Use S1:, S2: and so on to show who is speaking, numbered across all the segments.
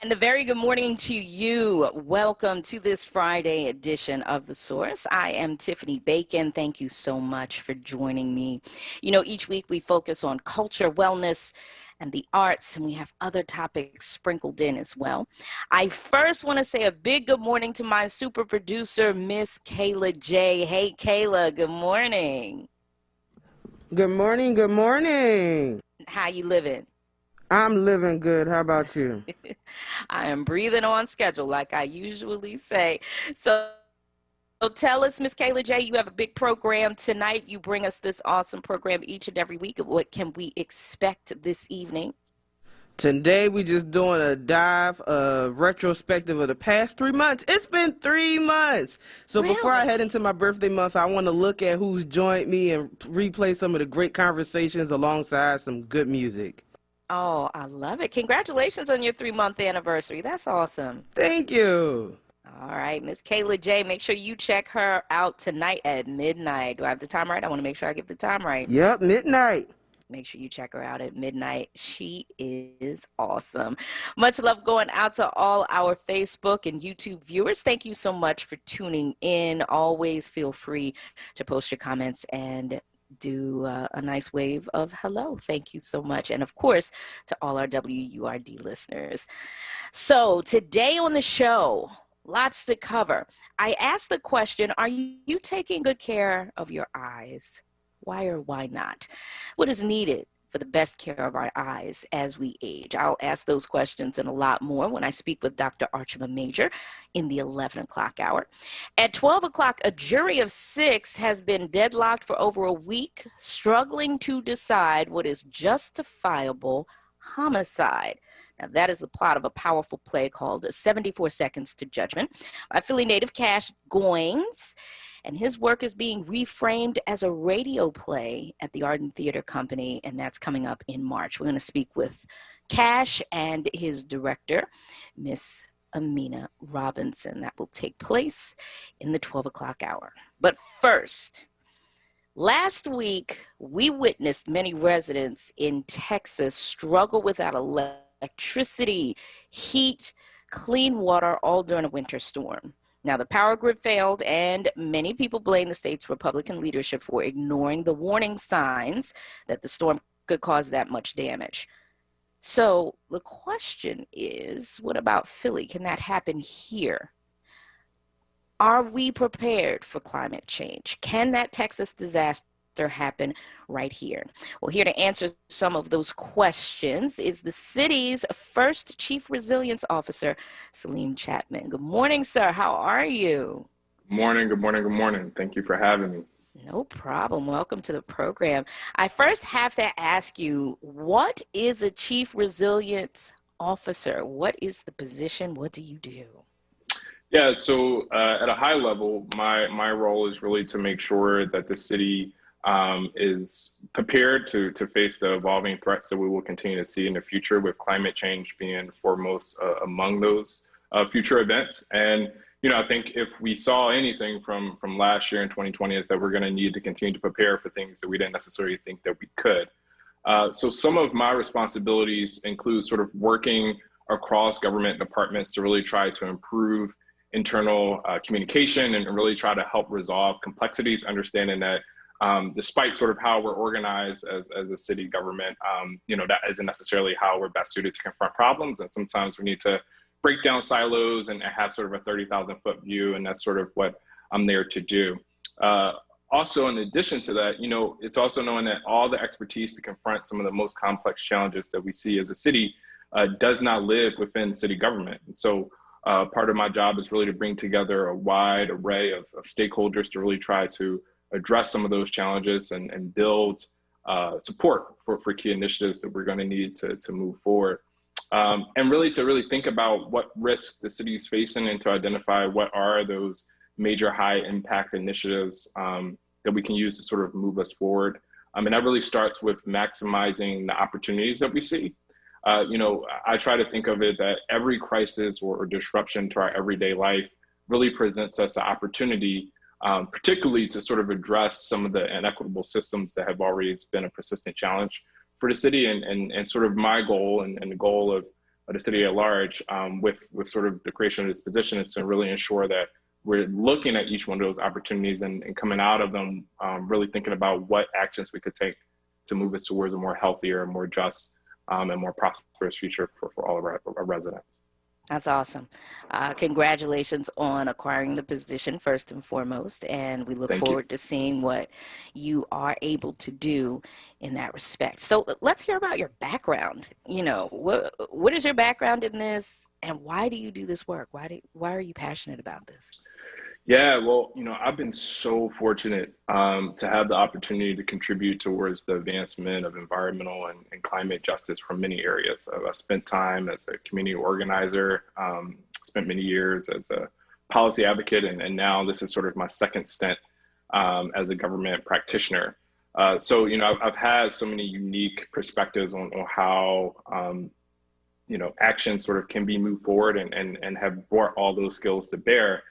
S1: And a very good morning to you. Welcome to this Friday edition of The Source. I am Tiffany Bacon. Thank you so much for joining me. You know, each week we focus on culture, wellness, and the arts, and we have other topics sprinkled in as well. I first want to say a big good morning to my super producer, Miss Kayla J. Hey, Kayla, good morning.
S2: Good morning. Good morning.
S1: How you living?
S2: I'm living good. How about you?
S1: I am breathing on schedule, like I usually say. So tell us, Miss Kayla J., you have a big program tonight. You bring us this awesome program each and every week. What can we expect this evening?
S2: Today we just doing a retrospective of the past 3 months. It's been 3 months. So
S1: Really?
S2: Before I head into my birthday month, I want to look at who's joined me and replay some of the great conversations alongside some good music.
S1: Oh, I love it. Congratulations on your 3-month anniversary. That's awesome.
S2: Thank you.
S1: All right, Miss Kayla J., make sure you check her out tonight at midnight. Do I have the time right? I want to make sure I get the time right.
S2: Yep, midnight.
S1: Make sure you check her out at midnight. She is awesome. Much love going out to all our Facebook and YouTube viewers. Thank you so much for tuning in. Always feel free to post your comments and do a nice wave of hello. Thank you so much. And of course, to all our WURD listeners. So today on the show, lots to cover. I asked the question, are you taking good care of your eyes? Why or why not? What is needed for the best care of our eyes as we age? I'll ask those questions and a lot more when I speak with Dr. Archima Major in the 11 o'clock hour. At 12 o'clock, a jury of 6 has been deadlocked for over a week, struggling to decide what is justifiable homicide. Now, that is the plot of a powerful play called 74 Seconds to Judgment by Philly native Cash Goins. And his work is being reframed as a radio play at the Arden Theater Company, and that's coming up in March. We're going to speak with Cash and his director, Miss Amina Robinson. That will take place in the 12 o'clock hour. But first, last week, we witnessed many residents in Texas struggle without electricity, heat, clean water, all during a winter storm. Now, the power grid failed, and many people blame the state's Republican leadership for ignoring the warning signs that the storm could cause that much damage. So the question is, what about Philly? Can that happen here? Are we prepared for climate change? Can that Texas disaster happen right here? Well, here to answer some of those questions is the city's first Chief Resilience Officer, Salim Chapman. Good morning, sir. How are you?
S3: Good morning, good morning, good morning. Thank you for having me.
S1: No problem. Welcome to the program. I first have to ask you, what is a Chief Resilience Officer? What is the position? What do you do?
S3: Yeah, so at a high level, my role is really to make sure that the city is prepared to face the evolving threats that we will continue to see in the future, with climate change being foremost among those future events. And, you know, I think if we saw anything from last year in 2020 is that we're going to need to continue to prepare for things that we didn't necessarily think that we could. So some of my responsibilities include sort of working across government departments to really try to improve internal communication and really try to help resolve complexities, understanding that despite sort of how we're organized as a city government, you know, that isn't necessarily how we're best suited to confront problems. And sometimes we need to break down silos and have sort of a 30,000 foot view. And that's sort of what I'm there to do. Also, in addition to that, you know, it's also knowing that all the expertise to confront some of the most complex challenges that we see as a city does not live within city government. And so part of my job is really to bring together a wide array of stakeholders to really try to address some of those challenges and build support for key initiatives that we're going to need to move forward. And really to really think about what risks the city is facing and to identify what are those major high impact initiatives that we can use to sort of move us forward. And that really starts with maximizing the opportunities that we see. I try to think of it that every crisis or disruption to our everyday life really presents us an opportunity, particularly to sort of address some of the inequitable systems that have always been a persistent challenge for the city. And sort of my goal and the goal of the city at large with sort of the creation of this position is to really ensure that we're looking at each one of those opportunities and coming out of them, really thinking about what actions we could take to move us towards a more healthier, more just, and more prosperous future for all of our residents.
S1: That's awesome. Congratulations on acquiring the position first and foremost, and we look
S3: Thank
S1: forward
S3: you.
S1: to seeing what you are able to do in that respect. So let's hear about your background. What is your background in this, and why do you do this work? Why are you passionate about this?
S3: Yeah, well, I've been so fortunate to have the opportunity to contribute towards the advancement of environmental and climate justice from many areas. I spent time as a community organizer, spent many years as a policy advocate, and now this is sort of my second stint as a government practitioner. So, I've had so many unique perspectives on how, action sort of can be moved forward and have brought all those skills to bear.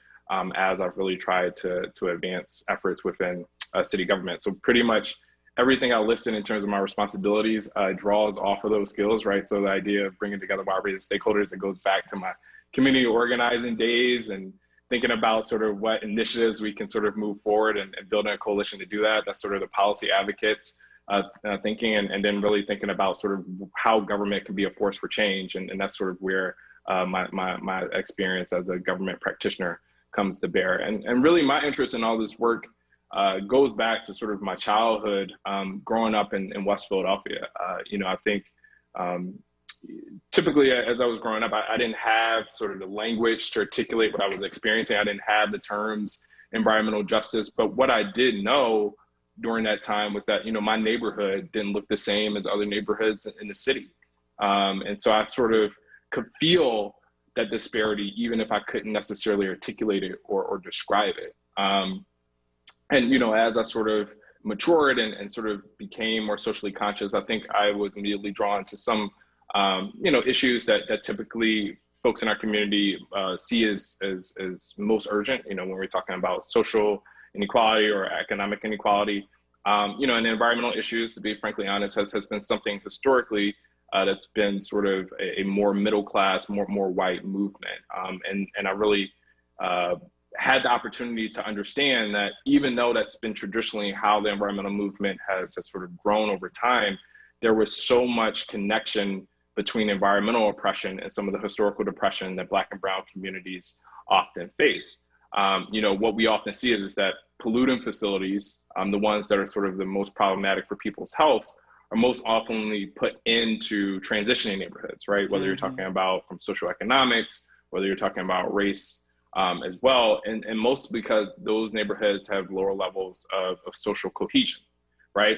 S3: As I've really tried to advance efforts within city government. So pretty much everything I listed in terms of my responsibilities draws off of those skills, right? So the idea of bringing together wide range of stakeholders, it goes back to my community organizing days and thinking about sort of what initiatives we can sort of move forward and building a coalition to do that. That's sort of the policy advocates thinking and then really thinking about sort of how government can be a force for change. And that's sort of where my experience as a government practitioner comes to bear. And really my interest in all this work goes back to sort of my childhood growing up in West Philadelphia. I think typically as I was growing up, I didn't have sort of the language to articulate what I was experiencing. I didn't have the terms environmental justice, but what I did know during that time was that, my neighborhood didn't look the same as other neighborhoods in the city. And so I sort of could feel that disparity, even if I couldn't necessarily articulate it or describe it. And, as I sort of matured and sort of became more socially conscious, I think I was immediately drawn to some, issues that typically folks in our community see as most urgent, when we're talking about social inequality or economic inequality. And environmental issues, to be frankly honest, has been something historically that's been sort of a more middle class, more white movement. And I really had the opportunity to understand that even though that's been traditionally how the environmental movement has sort of grown over time, there was so much connection between environmental oppression and some of the historical depression that Black and brown communities often face. What we often see is that pollutant facilities, the ones that are sort of the most problematic for people's health, are most often put into transitioning neighborhoods, right? Whether you're talking about from social economics, whether you're talking about race as well, and mostly because those neighborhoods have lower levels of social cohesion, right?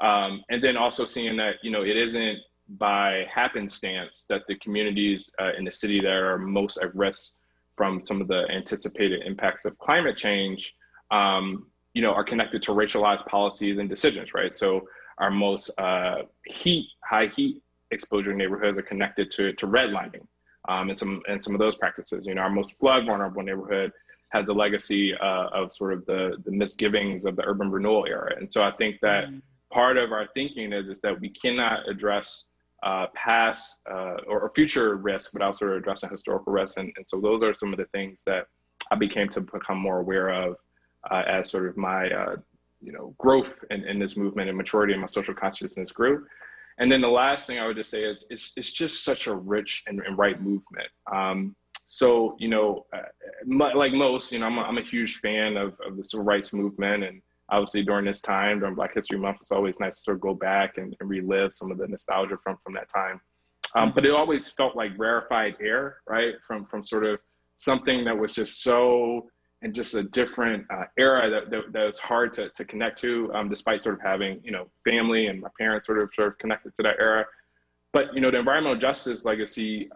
S3: And then also seeing that, it isn't by happenstance that the communities in the city that are most at risk from some of the anticipated impacts of climate change, are connected to racialized policies and decisions, right? So our most high heat exposure neighborhoods are connected to redlining and some of those practices. Our most flood vulnerable neighborhood has a legacy of sort of the misgivings of the urban renewal era. And so I think that part of our thinking is that we cannot address past or future risk without sort of addressing historical risk. And so those are some of the things that I became to become more aware of as sort of my growth in this movement and maturity in my social consciousness grew. And then the last thing I would just say is it's just such a rich and right movement. So, like most, I'm a huge fan of the civil rights movement. And obviously during this time, during Black History Month, it's always nice to sort of go back and relive some of the nostalgia from that time. But it always felt like rarefied air, right? From sort of something that was just so and just a different era that is hard to connect to, despite sort of having, family and my parents sort of connected to that era. But, the environmental justice legacy,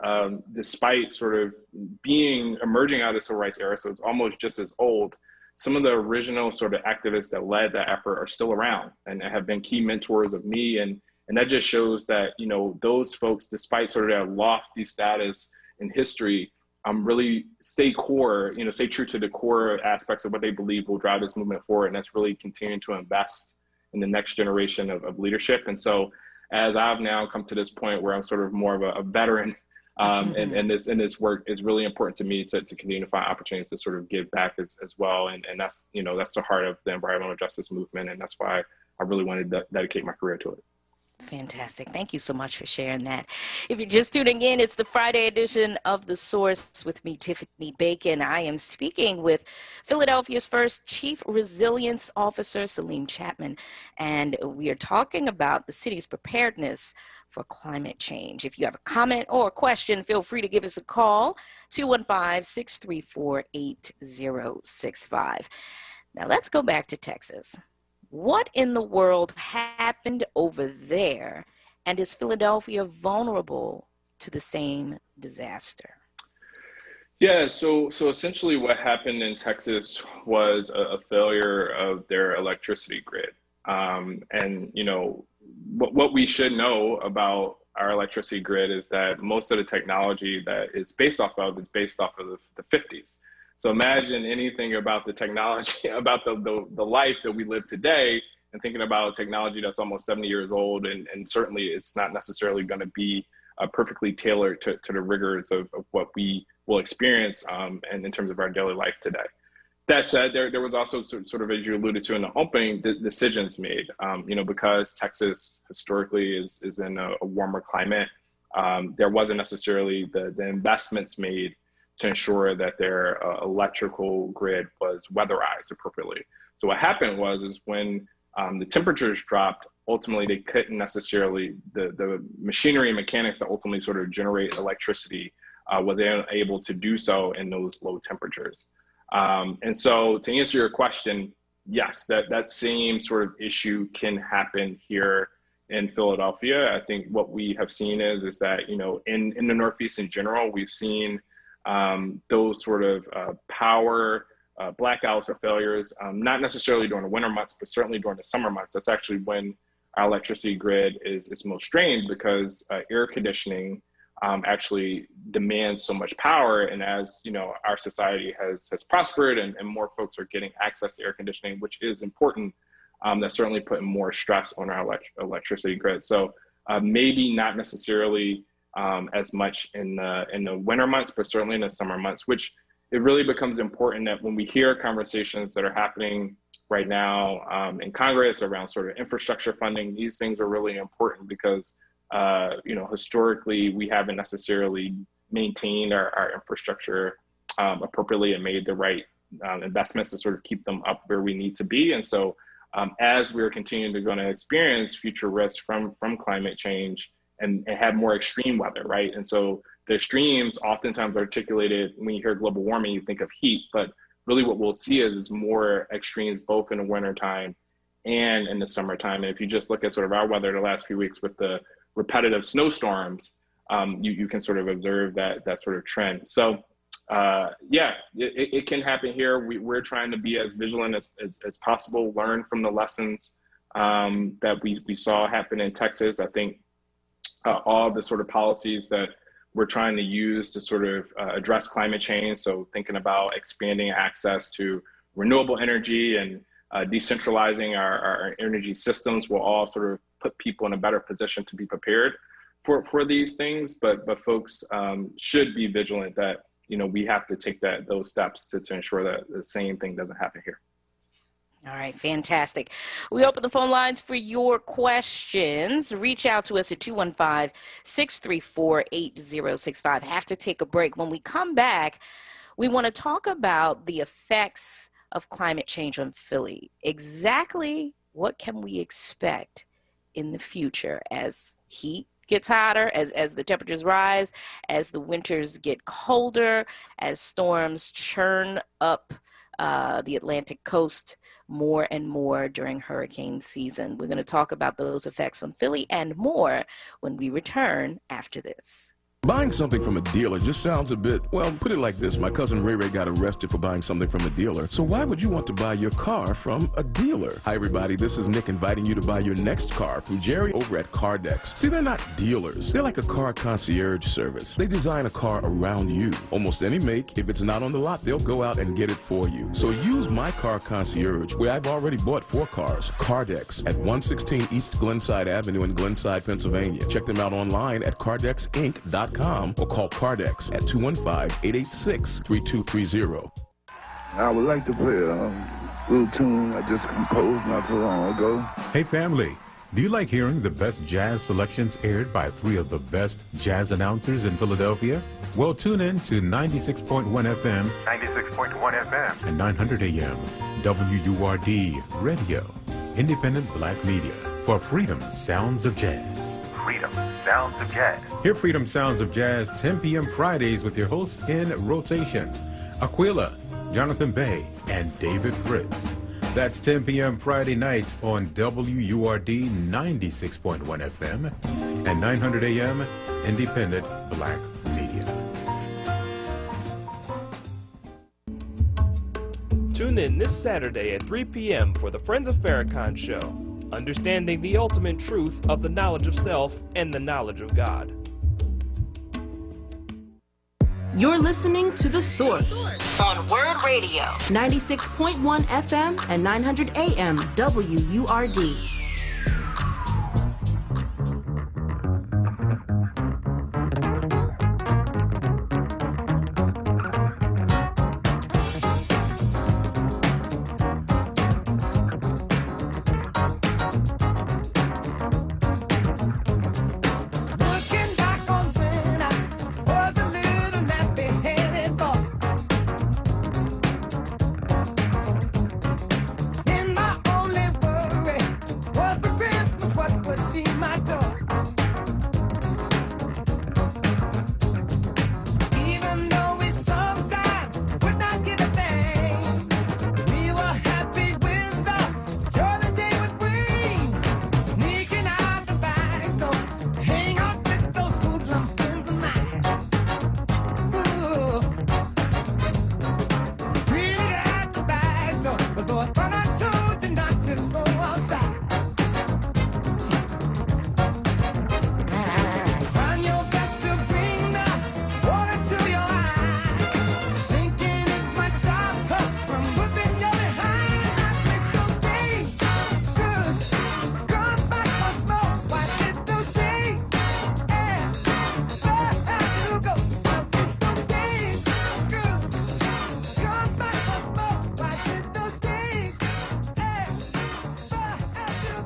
S3: despite sort of emerging out of the civil rights era, so it's almost just as old, some of the original sort of activists that led that effort are still around and have been key mentors of me. And that just shows that, those folks, despite sort of their lofty status in history, really stay true to the core aspects of what they believe will drive this movement forward. And that's really continuing to invest in the next generation of leadership. And so as I've now come to this point where I'm sort of more of a veteran, and this work is really important to me to continue to find opportunities to sort of give back as well. And that's, that's the heart of the environmental justice movement. And that's why I really wanted to dedicate my career to it.
S1: Fantastic. Thank you so much for sharing that. If you're just tuning in, it's the Friday edition of The Source with me, Tiffany Bacon. I am speaking with Philadelphia's first Chief Resilience Officer, Salim Chapman, and we are talking about the city's preparedness for climate change. If you have a comment or a question, feel free to give us a call, 215-634-8065. Now let's go back to Texas. What in the world happened over there, and is Philadelphia vulnerable to the same disaster?
S3: Yeah, so essentially what happened in Texas was a failure of their electricity grid. And what we should know about our electricity grid is that most of the technology that it's based off of is based off of the 50s. So imagine anything about the technology, about the life that we live today, and thinking about technology that's almost 70 years old, and certainly it's not necessarily going to be perfectly tailored to the rigors of what we will experience and in terms of our daily life today. That said, there was also sort of, as you alluded to in the opening, decisions made, because Texas historically is in a warmer climate. There wasn't necessarily the investments made to ensure that their electrical grid was weatherized appropriately. So what happened is when the temperatures dropped, ultimately they couldn't necessarily, the machinery and mechanics that ultimately sort of generate electricity was able to do so in those low temperatures. And so to answer your question, yes, that same sort of issue can happen here in Philadelphia. I think what we have seen is that, in the Northeast in general, we've seen those sort of power blackouts or failures, not necessarily during the winter months, but certainly during the summer months. That's actually when our electricity grid is most strained, because air conditioning actually demands so much power. And as our society has prospered and more folks are getting access to air conditioning, which is important, that's certainly putting more stress on our electricity grid. So maybe not necessarily as much in the winter months, but certainly in the summer months, which it really becomes important that when we hear conversations that are happening right now in Congress around sort of infrastructure funding, these things are really important because, historically, we haven't necessarily maintained our infrastructure appropriately and made the right investments to sort of keep them up where we need to be. And so as we're continuing to going to experience future risks from climate change, and have more extreme weather, right? And so the extremes oftentimes are articulated when you hear global warming, you think of heat, but really what we'll see is more extremes both in the wintertime and in the summertime. And if you just look at sort of our weather the last few weeks with the repetitive snowstorms, you can sort of observe that sort of trend. So it can happen here. We're trying to be as vigilant as possible, learn from the lessons that we saw happen in Texas. I think all the sort of policies that we're trying to use to sort of address climate change. So thinking about expanding access to renewable energy and decentralizing our energy systems will all sort of put people in a better position to be prepared for these things. But folks should be vigilant that, we have to take those steps to ensure that the same thing doesn't happen here.
S1: All right, fantastic. We open the phone lines for your questions. Reach out to us at 215-634-8065. Have to take a break. When we come back, we want to talk about the effects of climate change on Philly. Exactly what can we expect in the future as heat gets hotter, as the temperatures rise, as the winters get colder, as storms churn up the Atlantic coast more and more during hurricane season. We're going to talk about those effects on Philly and more when we return after this.
S4: Buying something from a dealer just sounds a bit, well, put it like this. My cousin Ray Ray got arrested for buying something from a dealer. So why would you want to buy your car from a dealer? Hi, everybody. This is Nick inviting you to buy your next car from Jerry over at Cardex. See, they're not dealers. They're like a car concierge service. They design a car around you. Almost any make. If it's not on the lot, they'll go out and get it for you. So use my car concierge, where I've already bought 4 cars. Cardex at 116 East Glenside Avenue in Glenside, Pennsylvania. Check them out online at cardexinc.com. Or call Cardex at 215-886-3230.
S5: I would like to play a little tune I just composed not so long ago.
S6: Hey family, do you like hearing the best jazz selections aired by 3 of the best jazz announcers in Philadelphia? Well, tune in to 96.1 FM, 96.1 FM, and 900 AM, WURD Radio, independent black media, for Freedom Sounds of Jazz. Freedom Sounds of Jazz. Hear Freedom Sounds of Jazz 10 p.m. Fridays with your hosts in rotation, Aquila, Jonathan Bay, and David Fritz. That's 10 p.m. Friday nights on WURD 96.1 FM and 900 AM, independent black media.
S7: Tune in this Saturday at 3 p.m. for the Friends of Farrakhan show, understanding the ultimate truth of the knowledge of self and the knowledge of God.
S8: You're listening to The Source
S9: on WURD Radio,
S8: 96.1 FM and 900 AM WURD.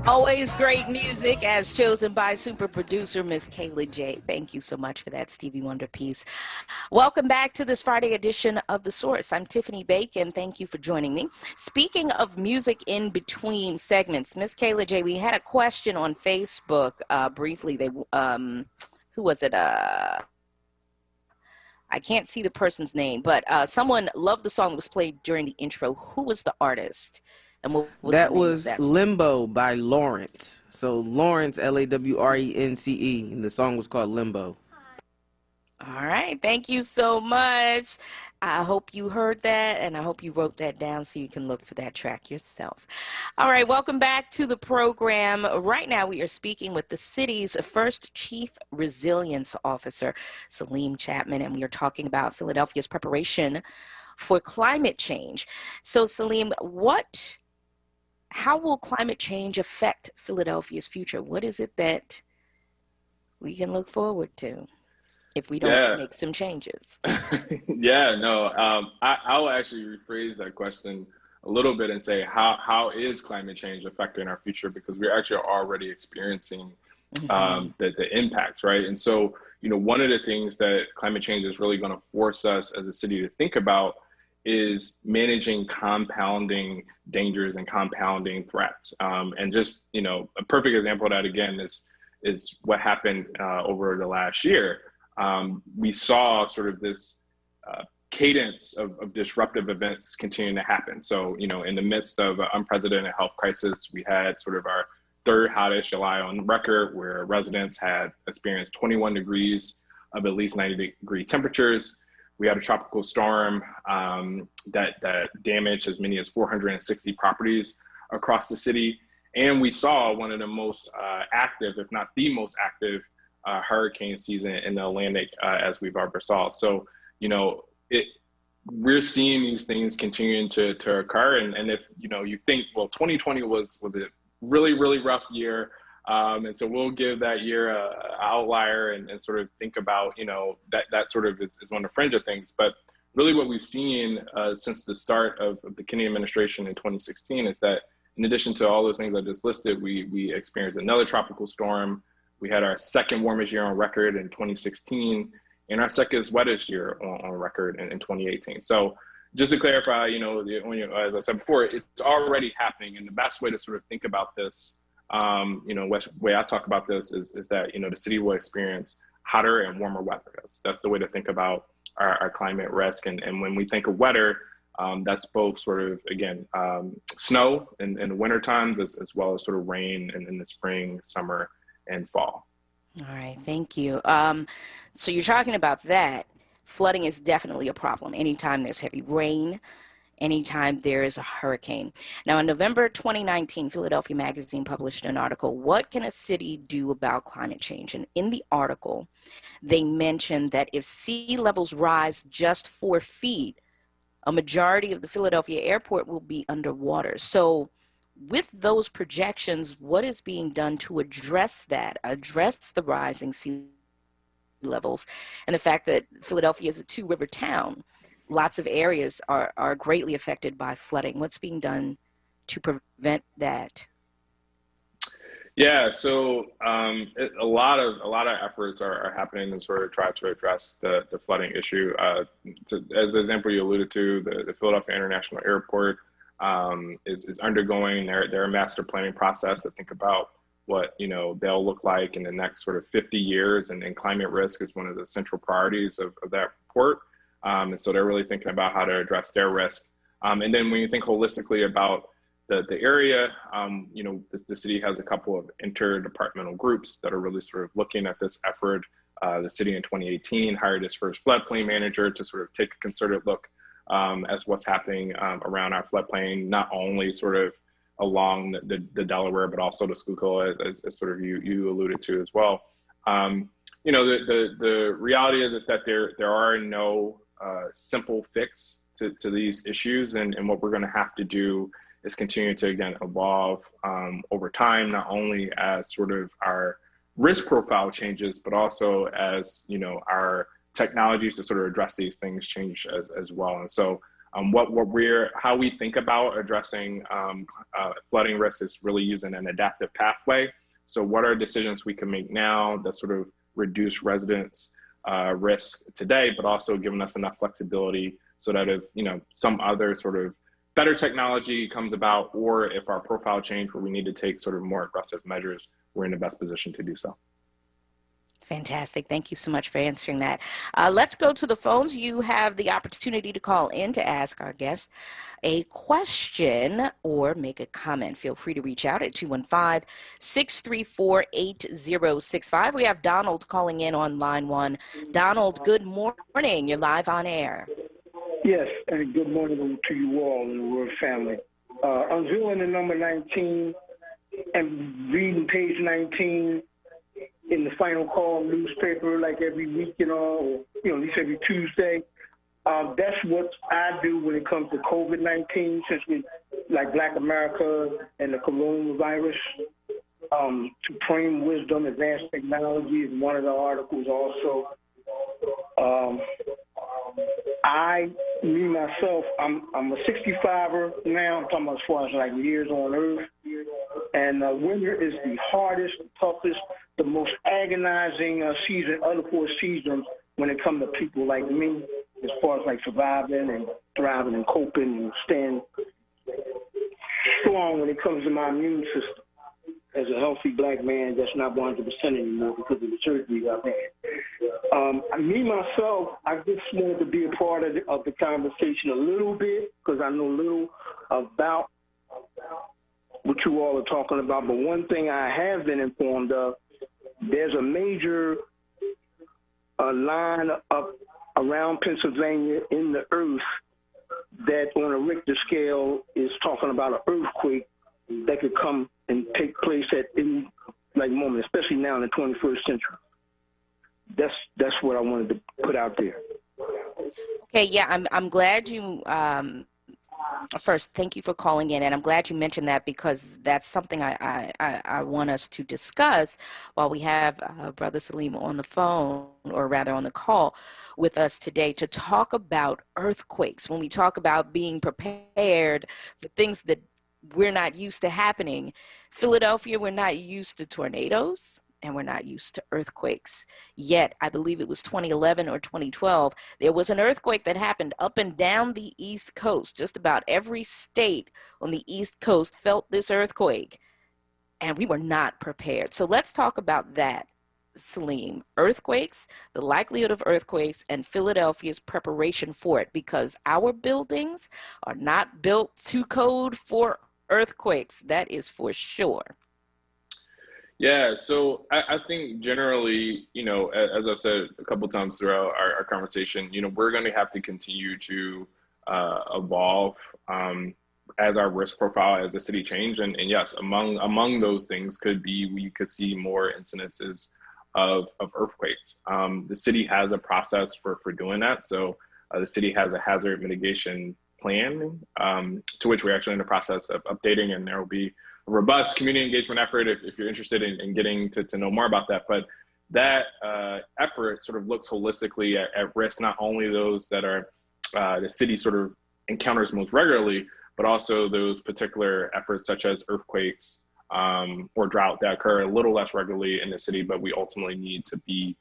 S1: Always great music as chosen by super producer Miss Kayla J. Thank you so much for that Stevie Wonder piece. Welcome back to this Friday edition of The Source. I'm Tiffany Bacon. Thank you for joining me. Speaking of music in between segments, Miss Kayla J., we had a question on Facebook briefly. They who was it? I can't see the person's name, but someone loved the song that was played during the intro. Who was the artist? And what was
S2: that was Limbo by Lawrence. So Lawrence, Lawrence, and the song was called Limbo.
S1: All right. Thank you so much. I hope you heard that, and I hope you wrote that down so you can look for that track yourself. All right. Welcome back to the program. Right now, we are speaking with the city's first Chief Resilience Officer, Salim Chapman, and we are talking about Philadelphia's preparation for climate change. So, Salim, how will climate change affect Philadelphia's future? What is it that we can look forward to if we don't make some changes?
S3: I'll actually rephrase that question a little bit and say, how is climate change affecting our future? Because we're actually already experiencing the impacts, right? And so, one of the things that climate change is really going to force us as a city to think about is managing compounding dangers and compounding threats. And just, a perfect example of that, again, is what happened over the last year. We saw sort of this cadence of disruptive events continuing to happen. So, you know, in the midst of an unprecedented health crisis, we had sort of our third hottest July on record, where residents had experienced 21 degrees of at least 90-degree temperatures. We had a tropical storm that damaged as many as 460 properties across the city. And we saw one of the most active, if not the most active, hurricane season in the Atlantic as we've ever saw. So, you know, we're seeing these things continuing to occur. And if, you know, you think, well, 2020 was a really, really rough year. And so we'll give that year a outlier and sort of think about, you know, that sort of is on the fringe of things. But really what we've seen since the start of the Kennedy administration in 2016 is that in addition to all those things I just listed, we experienced another tropical storm. We had our second warmest year on record in 2016 and our second wettest year on record in 2018. So just to clarify, you know, as I said before, it's already happening. And the best way to sort of think about this, you know, way I talk about this is that, you know, the city will experience hotter and warmer weather. That's the way to think about our climate risk. And when we think of weather, that's both sort of, again, snow in the winter times as well as sort of rain in the spring, summer, and fall.
S1: All right, thank you. So you're talking about that. Flooding is definitely a problem anytime there's heavy rain, anytime there is a hurricane. Now, in November 2019, Philadelphia Magazine published an article, What Can a City Do About Climate Change? And in the article, they mentioned that if sea levels rise just 4 feet, a majority of the Philadelphia airport will be underwater. So with those projections, what is being done to address that, address the rising sea levels, and the fact that Philadelphia is a 2-river town? Lots of areas are greatly affected by flooding. What's being done to prevent that?
S3: Yeah, so a lot of efforts are happening to sort of try to address the flooding issue. As the example you alluded to, the Philadelphia International Airport is undergoing their master planning process to think about what, you know, they'll look like in the next sort of 50 years, and climate risk is one of the central priorities of that port. And so they're really thinking about how to address their risk. And then when you think holistically about the area, you know, the city has a couple of interdepartmental groups that are really sort of looking at this effort. The city in 2018 hired its first floodplain manager to sort of take a concerted look as what's happening around our floodplain, not only sort of along the Delaware, but also the Schuylkill, as sort of you alluded to as well. You know, the reality is that there are no simple fix to these issues, and what we're going to have to do is continue to, again, evolve over time, not only as sort of our risk profile changes, but also as, you know, our technologies to sort of address these things change as well. And so how we think about addressing flooding risk is really using an adaptive pathway. So what are decisions we can make now that sort of reduce residents' risk today, but also giving us enough flexibility so that if, you know, some other sort of better technology comes about, or if our profile change where we need to take sort of more aggressive measures, we're in the best position to do so.
S1: Fantastic. Thank you so much for answering that. Let's go to the phones. You have the opportunity to call in to ask our guest a question or make a comment. Feel free to reach out at 215-634-8065. We have Donald calling in on line 1. Donald, good morning. You're live on air.
S9: Yes, and good morning to you all in the WURD family. Unveiling the number 19 and reading page 19 in the Final Call newspaper, like every week, you know, or, you know, at least every Tuesday. That's what I do when it comes to COVID-19, since we, like Black America and the coronavirus, supreme wisdom, advanced technology is one of the articles also. Myself, I'm a 65er now. I'm talking about as far as like years on Earth. And winter is the hardest, the toughest, the most agonizing season, other 4 seasons when it comes to people like me, as far as like surviving and thriving and coping and staying strong when it comes to my immune system. as a healthy black man that's not 100% anymore because of the surgery I've had. Me, myself, I just wanted to be a part of the conversation a little bit because I know little about what you all are talking about. But one thing I have been informed of, there's a major line up around Pennsylvania in the earth that on a Richter scale is talking about an earthquake that could come and take place at any moment, especially now in the 21st century. That's what I wanted to put out there.
S1: Okay, yeah, I'm glad you first, thank you for calling in, and I'm glad you mentioned that because that's something I want us to discuss while we have Brother Salim on the phone, or rather on the call with us today, to talk about earthquakes. When we talk about being prepared for things that we're not used to happening, Philadelphia, we're not used to tornadoes. And we're not used to earthquakes. Yet, I believe it was 2011 or 2012, there was an earthquake that happened up and down the East Coast. Just about every state on the East Coast felt this earthquake, and we were not prepared. So let's talk about that, Salim. Earthquakes, the likelihood of earthquakes, and Philadelphia's preparation for it, because our buildings are not built to code for earthquakes. That is for sure.
S3: Yeah, so I think generally, as I've said a couple of times throughout our conversation, we're going to have to continue to evolve as our risk profile as the city change. And yes, among those things could be we could see more incidences of earthquakes. The city has a process for doing that. So the city has a hazard mitigation plan, to which we're actually in the process of updating, and there will be robust community engagement effort if you're interested in getting to know more about that. But that effort sort of looks holistically at risk, not only those that are the city sort of encounters most regularly, but also those particular efforts such as earthquakes or drought that occur a little less regularly in the city, but we ultimately need to be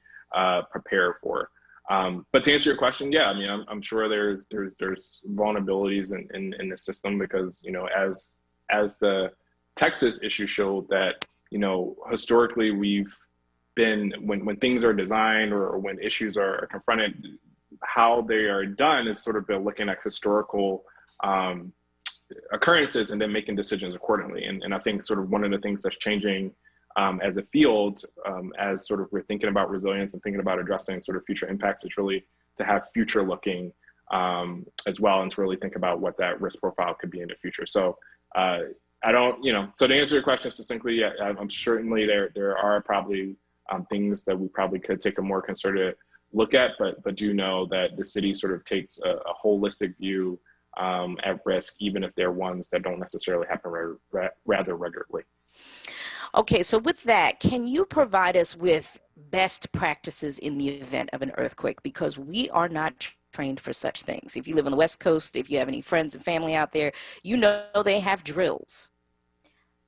S3: prepared for. But to answer your question, yeah, I mean, I'm sure there's vulnerabilities in the system because, as the Texas issue showed that, historically we've been, when things are designed or when issues are confronted, how they are done is sort of been looking at historical occurrences and then making decisions accordingly. And I think sort of one of the things that's changing as a field, as sort of we're thinking about resilience and thinking about addressing sort of future impacts, is really to have future looking as well, and to really think about what that risk profile could be in the future. So I don't, so to answer your question succinctly, yeah, I'm certainly there are probably things that we probably could take a more concerted look at, but do know that the city sort of takes a holistic view at risk, even if they're ones that don't necessarily happen rather regularly.
S1: Okay, so with that, can you provide us with best practices in the event of an earthquake? Because we are not trained for such things. If you live on the West Coast, if you have any friends and family out there, they have drills.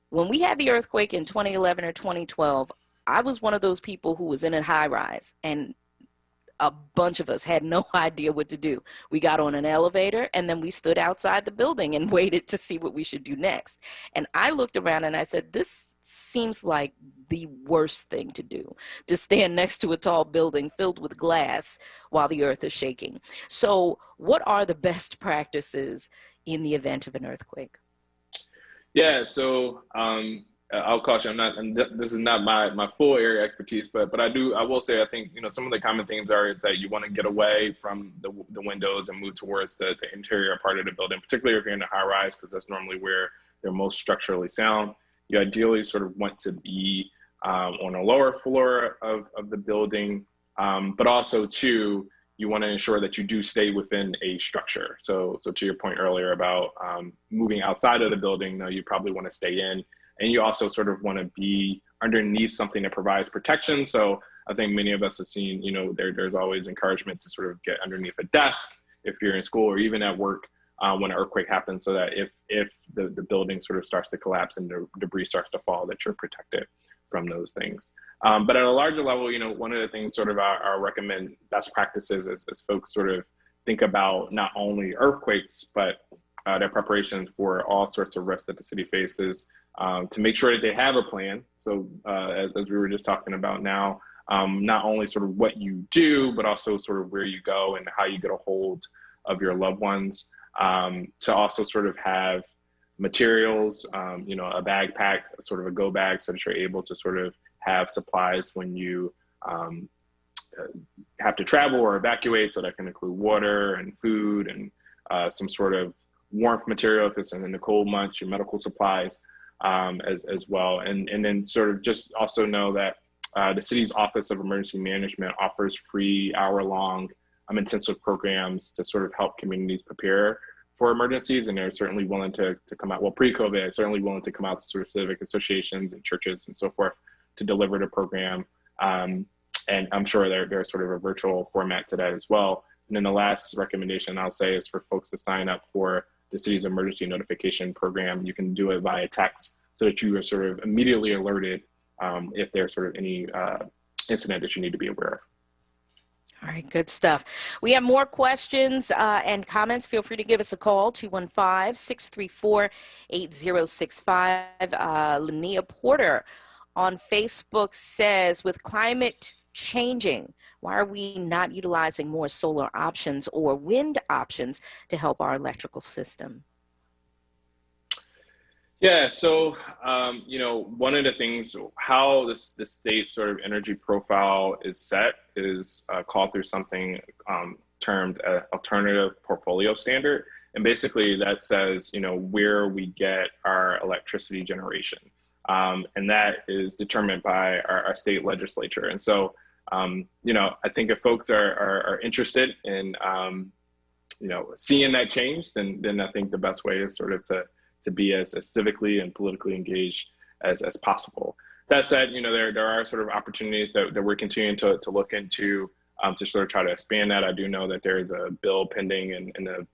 S1: When we had the earthquake in 2011 or 2012, I was one of those people who was in a high rise, and a bunch of us had no idea what to do. We got on an elevator and then we stood outside the building and waited to see what we should do next. And I looked around and I said, this seems like the worst thing to do, to stand next to a tall building filled with glass while the earth is shaking. So what are the best practices in the event of an earthquake?
S3: Yeah, so I'll caution, this is not my full area expertise, but I will say, I think, some of the common themes is that you want to get away from the windows and move towards the interior part of the building, particularly if you're in a high rise, because that's normally where they're most structurally sound. You ideally sort of want to be on a lower floor of the building, but also too, you want to ensure that you do stay within a structure. So to your point earlier about moving outside of the building, you probably want to stay in. And you also sort of want to be underneath something that provides protection. So I think many of us have seen, there's always encouragement to sort of get underneath a desk if you're in school or even at work when an earthquake happens, so that if the building sort of starts to collapse and the debris starts to fall, that you're protected from those things. But at a larger level, one of the things sort of I recommend best practices as folks sort of think about not only earthquakes, but their preparations for all sorts of risks that the city faces, to make sure that they have a plan. So as we were just talking about now, not only sort of what you do, but also sort of where you go and how you get a hold of your loved ones. To also sort of have materials, a bag pack, sort of a go bag, so that you're able to sort of have supplies when you have to travel or evacuate. So that can include water and food and some sort of warmth material if it's in the cold months, your medical supplies as well. And then sort of just also know that the city's Office of Emergency Management offers free hour-long intensive programs to sort of help communities prepare for emergencies. And they're certainly willing to come out, well, pre-COVID, certainly willing to come out to sort of civic associations and churches and so forth to deliver the program. And I'm sure there's sort of a virtual format to that as well. And then the last recommendation I'll say is for folks to sign up for the city's emergency notification program. You can do it via text so that you are sort of immediately alerted if there's sort of any incident that you need to be aware of.
S1: All right, good stuff. We have more questions and comments. Feel free to give us a call, 215-634-8065. Linnea Porter on Facebook says, with climate changing, why are we not utilizing more solar options or wind options to help our electrical system?
S3: Yeah, so, one of the things, how the state sort of energy profile is set is called through something termed alternative portfolio standard. And basically that says, where we get our electricity generation. And that is determined by our state legislature. And so, I think if folks are interested in, seeing that change, then I think the best way is sort of to be as civically and politically engaged as possible. That said, there are sort of opportunities that we're continuing to look into to sort of try to expand that. I do know that there is a bill pending in the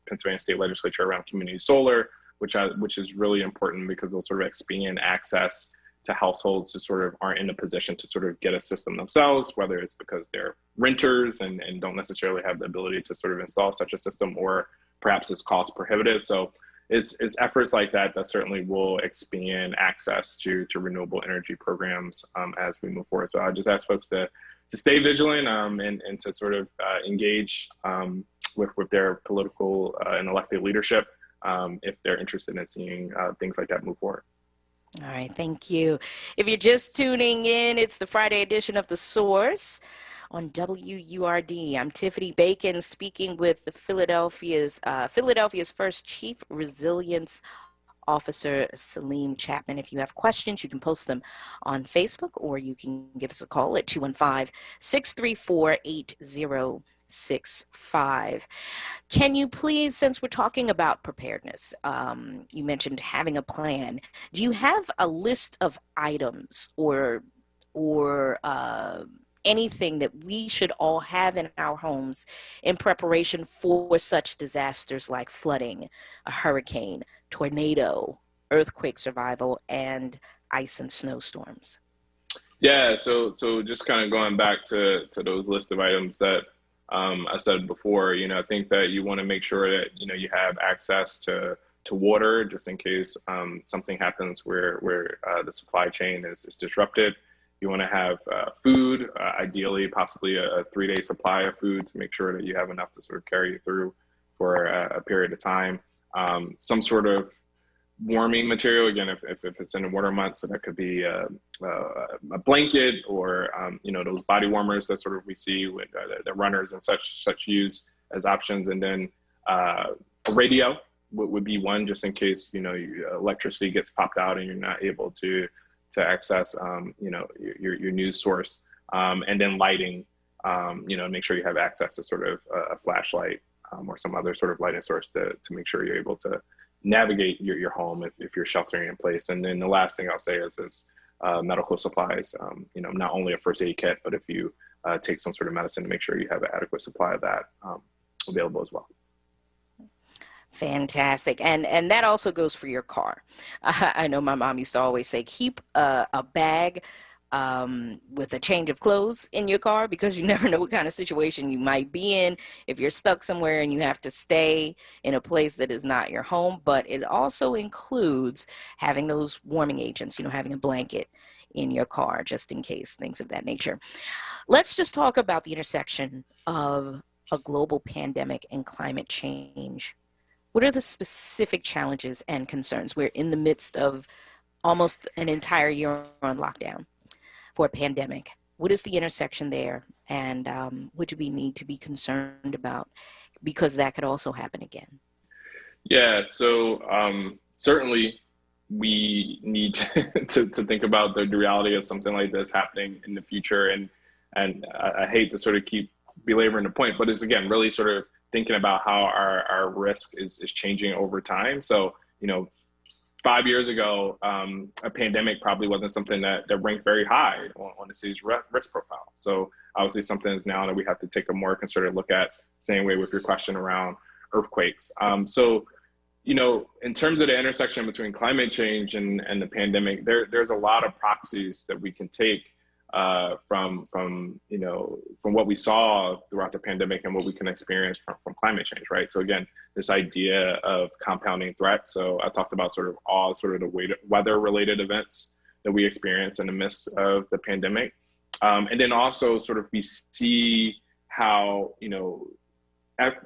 S3: Pennsylvania State Legislature around community solar, which is really important because it'll sort of expand access to households who sort of aren't in a position to sort of get a system themselves, whether it's because they're renters and don't necessarily have the ability to sort of install such a system, or perhaps it's cost prohibitive. So it's efforts like that certainly will expand access to renewable energy programs as we move forward. So I just ask folks to stay vigilant and to sort of engage with their political and elected leadership if they're interested in seeing things like that move forward.
S1: All right, thank you. If you're just tuning in, it's the Friday edition of The Source on WURD. I'm Tiffany Bacon, speaking with the Philadelphia's first Chief Resilience Officer, Salim Chapman. If you have questions, you can post them on Facebook, or you can give us a call at 215-634-8065. Can you please, since we're talking about preparedness, you mentioned having a plan. Do you have a list of items or anything that we should all have in our homes in preparation for such disasters like flooding, a hurricane, tornado, earthquake survival, and ice and snowstorms?
S3: Yeah, so just kind of going back to those list of items that I said before, I think that you want to make sure that, you have access to water just in case something happens where the supply chain is disrupted. You want to have food, ideally, possibly a 3-day supply of food to make sure that you have enough to sort of carry you through for a period of time. Some sort of warming material, again, if it's in the winter months, so that could be a blanket or, those body warmers that sort of we see with the runners and such use as options. And then a radio would be one, just in case, electricity gets popped out and you're not able to access, your news source, and then lighting, make sure you have access to sort of a flashlight or some other sort of lighting source to make sure you're able to navigate your home if you're sheltering in place. And then the last thing I'll say is medical supplies, not only a first aid kit, but if you take some sort of medicine, to make sure you have an adequate supply of that available as well.
S1: Fantastic. And that also goes for your car. I know my mom used to always say, keep a bag with a change of clothes in your car, because you never know what kind of situation you might be in if you're stuck somewhere and you have to stay in a place that is not your home. But it also includes having those warming agents, having a blanket in your car just in case, things of that nature. Let's just talk about the intersection of a global pandemic and climate change. What are the specific challenges and concerns? We're in the midst of almost an entire year on lockdown for a pandemic. What is the intersection there? And what do we need to be concerned about? Because that could also happen again.
S3: Yeah, so certainly we need to think about the reality of something like this happening in the future. And I hate to sort of keep belaboring the point, but it's, again, really sort of thinking about how our risk is changing over time. So, 5 years ago, a pandemic probably wasn't something that ranked very high on the city's risk profile. So obviously something is now that we have to take a more concerted look at, same way with your question around earthquakes. So, in terms of the intersection between climate change and the pandemic, there's a lot of proxies that we can take from what we saw throughout the pandemic and what we can experience from climate change, right? So again, this idea of compounding threats. So I talked about sort of all sort of the weather-related events that we experience in the midst of the pandemic. And then also sort of we see how,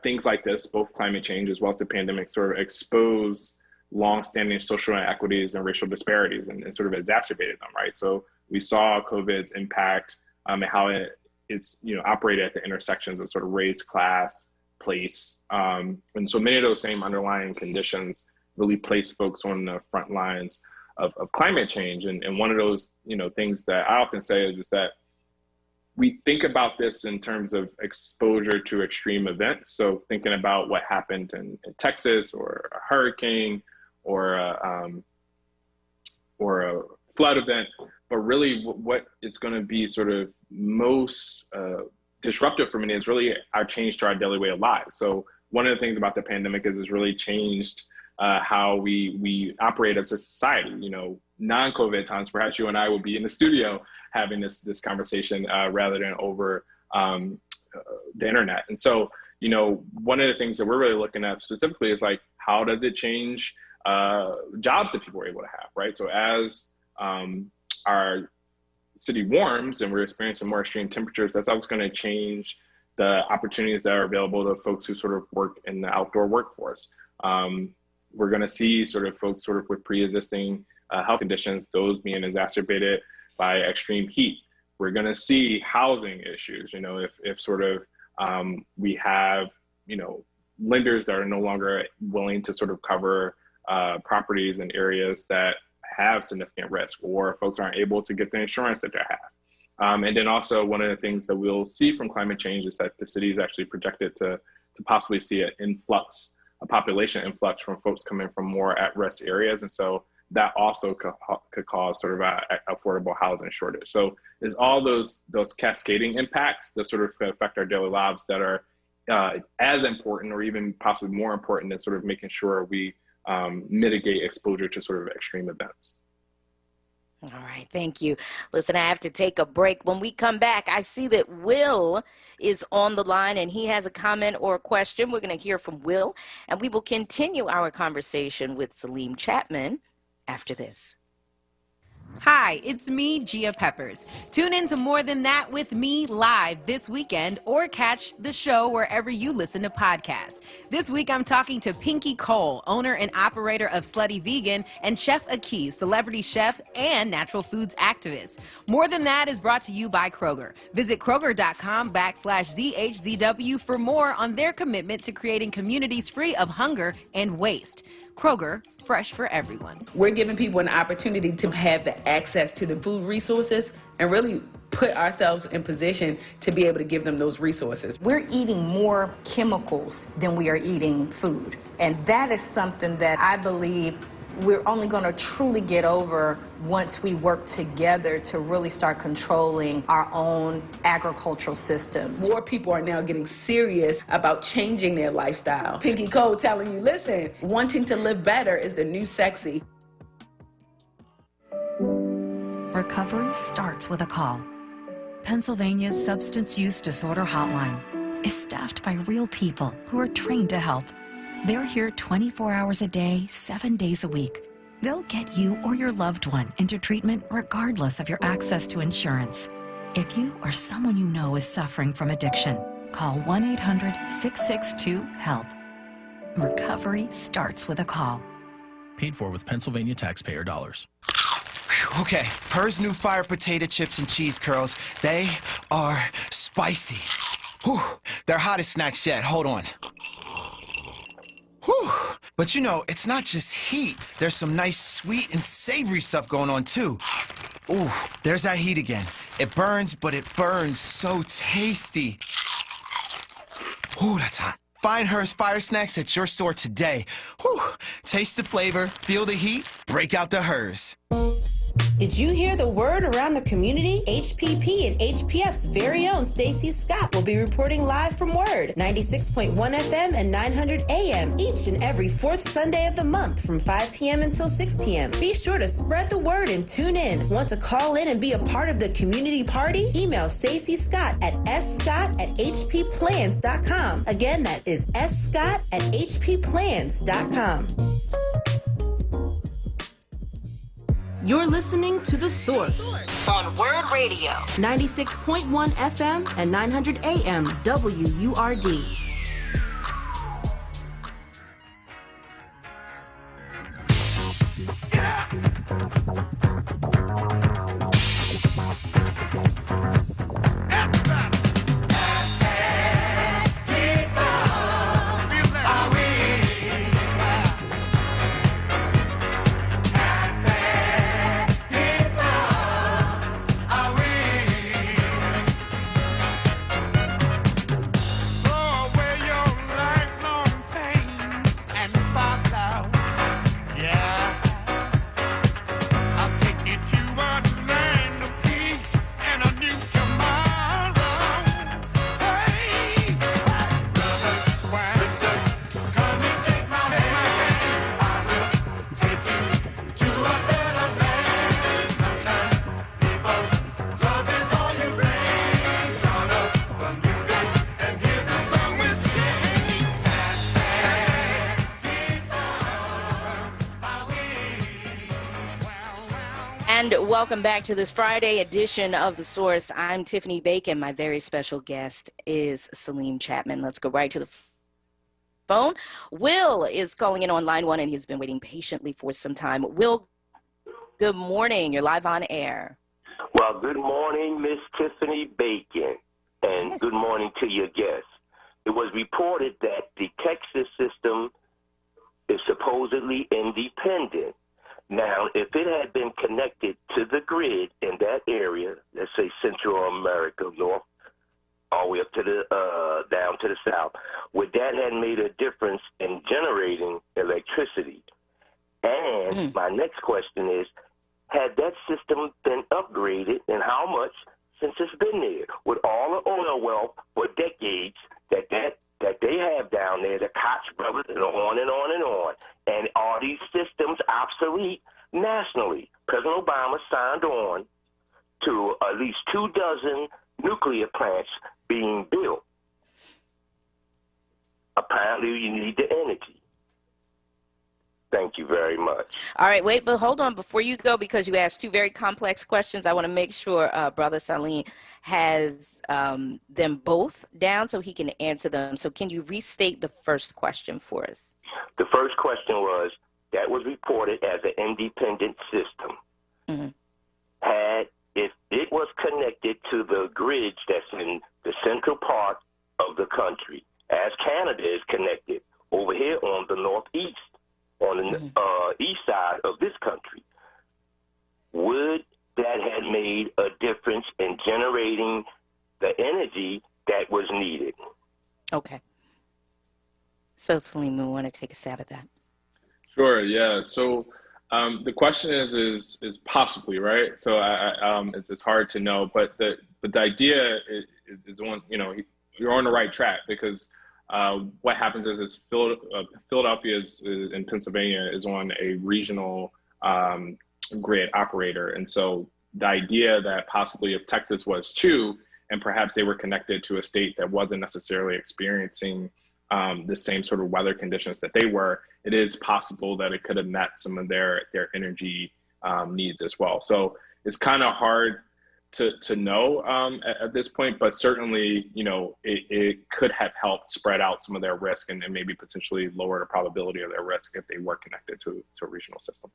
S3: things like this, both climate change as well as the pandemic, sort of expose longstanding social inequities and racial disparities and sort of exacerbated them, right? So we saw COVID's impact and how it's operated at the intersections of sort of race, class, place. And so many of those same underlying conditions really place folks on the front lines of climate change. And one of those things that I often say is that we think about this in terms of exposure to extreme events. So thinking about what happened in Texas, or a hurricane, or a flood event, but really what is going to be sort of most disruptive for many is really our change to our daily way of life. So one of the things about the pandemic is it's really changed how we operate as a society. Non-COVID times, perhaps you and I will be in the studio having this conversation rather than over the internet. And so, one of the things that we're really looking at specifically is like, how does it change jobs that people are able to have, right? So as our city warms and we're experiencing more extreme temperatures, that's always going to change the opportunities that are available to folks who sort of work in the outdoor workforce. We're going to see sort of folks sort of with pre-existing health conditions, those being exacerbated by extreme heat. We're going to see housing issues, if sort of we have, lenders that are no longer willing to sort of cover properties in areas that have significant risk, or folks aren't able to get the insurance that they have. And then also one of the things that we'll see from climate change is that the city is actually projected to possibly see a population influx from folks coming from more at-risk areas. And so that also could cause sort of a affordable housing shortage. So there's all those cascading impacts that sort of affect our daily lives that are as important, or even possibly more important, than sort of making sure we mitigate exposure to sort of extreme events.
S1: All right, thank you. Listen, I have to take a break. When we come back, I see that Will is on the line and he has a comment or a question. We're going to hear from Will, and we will continue our conversation with Salim Chapman after this.
S10: Hi, it's me, Gia Peppers. Tune in to More Than That with me live this weekend, or catch the show wherever you listen to podcasts. This week, I'm talking to Pinky Cole, owner and operator of Slutty Vegan, and Chef Akiz, celebrity chef and natural foods activist. More Than That is brought to you by Kroger. Visit Kroger.com/ZHZW for more on their commitment to creating communities free of hunger and waste. Kroger, fresh for everyone.
S11: We're giving people an opportunity to have the access to the food resources and really put ourselves in position to be able to give them those resources.
S12: We're eating more chemicals than we are eating food. And that is something that I believe we're only going to truly get over once we work together to really start controlling our own agricultural systems.
S11: More people are now getting serious about changing their lifestyle. Pinky Cole telling you, listen, wanting to live better is the new sexy.
S13: Recovery starts with a call. Pennsylvania's Substance Use Disorder Hotline is staffed by real people who are trained to help. They're here 24 hours a day, 7 days a week. They'll get you or your loved one into treatment regardless of your access to insurance. If you or someone you know is suffering from addiction, call 1-800-662-HELP. Recovery starts with a call.
S14: Paid for with Pennsylvania taxpayer dollars.
S15: Okay, Her's new fire potato chips and cheese curls, they are spicy. Whew, they're hottest snacks yet. Hold on. Whew. But you know, it's not just heat. There's some nice sweet and savory stuff going on too. Ooh, there's that heat again. It burns, but it burns so tasty. Ooh, that's hot. Find Her's Fire Snacks at your store today. Whew. Taste the flavor, feel the heat, break out the Her's.
S8: Did you hear the word around the community? HPP and HPF's very own Stacey Scott will be reporting live from WURD, 96.1 FM and 900 AM each and every fourth Sunday of the month from 5 p.m. until 6 p.m. Be sure to spread the word and tune in. Want to call in and be a part of the community party? Email Stacey Scott at scott@hpplans.com. Again, that is scott@hpplans.com. You're listening to The Source
S16: on WURD Radio,
S8: 96.1 FM and 900 AM WURD.
S1: And welcome back to this Friday edition of The Source. I'm Tiffany Bacon. My very special guest is Salim Chapman. Let's go right to the phone. Will is calling in on line one, and he's been waiting patiently for some time. Will, good morning. You're live on air.
S17: Well, good morning, Miss Tiffany Bacon, and
S1: Yes.
S17: Good morning to your guests. It was reported that the Texas system is supposedly independent. Now, if it had been connected to the grid in that area, let's say Central America, north, all the way up to the down to the south, would that have made a difference in generating electricity? And my next question is, had that system been upgraded, and how much since it's been there? With all the oil wealth for decades that they have down there, the Koch brothers, and on and on and on. And are these systems obsolete nationally? President Obama signed on to at least 24 nuclear plants being built. Apparently, you need the energy. Thank you very much.
S1: All right, wait, but hold on before you go, because you asked two very complex questions. I want to make sure Brother Salim has them both down so he can answer them. So can you restate the first question for us?
S17: The first question was, that was reported as an independent system. If it was connected to the grids that's in the central part of the country, as Canada is connected over here on the northeast, on the east side of this country, would that have made a difference in generating the energy that was needed?
S1: Okay. So Salim, we want to take a stab at that.
S3: Sure. Yeah. So the question is possibly, right. So it's hard to know, but the idea is on, you're on the right track, because what happens is Philadelphia in Pennsylvania is on a regional grid operator, and so the idea that possibly if Texas was too, and perhaps they were connected to a state that wasn't necessarily experiencing the same sort of weather conditions that they were, it is possible that it could have met some of their energy needs as well. So it's kind of hard to know at this point, but certainly, it could have helped spread out some of their risk and maybe potentially lower the probability of their risk if they were connected to a regional system.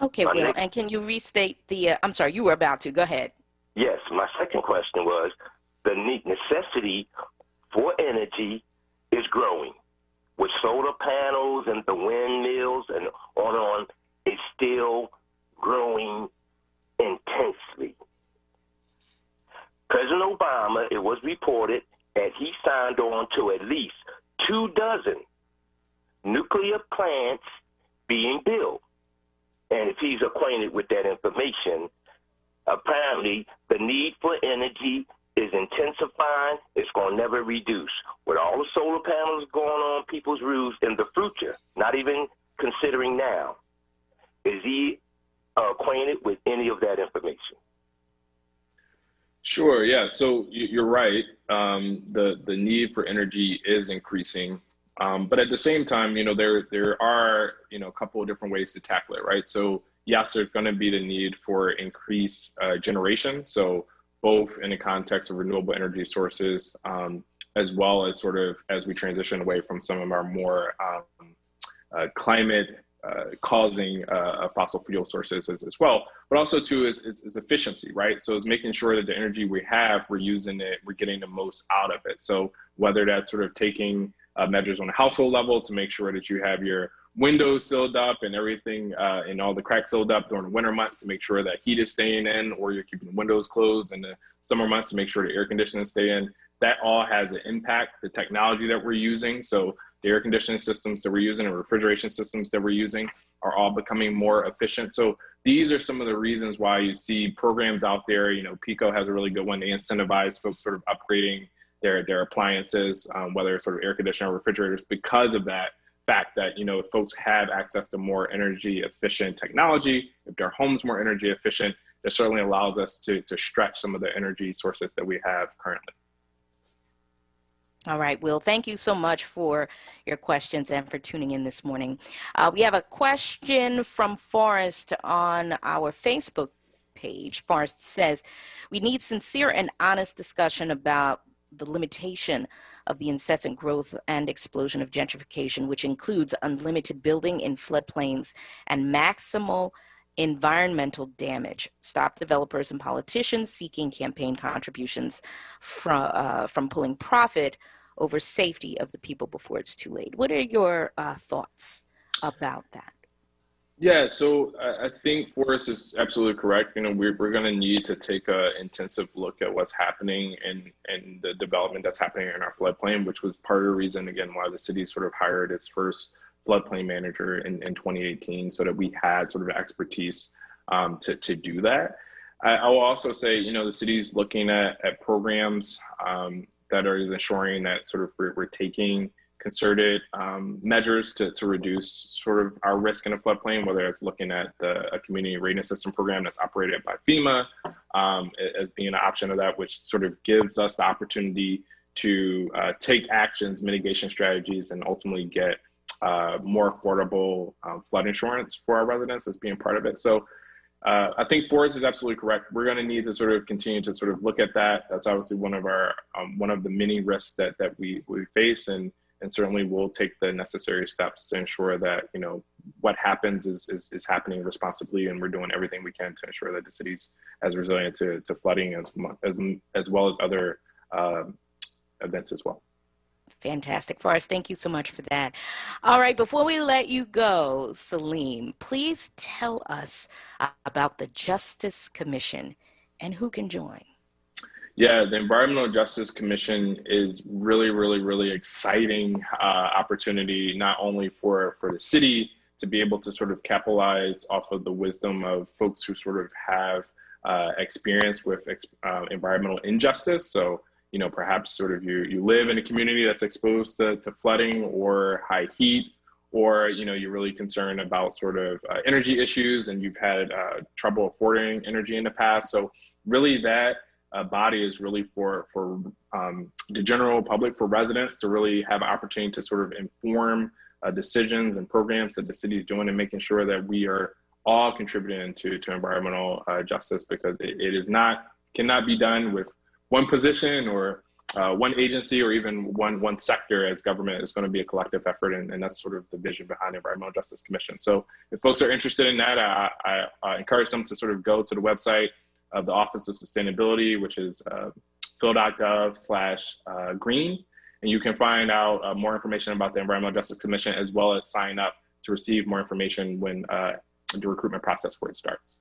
S1: Okay, Will, and can you restate the, I'm sorry, you were about to, go ahead.
S17: Yes, my second question was the necessity for energy is growing. With solar panels and the windmills and on, it's still growing intensely. President Obama, it was reported that he signed on to at least 24 nuclear plants being built. And if he's acquainted with that information, apparently the need for energy is intensifying. It's going to never reduce. With all the solar panels going on people's roofs in the future, not even considering now, is he acquainted with any of that information?
S3: Sure, yeah. So you're right. The need for energy is increasing. But at the same time, there are, a couple of different ways to tackle it, right? So yes, there's going to be the need for increased generation. So both in the context of renewable energy sources, as well as sort of as we transition away from some of our more climate causing fossil fuel sources as well, but also too is efficiency, right? So it's making sure that the energy we have, we're using it, we're getting the most out of it. So whether that's sort of taking measures on a household level to make sure that you have your windows sealed up and everything and all the cracks sealed up during the winter months to make sure that heat is staying in, or you're keeping the windows closed in the summer months to make sure the air conditioning stay in. That all has an impact, the technology that we're using. So the air conditioning systems that we're using and refrigeration systems that we're using are all becoming more efficient. So these are some of the reasons why you see programs out there. PICO has a really good one. They incentivize folks sort of upgrading their appliances, whether it's sort of air conditioner or refrigerators, because of that fact that, if folks have access to more energy efficient technology, if their home's more energy efficient, that certainly allows us to stretch some of the energy sources that we have currently.
S1: All right, Will, thank you so much for your questions and for tuning in this morning. We have a question from Forrest on our Facebook page. Forrest says, we need sincere and honest discussion about the limitation of the incessant growth and explosion of gentrification, which includes unlimited building in floodplains and maximal environmental damage. Stop developers and politicians seeking campaign contributions from pulling profit over safety of the people before it's too late. What are your thoughts about that?
S3: Yeah, so I think Forrest is absolutely correct. We're going to need to take an intensive look at what's happening and the development that's happening in our floodplain, which was part of the reason, again, why the city sort of hired its first floodplain manager in 2018, so that we had sort of expertise to do that. I will also say, the city's looking at programs that are ensuring that sort of we're taking concerted measures to reduce sort of our risk in a floodplain, whether it's looking at a community readiness system program that's operated by FEMA as being an option of that, which sort of gives us the opportunity to take actions, mitigation strategies, and ultimately get more affordable flood insurance for our residents as being part of it. So I think Forrest is absolutely correct. We're going to need to sort of continue to sort of look at that. That's obviously one of our one of the many risks that we face, and certainly we'll take the necessary steps to ensure that what happens is happening responsibly, and we're doing everything we can to ensure that the city's as resilient to flooding as well as other events as well.
S1: Fantastic, Forrest. Thank you so much for that. All right, before we let you go, Salim, please tell us about the Justice Commission and who can join.
S3: Yeah, the Environmental Justice Commission is really, really, really exciting opportunity, not only for the city to be able to sort of capitalize off of the wisdom of folks who sort of have experience with environmental injustice. So, perhaps sort of you live in a community that's exposed to flooding or high heat, or you're really concerned about sort of energy issues and you've had trouble affording energy in the past. So really that body is really for the general public, for residents to really have an opportunity to sort of inform decisions and programs that the city is doing, and making sure that we are all contributing to environmental justice, because cannot be done with one position or one agency or even one sector as government. Is going to be a collective effort, and that's sort of the vision behind the Environmental Justice Commission. So if folks are interested in that, I encourage them to sort of go to the website of the Office of Sustainability, which is phil.gov/green, and you can find out more information about the Environmental Justice Commission, as well as sign up to receive more information when the recruitment process for it starts.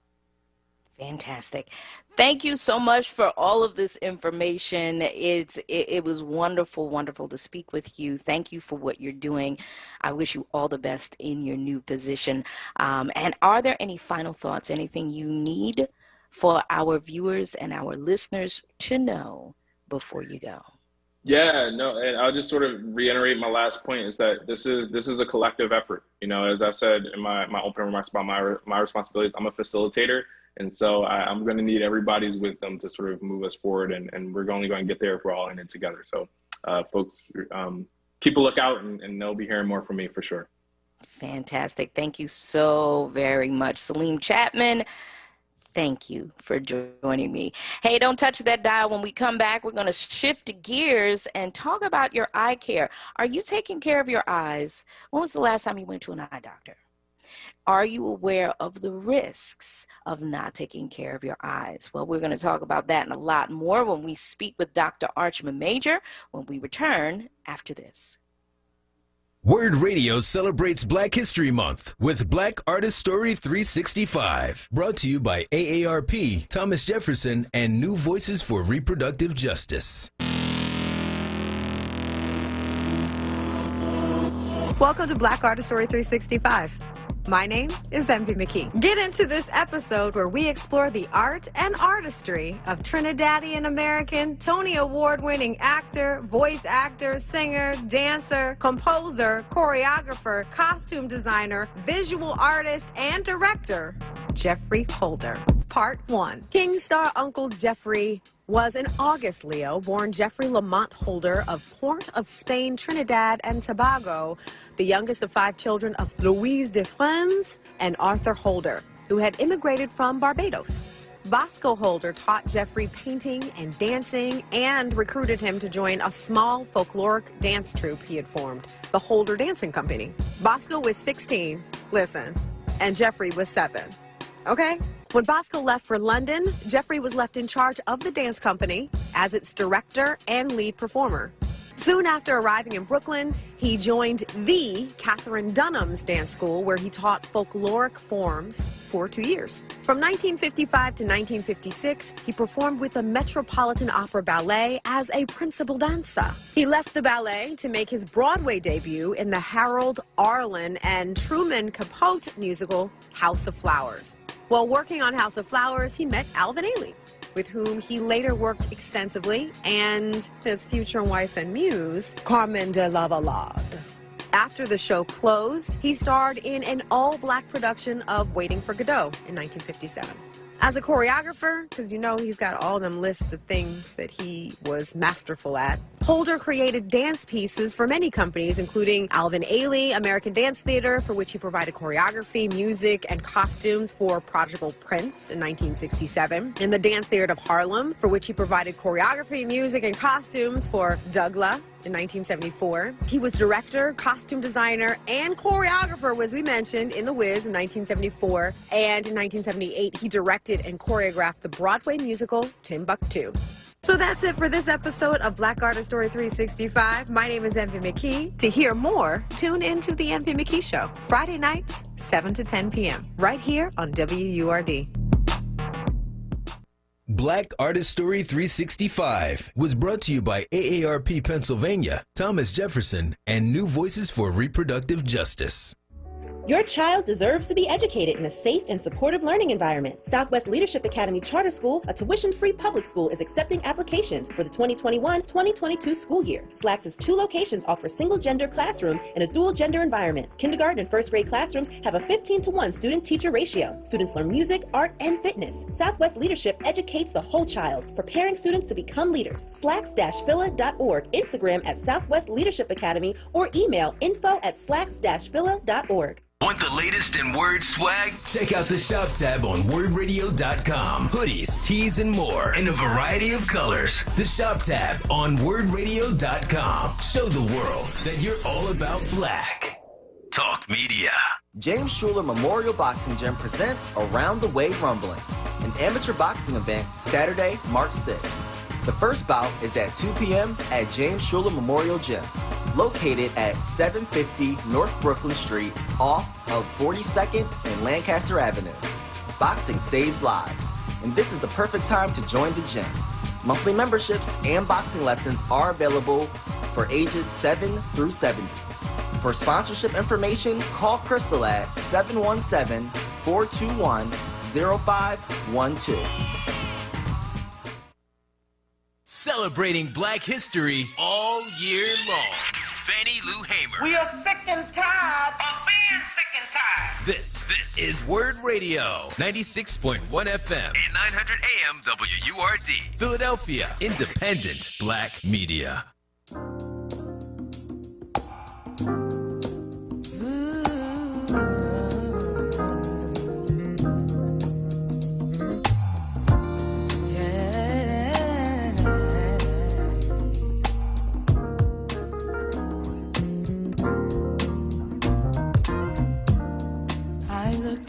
S1: Fantastic. Thank you so much for all of this information. It was wonderful, wonderful to speak with you. Thank you for what you're doing. I wish you all the best in your new position. And are there any final thoughts, anything you need for our viewers and our listeners to know before you go?
S3: Yeah, no, and I'll just sort of reiterate my last point, is that this is a collective effort. As I said in my opening remarks about my responsibilities, I'm a facilitator. And so I'm going to need everybody's wisdom to sort of move us forward, and we're only going to get there if we're all in it together. So folks, keep a lookout, and they'll be hearing more from me for sure.
S1: Fantastic. Thank you so very much, Salim Chapman. Thank you for joining me. Hey, don't touch that dial. When we come back, we're going to shift gears and talk about your eye care. Are you taking care of your eyes? When was the last time you went to an eye doctor? Are you aware of the risks of not taking care of your eyes? Well, we're going to talk about that and a lot more when we speak with Dr. Archman Major when we return after this.
S16: WURD Radio celebrates Black History Month with Black Artist Story 365. Brought to you by AARP, Thomas Jefferson, and New Voices for Reproductive Justice.
S18: Welcome to Black Artist Story 365. My name is Envy McKee. Get into this episode where we explore the art and artistry of Trinidadian American, Tony Award-winning actor, voice actor, singer, dancer, composer, choreographer, costume designer, visual artist, and director, Jeffrey Holder. Part 1. King star Uncle Jeffrey was an August Leo, born Jeffrey Lamont Holder of Port of Spain, Trinidad and Tobago, the youngest of 5 children of Louise de France and Arthur Holder, who had immigrated from Barbados. Bosco Holder taught Jeffrey painting and dancing and recruited him to join a small folkloric dance troupe he had formed, the Holder Dancing Company. Bosco was 16, listen, and Jeffrey was 7. Okay? When Bosco left for London, Jeffrey was left in charge of the dance company as its director and lead performer. Soon after arriving in Brooklyn, he joined the Catherine Dunham's dance school, where he taught folkloric forms for 2 years. From 1955 to 1956, he performed with the Metropolitan Opera Ballet as a principal dancer. He left the ballet to make his Broadway debut in the Harold Arlen and Truman Capote musical House of Flowers. While working on House of Flowers, he met Alvin Ailey, with whom he later worked extensively, and his future wife and muse, Carmen de Lavallade. After the show closed, he starred in an all-black production of Waiting for Godot in 1957. As a choreographer, because you know he's got all them lists of things that he was masterful at, Holder created dance pieces for many companies, including Alvin Ailey, American Dance Theater, for which he provided choreography, music, and costumes for Prodigal Prince in 1967, and the Dance Theater of Harlem, for which he provided choreography, music, and costumes for Douglas in 1974. He was director, costume designer, and choreographer, as we mentioned, in The Wiz in 1974. And in 1978, he directed and choreographed the Broadway musical Timbuktu. So that's it for this episode of Black Artist Story 365. My name is Envy McKee. To hear more, tune in to The Envy McKee Show, Friday nights, 7 to 10 p.m., right here on WURD.
S16: Black Artist Story 365 was brought to you by AARP Pennsylvania, Thomas Jefferson, and New Voices for Reproductive Justice.
S8: Your child deserves to be educated in a safe and supportive learning environment. Southwest Leadership Academy Charter School, a tuition-free public school, is accepting applications for the 2021-2022 school year. SLAC's 2 locations offer single-gender classrooms in a dual-gender environment. Kindergarten and first-grade classrooms have a 15-to-1 student-teacher ratio. Students learn music, art, and fitness. Southwest Leadership educates the whole child, preparing students to become leaders. slacks-phila.org, Instagram at Southwest Leadership Academy, or email info@slacks-phila.org.
S16: Want the latest in Word swag? Check out the shop tab on wordradio.com. Hoodies, tees, and more in a variety of colors. The shop tab on wordradio.com. Show the world that you're all about black. Talk Media.
S19: James Schuler Memorial Boxing Gym presents Around the Way Rumbling, an amateur boxing event Saturday, March 6th. The first bout is at 2 p.m. at James Schuler Memorial Gym, located at 750 North Brooklyn Street off of 42nd and Lancaster Avenue. Boxing saves lives, and this is the perfect time to join the gym. Monthly memberships and boxing lessons are available for ages 7 through 70. For sponsorship information, call Crystal at 717-421-0512.
S16: Celebrating Black History all year long. Fannie Lou Hamer.
S20: We are sick and tired of being sick and tired.
S16: This is Word Radio, 96.1 FM and 900 AM WURD. Philadelphia, independent black media.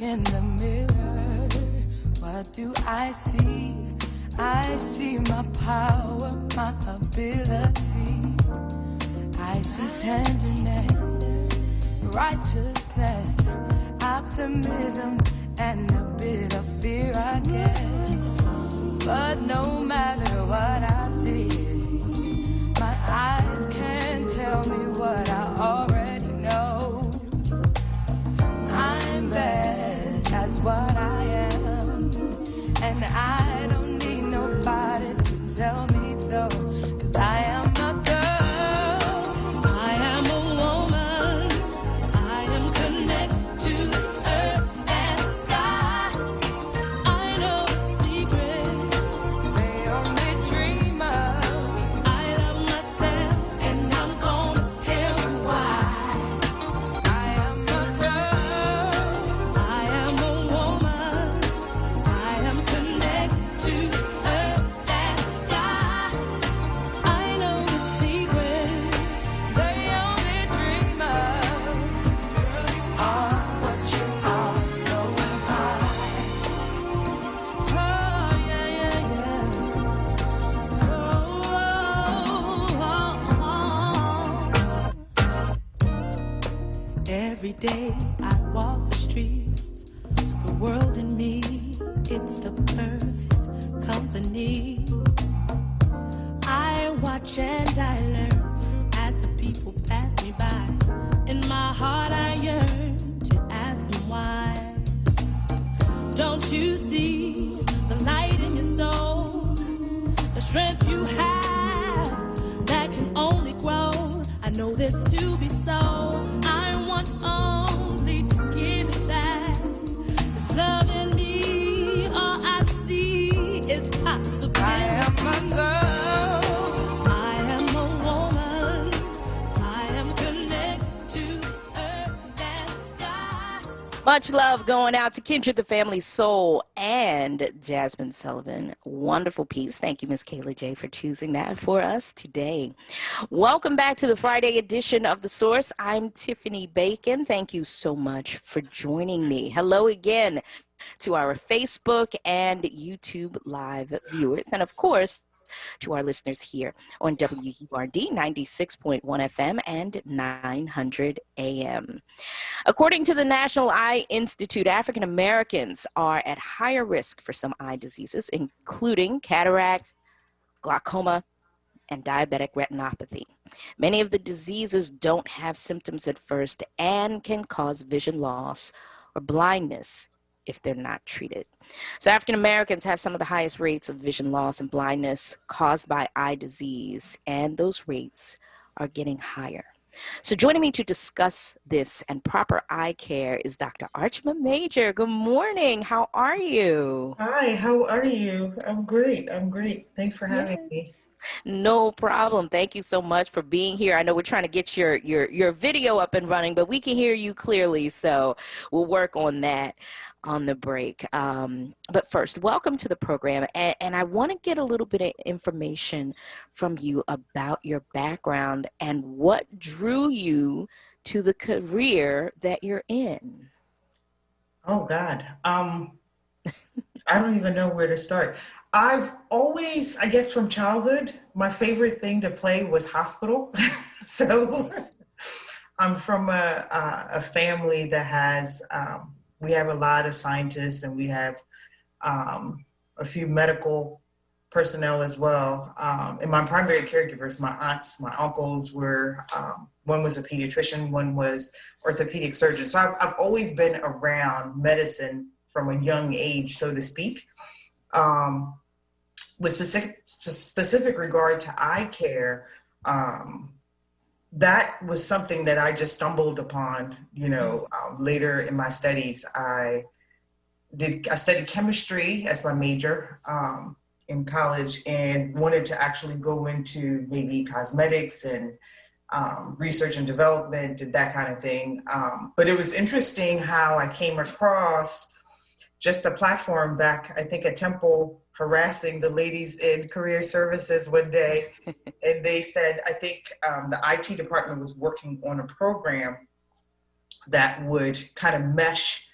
S21: In the mirror, what do I see? I see my power, my ability. I see tenderness, righteousness, optimism, and a bit of fear, I guess. But no matter what I see, my eyes can't tell me what I already know. I'm best, that's what I am, and I don't need nobody to tell me so, 'cause I am a girl, I am a woman, I am connected to earth and sky. I know the secrets they only dream of. I love myself and I'm gonna tell you why. I am a girl, I am a woman, I am connected to earth and sky. I know the secret they only dream of. Girl, you are what you are, so am I. Oh, yeah, yeah, yeah. Oh, oh, oh. Every day I walk the streets, the world in me, it's the perfect company. I watch and I learn as the people pass me by. In my heart I yearn to ask them why. Don't you see the light in your soul, the strength you have that can only grow? I know this to be so. I want only to give it back. This love in me, all I see is possibility. I am a girl, I am a woman, I am connected to earth and sky.
S1: Much love going out to Kindred the Family Soul and Jasmine Sullivan. Wonderful piece. Thank you, Miss Kayla J, for choosing that for us today. Welcome back to the Friday edition of The Source. I'm Tiffany Bacon. Thank you so much for joining me. Hello again to our Facebook and YouTube live viewers, and of course, to our listeners here on WURD 96.1 FM and 900 AM. According to the National Eye Institute, African Americans are at higher risk for some eye diseases, including cataract, glaucoma, and diabetic retinopathy. Many of the diseases don't have symptoms at first and can cause vision loss or blindness if they're not treated. So African Americans have some of the highest rates of vision loss and blindness caused by eye disease, and those rates are getting higher. So joining me to discuss this and proper eye care is Dr. Archma Major. Good morning. How are you?
S4: Hi, how are you? I'm great. I'm great. Thanks for having me.
S1: No problem. Thank you so much for being here. I know we're trying to get your video up and running, but we can hear you clearly, so we'll work on that on the break. But first, welcome to the program, and I want to get a little bit of information from you about your background and what drew you to the career that you're in.
S4: Oh God. I don't even know where to start. I've always, I guess from childhood, my favorite thing to play was hospital. So I'm from a family that has, we have a lot of scientists, and we have a few medical personnel as well. And my primary caregivers, my aunts, my uncles were, one was a pediatrician, one was orthopedic surgeon. So I've always been around medicine from a young age, so to speak. With specific regard to eye care, that was something that I just stumbled upon, later in my studies. I studied chemistry as my major in college, and wanted to actually go into maybe cosmetics and research and development and that kind of thing. But it was interesting how I came across just a platform back, I think, at Temple, harassing the ladies in career services one day. And they said, I think the IT department was working on a program that would kind of mesh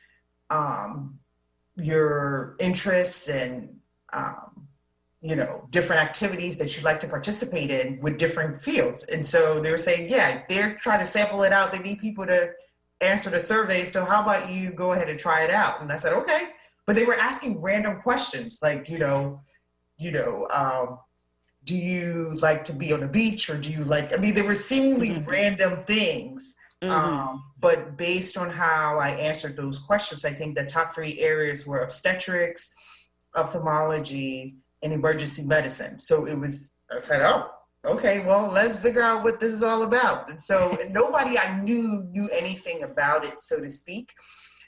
S4: your interests and, different activities that you'd like to participate in with different fields. And so they were saying, yeah, they're trying to sample it out. They need people to answer the survey. So how about you go ahead and try it out? And I said, okay. But they were asking random questions like, do you like to be on the beach, or do you they were seemingly random things. But based on how I answered those questions, I think the top 3 areas were obstetrics, ophthalmology, and emergency medicine. So I said, oh, okay, well, let's figure out what this is all about. And so nobody I knew anything about it, so to speak.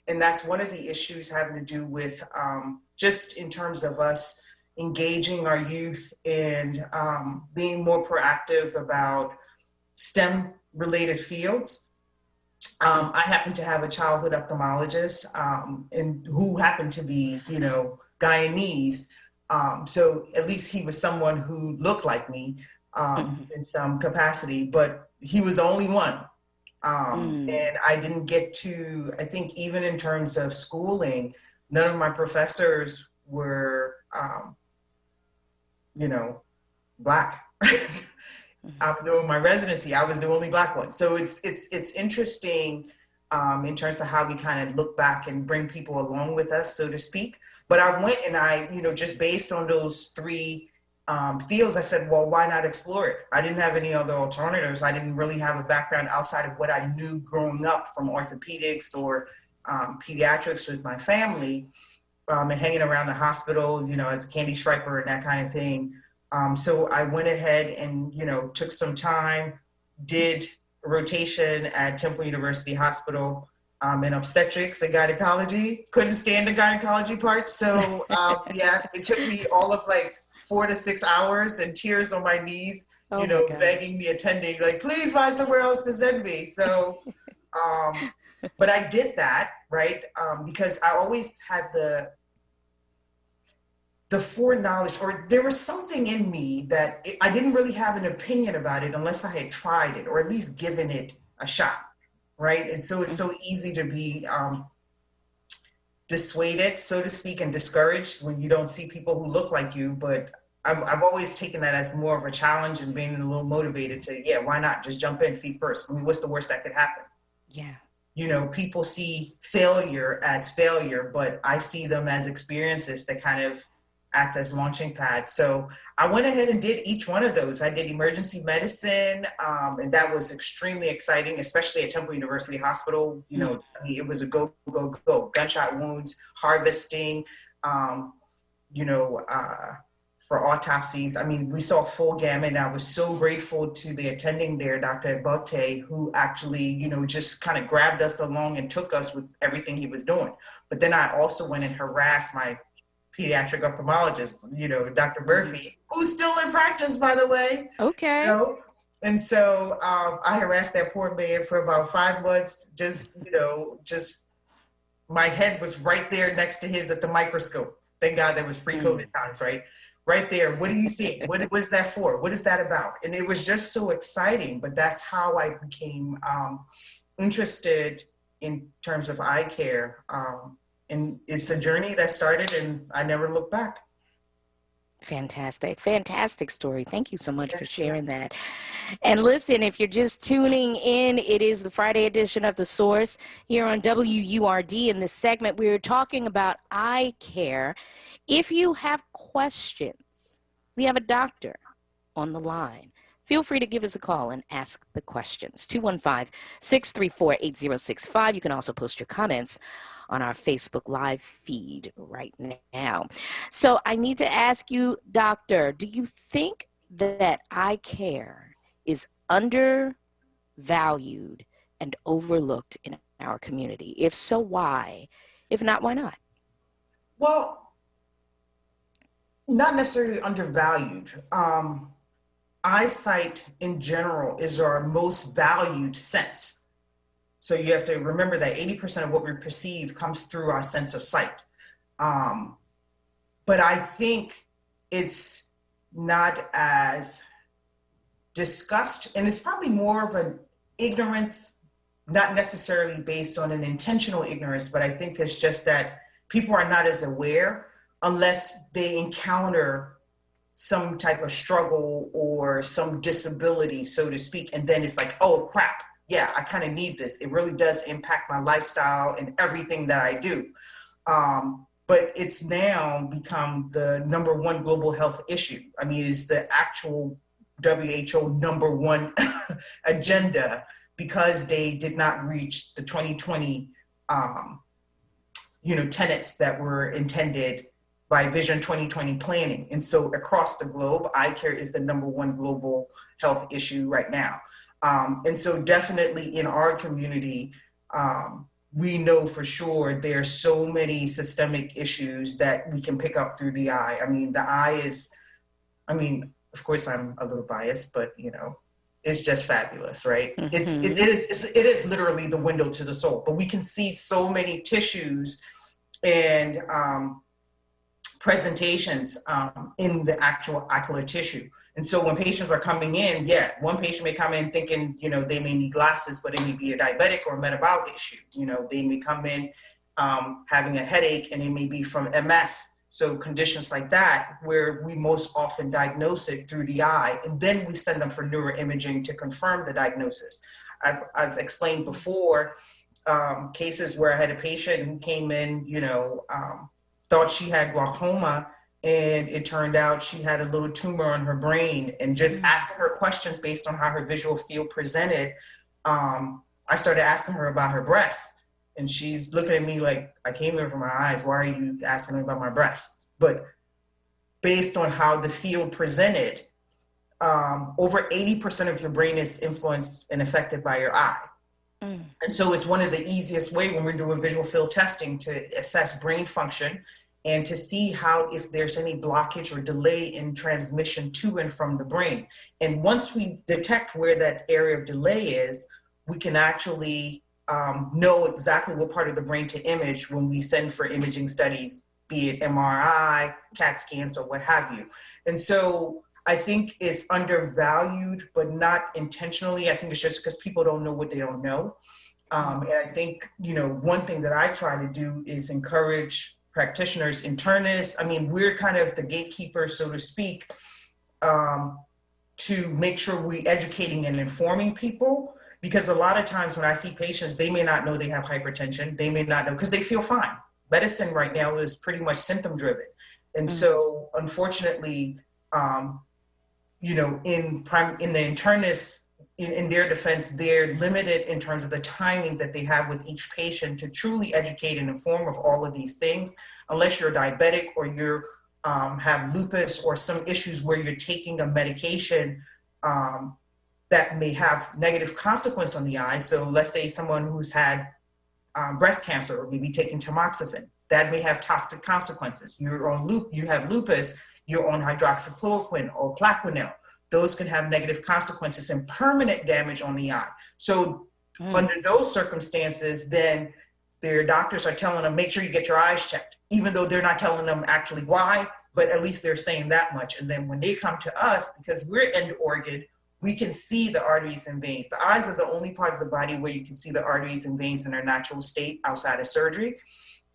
S4: And that's one of the issues having to do with just in terms of us engaging our youth and being more proactive about STEM-related fields. I happen to have a childhood ophthalmologist and who happened to be, Guyanese. So at least he was someone who looked like me in some capacity, but he was the only one. And I didn't get to, I think even in terms of schooling, none of my professors were, Black. I'm doing my residency. I was the only Black one. So it's interesting in terms of how we kind of look back and bring people along with us, so to speak. But I went and I, just based on those 3 fields, I said, well, why not explore it? I didn't have any other alternatives. I didn't really have a background outside of what I knew growing up from orthopedics or pediatrics with my family and hanging around the hospital, as a candy striper and that kind of thing. So I went ahead and, took some time, did a rotation at Temple University Hospital in obstetrics and gynecology. Couldn't stand the gynecology part. So it took me all of 4 to 6 hours and tears on my knees, begging the attending, please find somewhere else to send me. So, but I did that, right? Because I always had the foreknowledge, or there was something in me that I didn't really have an opinion about it unless I had tried it, or at least given it a shot, right? And so it's so easy to be dissuaded, so to speak, and discouraged when you don't see people who look like you. But I've always taken that as more of a challenge and being a little motivated to, why not just jump in feet first? I mean, what's the worst that could happen? Yeah. People see failure as failure, but I see them as experiences that kind of act as launching pads. So I went ahead and did each one of those. I did emergency medicine, and that was extremely exciting, especially at Temple University Hospital. You know, I mean, it was a go, go, go. Gunshot wounds, harvesting, you know, for autopsies. I mean, we saw full gamut, and I was so grateful to the attending there, Dr. Ebote, who actually, you know, just kind of grabbed us along and took us with everything he was doing. But then I also went and harassed my pediatric ophthalmologist, you know, Dr. Murphy, who's still in practice, by the way.
S1: Okay.
S4: You know? And so I harassed that poor man for about 5 months. Just, you know, just my head was right there next to his at the microscope. Thank God that was pre-COVID times, right? Right there. What do you see? What was that for? What is that about? And it was just so exciting. But that's how I became interested in terms of eye care. And it's a journey that started, and I never looked back.
S1: Fantastic. Fantastic story. Thank you so much for sharing that. And listen, if you're just tuning in, it is the Friday edition of The Source here on WURD. In this segment, we're talking about eye care. If you have questions, we have a doctor on the line. Feel free to give us a call and ask the questions. 215-634-8065. You can also post your comments on our Facebook Live feed right now. So I need to ask you, doctor, do you think that eye care is undervalued and overlooked in our community? If so, why? If not, why not?
S4: Well, not necessarily undervalued. Eyesight in general is our most valued sense. So you have to remember that 80% of what we perceive comes through our sense of sight. But I think it's not as discussed, and it's probably more of an ignorance, not necessarily based on an intentional ignorance, but I think it's just that people are not as aware unless they encounter some type of struggle or some disability, so to speak. And then it's like, oh crap, yeah, I kind of need this. It really does impact my lifestyle and everything that I do. But it's now become the #1 global health issue. I mean, it's the actual WHO #1 agenda, because they did not reach the 2020, tenets that were intended by Vision 2020 planning. And so across the globe, eye care is the #1 global health issue right now. And so definitely in our community, we know for sure there's so many systemic issues that we can pick up through the eye. I mean, the eye is, of course I'm a little biased, but it's just fabulous, right? Mm-hmm. It is literally the window to the soul, but we can see so many tissues and presentations in the actual ocular tissue. And so when patients are coming in, one patient may come in thinking, they may need glasses, but it may be a diabetic or a metabolic issue. They may come in having a headache, and it may be from MS. So conditions like that, where we most often diagnose it through the eye, and then we send them for neuroimaging to confirm the diagnosis. I've explained before cases where I had a patient who came in, thought she had glaucoma, and it turned out she had a little tumor on her brain. And just asking her questions based on how her visual field presented, I started asking her about her breast. And she's looking at me like, I came here for my eyes. Why are you asking me about my breast? But based on how the field presented, over 80% of your brain is influenced and affected by your eye. And so it's one of the easiest way when we're doing visual field testing to assess brain function and to see if there's any blockage or delay in transmission to and from the brain. And once we detect where that area of delay is, we can actually know exactly what part of the brain to image when we send for imaging studies, be it MRI, CAT scans, or what have you. And so I think it's undervalued, but not intentionally. I think it's just because people don't know what they don't know. And I think, one thing that I try to do is encourage practitioners, internists. I mean, we're kind of the gatekeeper, so to speak, to make sure we're educating and informing people. Because a lot of times when I see patients, they may not know they have hypertension. They may not know because they feel fine. Medicine right now is pretty much symptom driven. And so, unfortunately, you know, in the internists, in their defense, they're limited in terms of the timing that they have with each patient to truly educate and inform of all of these things, unless you're diabetic or you're have lupus or some issues where you're taking a medication that may have negative consequence on the eye. So let's say someone who's had breast cancer or maybe taking tamoxifen, that may have toxic consequences. You have lupus, you're on hydroxychloroquine or Plaquenil. Those can have negative consequences and permanent damage on the eye. So under those circumstances, then their doctors are telling them, make sure you get your eyes checked, even though they're not telling them actually why, but at least they're saying that much. And then when they come to us, because we're end organ, we can see the arteries and veins. The eyes are the only part of the body where you can see the arteries and veins in their natural state outside of surgery.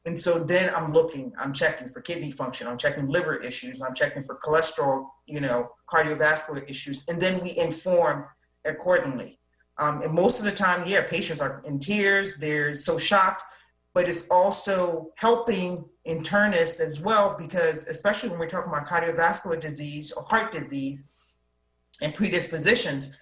S4: And so then I'm checking for kidney function, I'm checking liver issues, I'm checking for cholesterol, you know, cardiovascular issues, and then we inform accordingly. And most of the time, patients are in tears, they're so shocked, but it's also helping internists as well, because especially when we're talking about cardiovascular disease or heart disease and predispositions,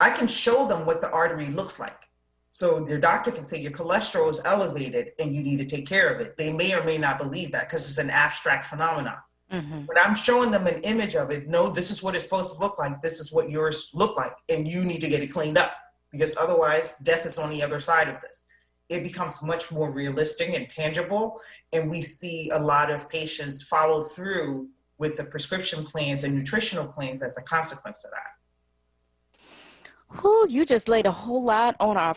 S4: I can show them what the artery looks like. So their doctor can say your cholesterol is elevated and you need to take care of it. They may or may not believe that because it's an abstract phenomenon. But I'm showing them an image of it. No, this is what it's supposed to look like. This is what yours look like. And you need to get it cleaned up, because otherwise death is on the other side of this. It becomes much more realistic and tangible. And we see a lot of patients follow through with the prescription plans and nutritional plans as a consequence of that.
S1: Oh, you just laid a whole lot on our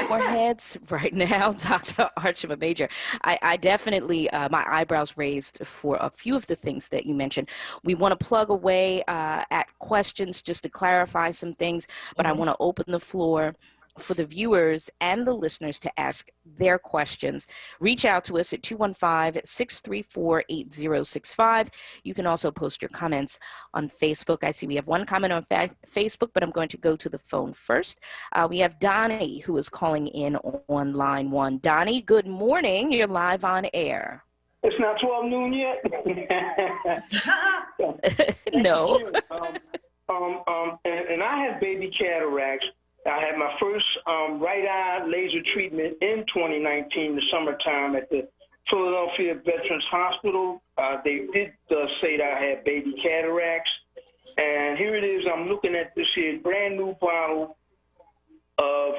S1: foreheads right now, Dr. Archibald Major. I definitely, my eyebrows raised for a few of the things that you mentioned. We want to plug away at questions just to clarify some things, but I want to open the floor for the viewers and the listeners to ask their questions. Reach out to us at 215-634-8065. You can also post your comments on Facebook. I see we have one comment on Facebook, but I'm going to go to the phone first. We have Donnie, who is calling in on line 1. Donnie, good morning. You're live on air.
S9: It's not 12 noon yet.
S1: No.
S9: And I have baby cataracts. I had my first right eye laser treatment in 2019, the summertime, at the Philadelphia Veterans Hospital. They did say that I had baby cataracts. And here it is. I'm looking at this here brand new bottle of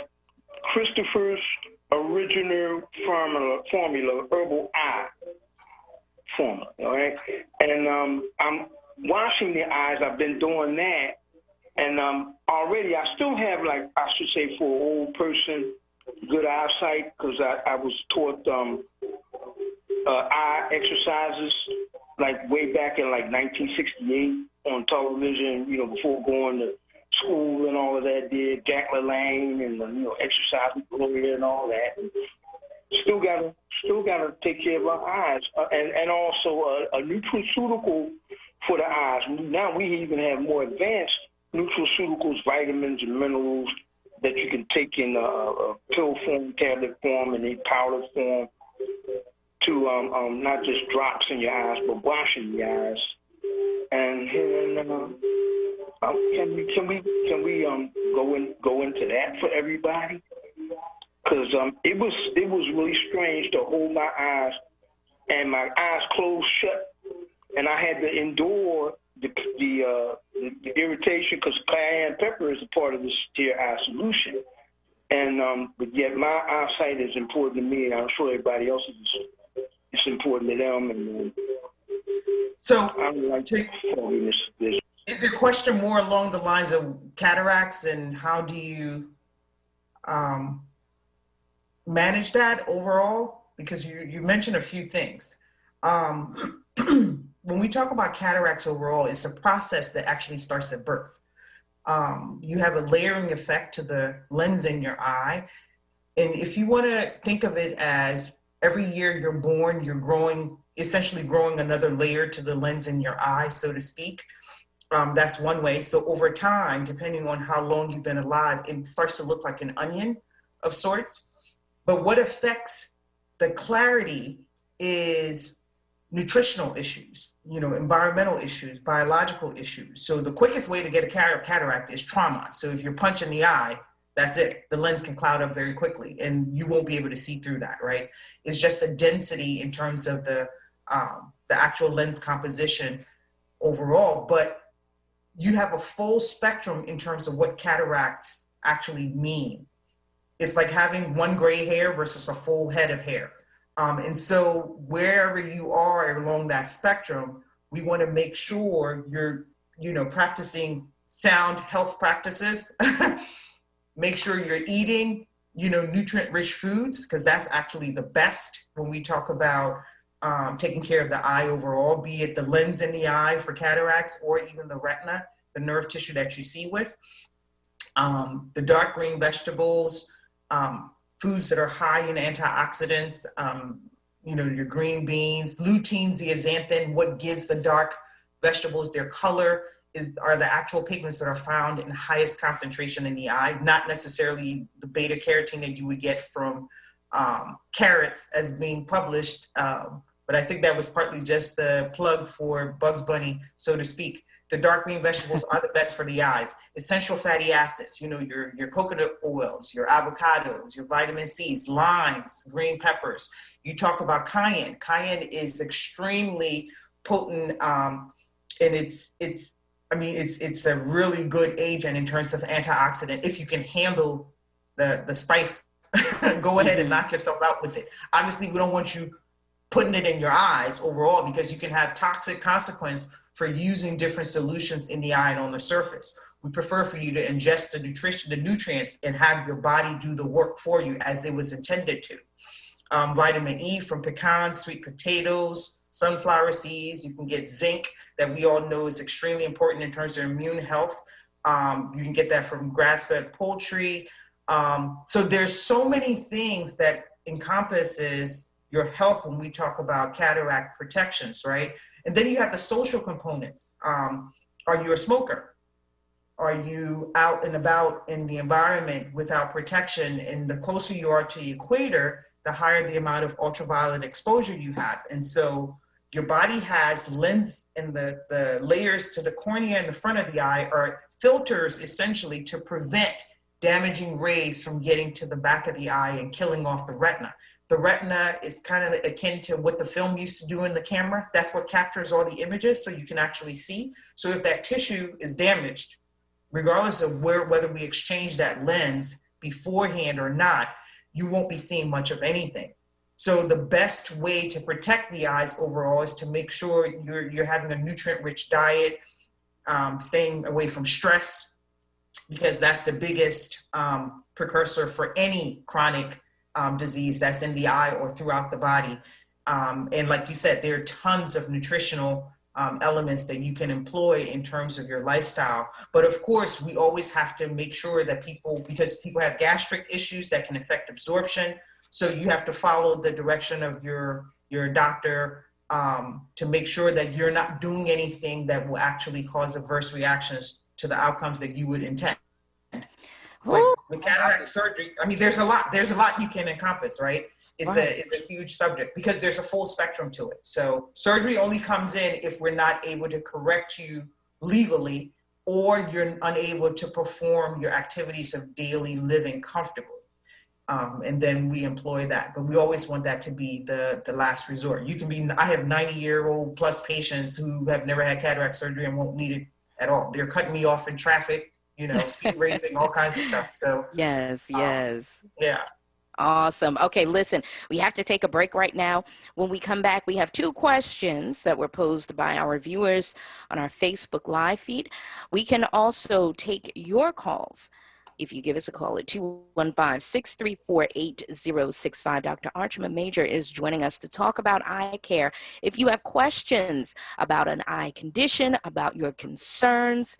S9: Christopher's Original Formula Herbal Eye Formula, all right? And I'm washing the eyes. I've been doing that. And already I still have, like, I should say, for an old person, good eyesight, because I was taught eye exercises, like, way back in, like, 1968 on television, you know, before going to school and all of that, did Jack LaLanne and, you know, exercise with Gloria and all that. And still gotta take care of our eyes. And also a nutraceutical for the eyes. Now we even have more advanced nutraceuticals, vitamins, and minerals that you can take in a pill form, tablet form, and a powder form to not just drops in your eyes, but washing the eyes. And can we go into that for everybody? Because it was really strange to hold my eyes and my eyes closed shut, and I had to endure the irritation, because cayenne pepper is a part of this tear eye solution. And but yet my eyesight is important to me, and I'm sure everybody else it's important to them. And
S4: so is your question more along the lines of cataracts, and how do you manage that overall? Because you mentioned a few things. When we talk about cataracts overall, it's a process that actually starts at birth. You have a layering effect to the lens in your eye. And if you want to think of it as every year you're born, you're essentially growing another layer to the lens in your eye, so to speak. That's one way. So over time, depending on how long you've been alive, it starts to look like an onion of sorts. But what affects the clarity is nutritional issues, environmental issues, biological issues. So the quickest way to get a cataract is trauma. So if you're punched in the eye, that's it. The lens can cloud up very quickly and you won't be able to see through that, right? It's just a density in terms of the actual lens composition overall, but you have a full spectrum in terms of what cataracts actually mean. It's like having one gray hair versus a full head of hair. And so wherever you are along that spectrum, we want to make sure you're, practicing sound health practices. Make sure you're eating, nutrient-rich foods, because that's actually the best when we talk about taking care of the eye overall, be it the lens in the eye for cataracts or even the retina, the nerve tissue that you see with. The dark green vegetables, foods that are high in antioxidants, your green beans, lutein, zeaxanthin. What gives the dark vegetables their color are the actual pigments that are found in highest concentration in the eye, not necessarily the beta carotene that you would get from carrots as being published. But I think that was partly just the plug for Bugs Bunny, so to speak. The dark green vegetables are the best for the eyes. Essential fatty acids, your coconut oils, your avocados, your vitamin C's, limes, green peppers. You talk about cayenne. Cayenne is extremely potent, and it's a really good agent in terms of antioxidant. If you can handle the spice, go ahead and knock yourself out with it. Obviously, we don't want you putting it in your eyes overall because you can have toxic consequence for using different solutions in the eye and on the surface. We prefer for you to ingest the nutrients and have your body do the work for you as it was intended to. Vitamin E from pecans, sweet potatoes, sunflower seeds. You can get zinc that we all know is extremely important in terms of immune health. You can get that from grass-fed poultry. So there's so many things that encompasses your health when we talk about cataract protections, right? And then you have the social components. Are you a smoker? Are you out and about in the environment without protection? And the closer you are to the equator, the higher the amount of ultraviolet exposure you have. And so your body has lens, and the layers to the cornea in the front of the eye are filters essentially to prevent damaging rays from getting to the back of the eye and killing off the retina. The retina is kind of akin to what the film used to do in the camera. That's what captures all the images so you can actually see. So if that tissue is damaged, regardless of whether we exchange that lens beforehand or not, you won't be seeing much of anything. So the best way to protect the eyes overall is to make sure you're having a nutrient-rich diet, staying away from stress, because that's the biggest precursor for any chronic disease that's in the eye or throughout the body. And like you said, there are tons of nutritional elements that you can employ in terms of your lifestyle. But of course, we always have to make sure that because people have gastric issues that can affect absorption. So you have to follow the direction of your doctor to make sure that you're not doing anything that will actually cause adverse reactions to the outcomes that you would intend. Like with cataract surgery, there's a lot you can encompass, right? It's a huge subject because there's a full spectrum to it. So surgery only comes in if we're not able to correct you legally, or you're unable to perform your activities of daily living comfortably. And then we employ that, but we always want that to be the last resort. I have 90-year-old plus patients who have never had cataract surgery and won't need it at all. They're cutting me off in traffic, speed racing, all kinds of stuff. So
S1: yes.
S4: Yeah.
S1: Awesome. Okay, listen, we have to take a break right now. When we come back, we have 2 questions that were posed by our viewers on our Facebook Live feed. We can also take your calls. If you give us a call at 215-634-8065. Dr. Archima Major is joining us to talk about eye care. If you have questions about an eye condition, about your concerns,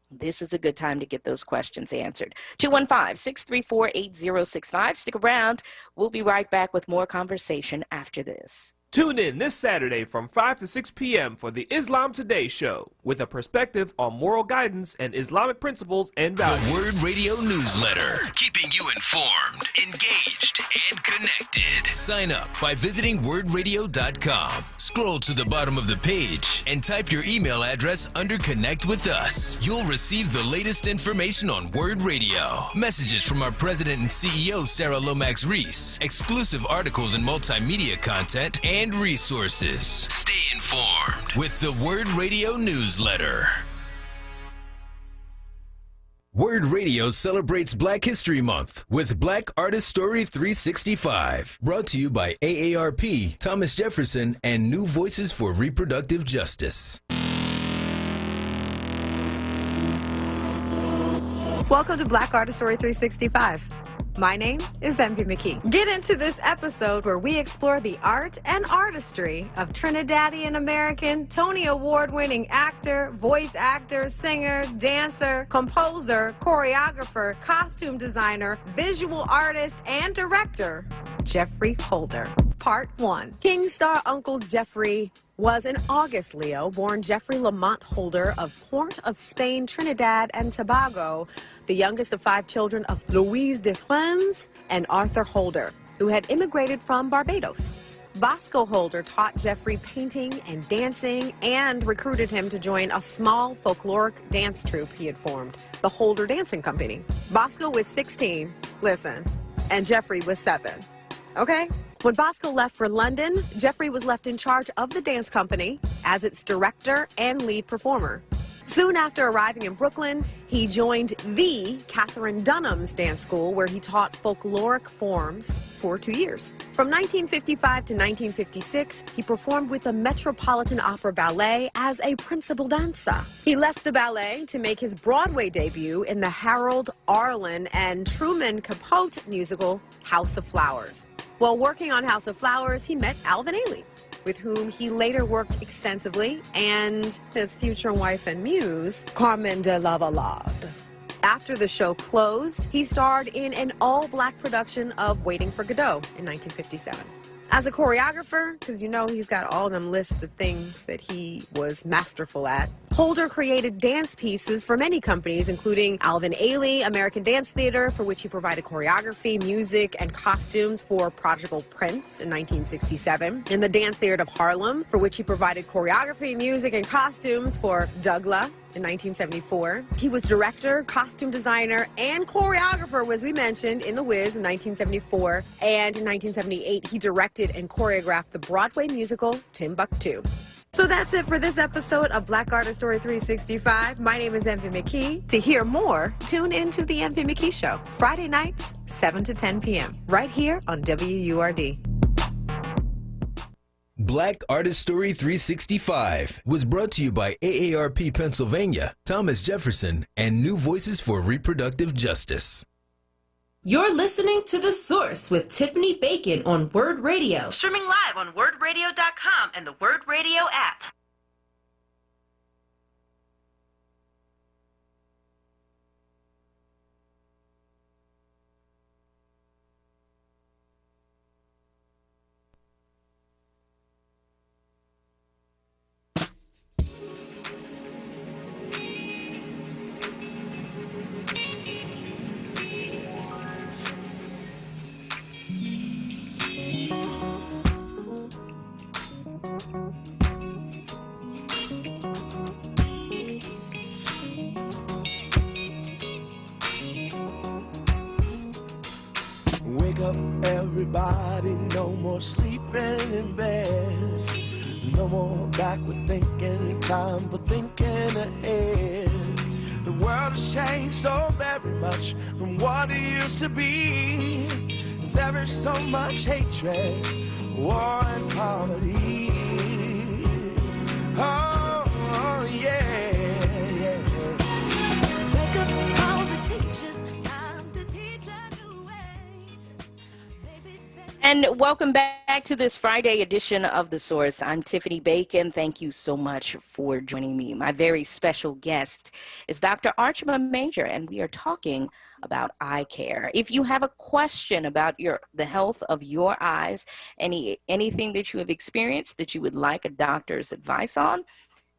S1: this is a good time to get those questions answered. 215-634-8065. Stick around. We'll be right back with more conversation after this.
S7: Tune in this Saturday from 5 to 6 p.m. for the Islam Today Show with a perspective on moral guidance and Islamic principles and
S16: The
S7: values.
S16: Word Radio newsletter, keeping you informed, engaged, and connected. Sign up by visiting wordradio.com. Scroll to the bottom of the page and type your email address under Connect with Us. You'll receive the latest information on Word Radio, messages from our president and CEO, Sarah Lomax Reese, exclusive articles and multimedia content, and resources. Stay informed with the Word Radio newsletter. Word Radio celebrates Black History Month with Black Artist Story 365. Brought to you by AARP, Thomas Jefferson, and New Voices for Reproductive Justice.
S18: Welcome to Black Artist Story 365. My name is Envy McKee. Get into this episode where we explore the art and artistry of Trinidadian American, Tony Award-winning actor, voice actor, singer, dancer, composer, choreographer, costume designer, visual artist, and director, Jeffrey Holder. Part 1. King star Uncle Jeffrey was an August Leo, born Jeffrey Lamont Holder of Port of Spain, Trinidad and Tobago, the youngest of 5 children of Louise de France and Arthur Holder, who had immigrated from Barbados. Bosco Holder taught Jeffrey painting and dancing and recruited him to join a small folkloric dance troupe he had formed, the Holder Dancing Company. Bosco was 16, listen, and Jeffrey was 7. Okay? When Bosco left for London, Jeffrey was left in charge of the dance company as its director and lead performer. Soon after arriving in Brooklyn, he joined the Catherine Dunham's dance school, where he taught folkloric forms for 2 years. From 1955 to 1956, he performed with the Metropolitan Opera Ballet as a principal dancer. He left the ballet to make his Broadway debut in the Harold Arlen and Truman Capote musical House of Flowers. While working on House of Flowers, he met Alvin Ailey, with whom he later worked extensively, and his future wife and muse, Carmen de Lavalade. After the show closed, he starred in an all-black production of Waiting for Godot in 1957. As a choreographer, because you know he's got all them lists of things that he was masterful at, Holder created dance pieces for many companies, including Alvin Ailey, American Dance Theater, for which he provided choreography, music, and costumes for Prodigal Prince in 1967, and the Dance Theater of Harlem, for which he provided choreography, music, and costumes for Douglas in 1974. He was director, costume designer, and choreographer, as we mentioned, in The Wiz in 1974. And in 1978, he directed and choreographed the Broadway musical Timbuktu. So that's it for this episode of Black Artist Story 365. My name is Envy McKee. To hear more, tune in to The Envy McKee Show, Friday nights, 7 to 10 p.m., right here on WURD.
S16: Black Artist Story 365 was brought to you by AARP Pennsylvania, Thomas Jefferson, and New Voices for Reproductive Justice.
S8: You're listening to The Source with Tiffany Bacon on WURD Radio.
S5: Streaming live on wordradio.com and the WURD Radio app.
S22: Wake up, everybody, no more sleeping in bed. No more backward thinking, time for thinking ahead. The world has changed so very much from what it used to be. There is so much hatred, war and poverty. Oh yeah, yeah.
S21: Wake up all the teachers, time to teach a new way.
S1: And welcome back to this Friday edition of The Source. I'm Tiffany Bacon. Thank you so much for joining me. My very special guest is Dr. Archima Major, and we are talking about eye care. If you have a question about the health of your eyes, anything that you have experienced that you would like a doctor's advice on,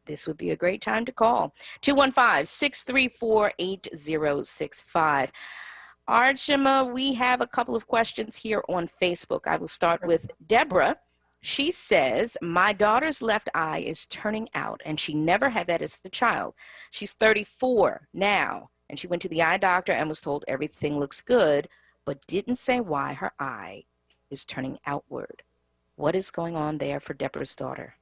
S1: this would be a great time to call. 215-634-8065. Arjima, we have a couple of questions here on Facebook. I will start with Deborah. She says, my daughter's left eye is turning out, and she never had that as a child. She's 34 now, and she went to the eye doctor and was told everything looks good, but didn't say why her eye is turning outward. What is going on there for Deborah's daughter?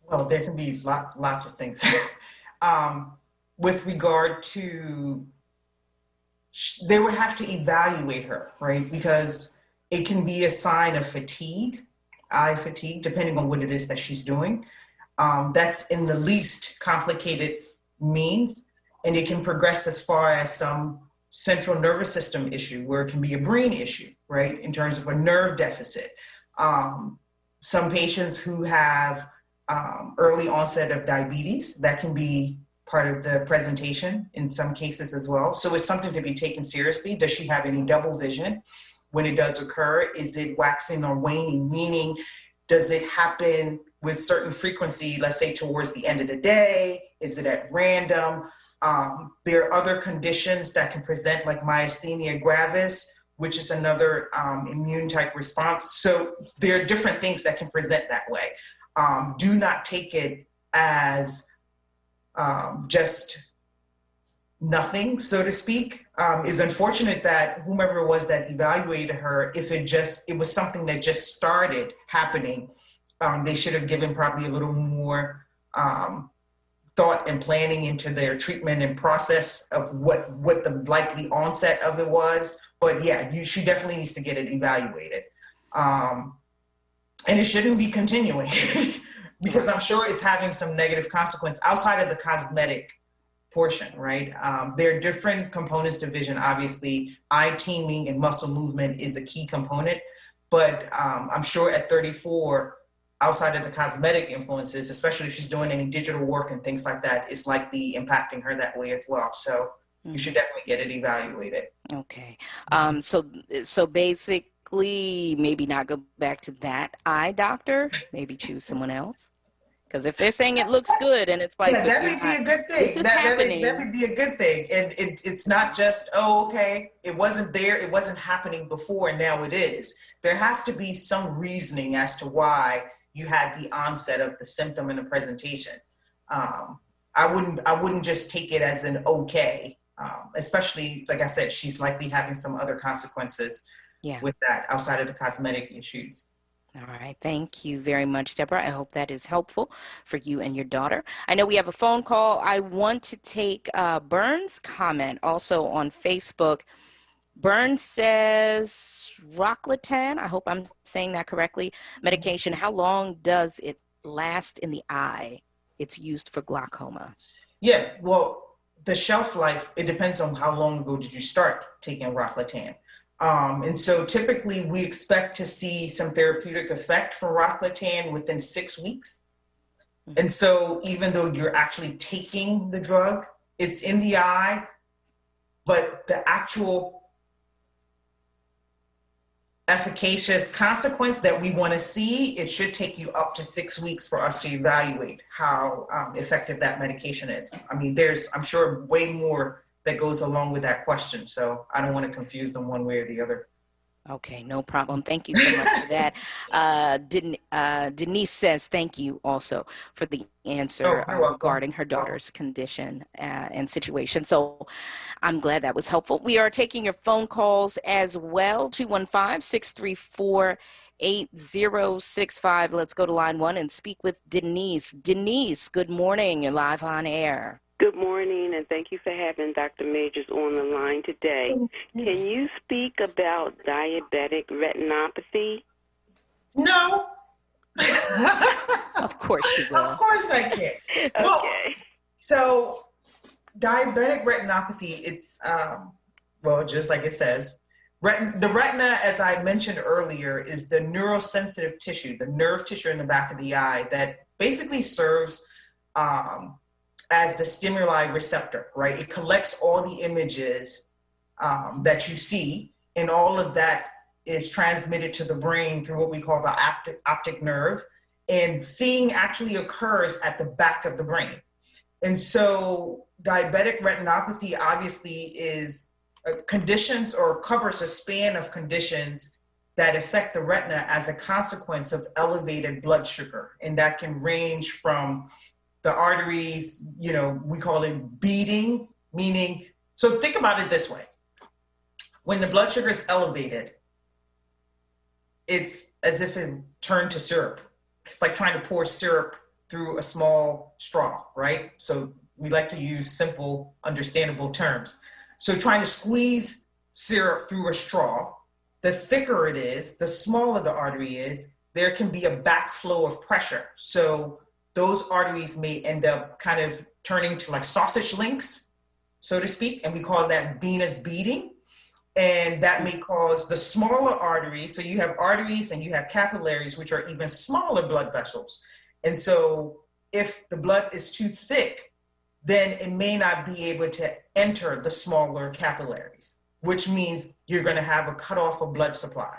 S4: Well, there can be lots of things. With regard to, they would have to evaluate her, right? Because it can be a sign of fatigue, eye fatigue, depending on what it is that she's doing. That's in the least complicated means, and it can progress as far as some central nervous system issue, where it can be a brain issue, right? In terms of a nerve deficit. Some patients who have early onset of diabetes, that can be part of the presentation in some cases as well. So it's something to be taken seriously. Does she have any double vision? When it does occur, is it waxing or waning? Meaning, does it happen with certain frequency, let's say towards the end of the day? Is it at random? There are other conditions that can present, like myasthenia gravis, which is another immune type response. So there are different things that can present that way. Do not take it as just nothing, so to speak. It's unfortunate that whomever it was that evaluated her, if it was something that just started happening, they should have given probably a little more thought and planning into their treatment and process of what the likely onset of it was. But yeah, she definitely needs to get it evaluated. And it shouldn't be continuing because I'm sure it's having some negative consequence outside of the cosmetic portion, right? There are different components to vision. Obviously, eye teaming and muscle movement is a key component, but I'm sure at 34, outside of the cosmetic influences, especially if she's doing any digital work and things like that, it's likely impacting her that way as well. So you should definitely get it evaluated.
S1: Okay. So basically, maybe not go back to that eye doctor, maybe choose someone else. Because if they're saying it looks good and it's like,
S4: yeah, that may be a good thing.
S1: This is happening.
S4: That may be a good thing. And it's not just, oh, okay, it wasn't there, it wasn't happening before, and now it is. There has to be some reasoning as to why you had the onset of the symptom and the presentation. I wouldn't just take it as an okay, especially, like I said, she's likely having some other consequences with that outside of the cosmetic issues.
S1: All right. Thank you very much, Deborah. I hope that is helpful for you and your daughter. I know we have a phone call. I want to take Burns' comment also on Facebook. Burns says Rocklatan, I hope I'm saying that correctly, medication, how long does it last in the eye? It's used for glaucoma.
S4: Yeah, well, the shelf life, it depends on how long ago did you start taking Rocklatan. And so typically we expect to see some therapeutic effect from Rocklatan within 6 weeks. And so even though you're actually taking the drug, it's in the eye, but the actual efficacious consequence that we want to see, it should take you up to 6 weeks for us to evaluate how effective that medication is. I mean, there's, I'm sure, way more that goes along with that question. So I don't want to confuse them one way or the other.
S1: Okay, no problem. Thank you so much for that. Denise says thank you also for the answer regarding her daughter's condition and situation. So I'm glad that was helpful. We are taking your phone calls as well, 215-634-8065. Let's go to line 1 and speak with Denise. Denise, good morning. You're live on air.
S2: Good morning, and thank you for having Dr. Majors on the line today. Can you speak about diabetic retinopathy?
S4: No.
S1: Of course you will.
S4: Of course I can. Well, so diabetic retinopathy, it's, well, just like it says, the retina, as I mentioned earlier, is the neurosensitive tissue, the nerve tissue in the back of the eye that basically serves as the stimuli receptor, right? It collects all the images that you see, and all of that is transmitted to the brain through what we call the optic nerve. And seeing actually occurs at the back of the brain. And so diabetic retinopathy obviously is conditions or covers a span of conditions that affect the retina as a consequence of elevated blood sugar. And that can range from the arteries, you know, we call it beating, meaning, so think about it this way. When the blood sugar is elevated, it's as if it turned to syrup. It's like trying to pour syrup through a small straw, right? So we like to use simple, understandable terms. So trying to squeeze syrup through a straw, the thicker it is, the smaller the artery is, there can be a backflow of pressure. So those arteries may end up kind of turning to like sausage links, so to speak, and we call that venous beating. And that may cause the smaller arteries. So you have arteries and you have capillaries, which are even smaller blood vessels. And so if the blood is too thick, then it may not be able to enter the smaller capillaries, which means you're going to have a cutoff of blood supply.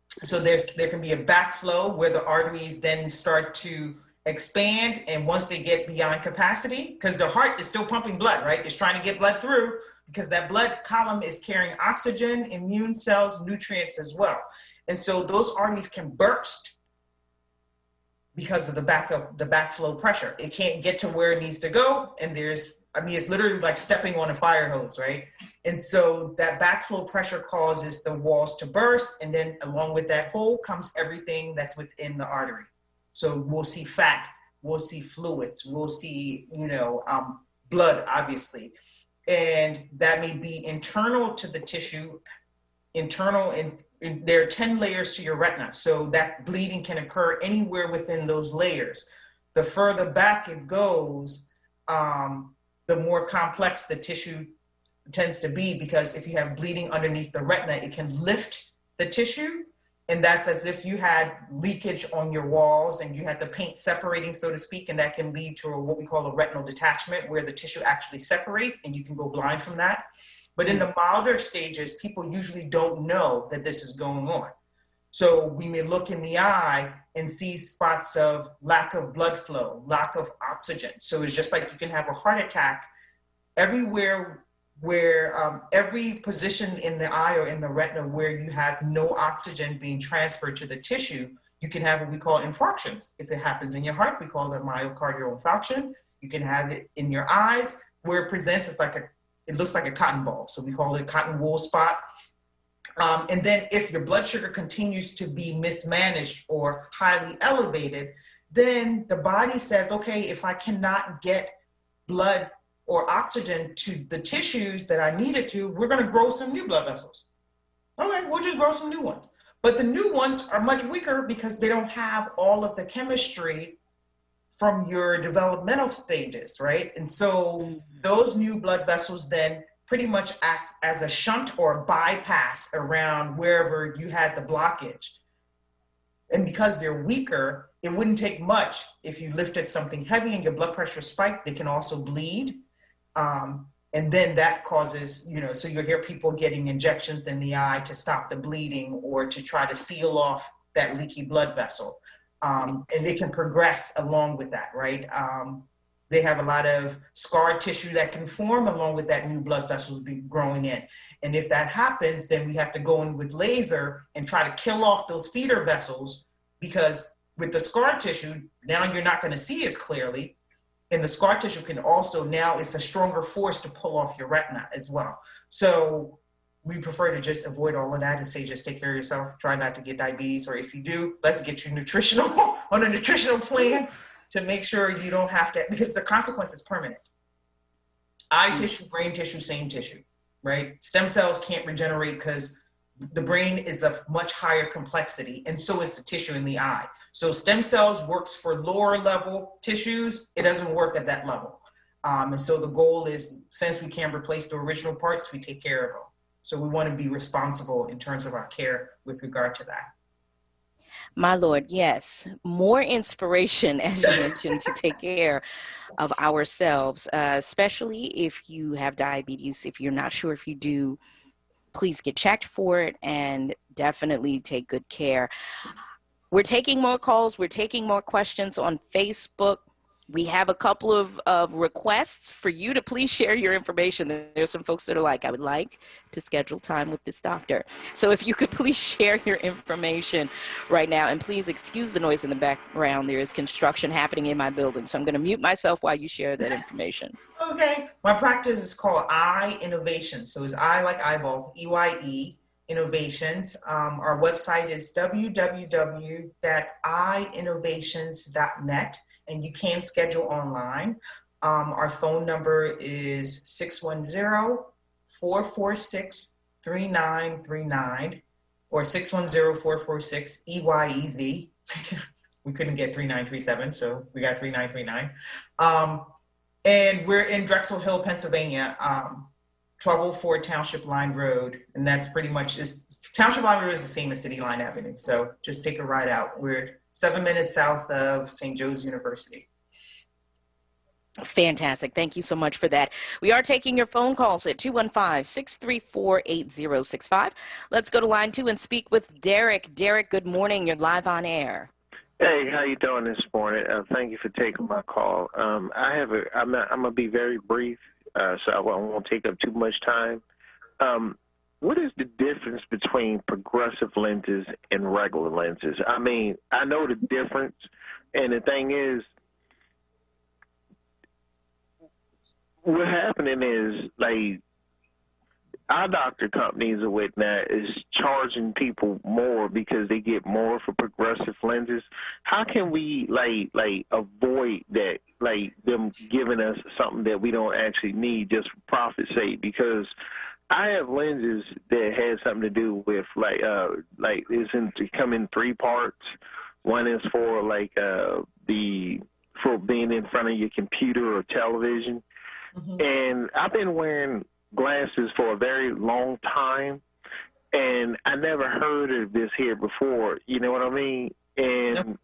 S4: So there can be a backflow where the arteries then start to expand. And once they get beyond capacity, because the heart is still pumping blood, right? It's trying to get blood through, because that blood column is carrying oxygen, immune cells, nutrients as well. And so those arteries can burst because of the backflow pressure. It can't get to where it needs to go. And it's literally like stepping on a fire hose, right? And so that backflow pressure causes the walls to burst. And then along with that hole comes everything that's within the artery. So we'll see fat, we'll see fluids, we'll see, blood, obviously. And that may be internal to the tissue, and there are 10 layers to your retina. So that bleeding can occur anywhere within those layers. The further back it goes, the more complex the tissue tends to be, because if you have bleeding underneath the retina, it can lift the tissue. And that's as if you had leakage on your walls and you had the paint separating, so to speak, and that can lead to what we call a retinal detachment, where the tissue actually separates and you can go blind from that. But in the milder stages, people usually don't know that this is going on. So we may look in the eye and see spots of lack of blood flow, lack of oxygen. So it's just like you can have a heart attack everywhere where every position in the eye or in the retina where you have no oxygen being transferred to the tissue, you can have what we call infarctions. If it happens in your heart, we call it myocardial infarction. You can have it in your eyes where it presents as it looks like a cotton ball. So we call it a cotton wool spot. And then if your blood sugar continues to be mismanaged or highly elevated, then the body says, okay, if I cannot get blood or oxygen to the tissues that I needed to, we're going to grow some new blood vessels. All right, we'll just grow some new ones. But the new ones are much weaker because they don't have all of the chemistry from your developmental stages, right? And so those new blood vessels then pretty much act as a shunt or a bypass around wherever you had the blockage. And because they're weaker, it wouldn't take much if you lifted something heavy and your blood pressure spiked. They can also bleed. And then that causes, so you'll hear people getting injections in the eye to stop the bleeding or to try to seal off that leaky blood vessel. And it can progress along with that, right? They have a lot of scar tissue that can form along with that new blood vessels be growing in. And if that happens, then we have to go in with laser and try to kill off those feeder vessels, because with the scar tissue, now you're not going to see as clearly. And the scar tissue can also, now it's a stronger force to pull off your retina as well. So we prefer to just avoid all of that and say, just take care of yourself. Try not to get diabetes, or if you do, let's get you nutritional on a nutritional plan to make sure you don't have to, because the consequence is permanent. Eye tissue, brain tissue, same tissue, right? Stem cells can't regenerate because the brain is of much higher complexity, and so is the tissue in the eye. So stem cells works for lower level tissues. It doesn't work at that level. And so the goal is, since we can't replace the original parts, we take care of them. So we want to be responsible in terms of our care with regard to that.
S1: My Lord, yes. More inspiration, as you mentioned, to take care of ourselves, especially if you have diabetes. If you're not sure if you do, please get checked for it and definitely take good care. We're taking more calls. We're taking more questions on Facebook. We have a couple of requests for you to please share your information. There's some folks that are like, I would like to schedule time with this doctor. So if you could please share your information right now, and please excuse the noise in the background. There is construction happening in my building. So I'm going to mute myself while you share that information.
S4: Okay. My practice is called I Innovation. So it's I like eyeball, EYE Innovations. Our website is www.innovations.net. And you can schedule online. Our phone number is 610-446-3939 or 610-446-EYEZ. We couldn't get 3937, so we got 3939. And we're in Drexel Hill, Pennsylvania, 1204 Township Line Road. And that's pretty much, Township Line Road is the same as City Line Avenue. So just take a ride out. We're 7 minutes south of St. Joe's University.
S1: Fantastic. Thank you so much for that. We are taking your phone calls at 215-634-8065. Let's go to line 2 and speak with Derek. Derek, good morning. You're live on air.
S6: Hey, how you doing this morning? Thank you for taking my call. I'm gonna be very brief, so I won't take up too much time. What is the difference between progressive lenses and regular lenses? I mean, I know the difference, and the thing is, what's happening is, like, eye doctor companies or whatnot is charging people more because they get more for progressive lenses. How can we, like avoid that, like, them giving us something that we don't actually need just for profit's sake? Because I have lenses that have something to do with they come in 3 parts. One is for for being in front of your computer or television. Mm-hmm. And I've been wearing glasses for a very long time, and I never heard of this here before. You know what I mean? And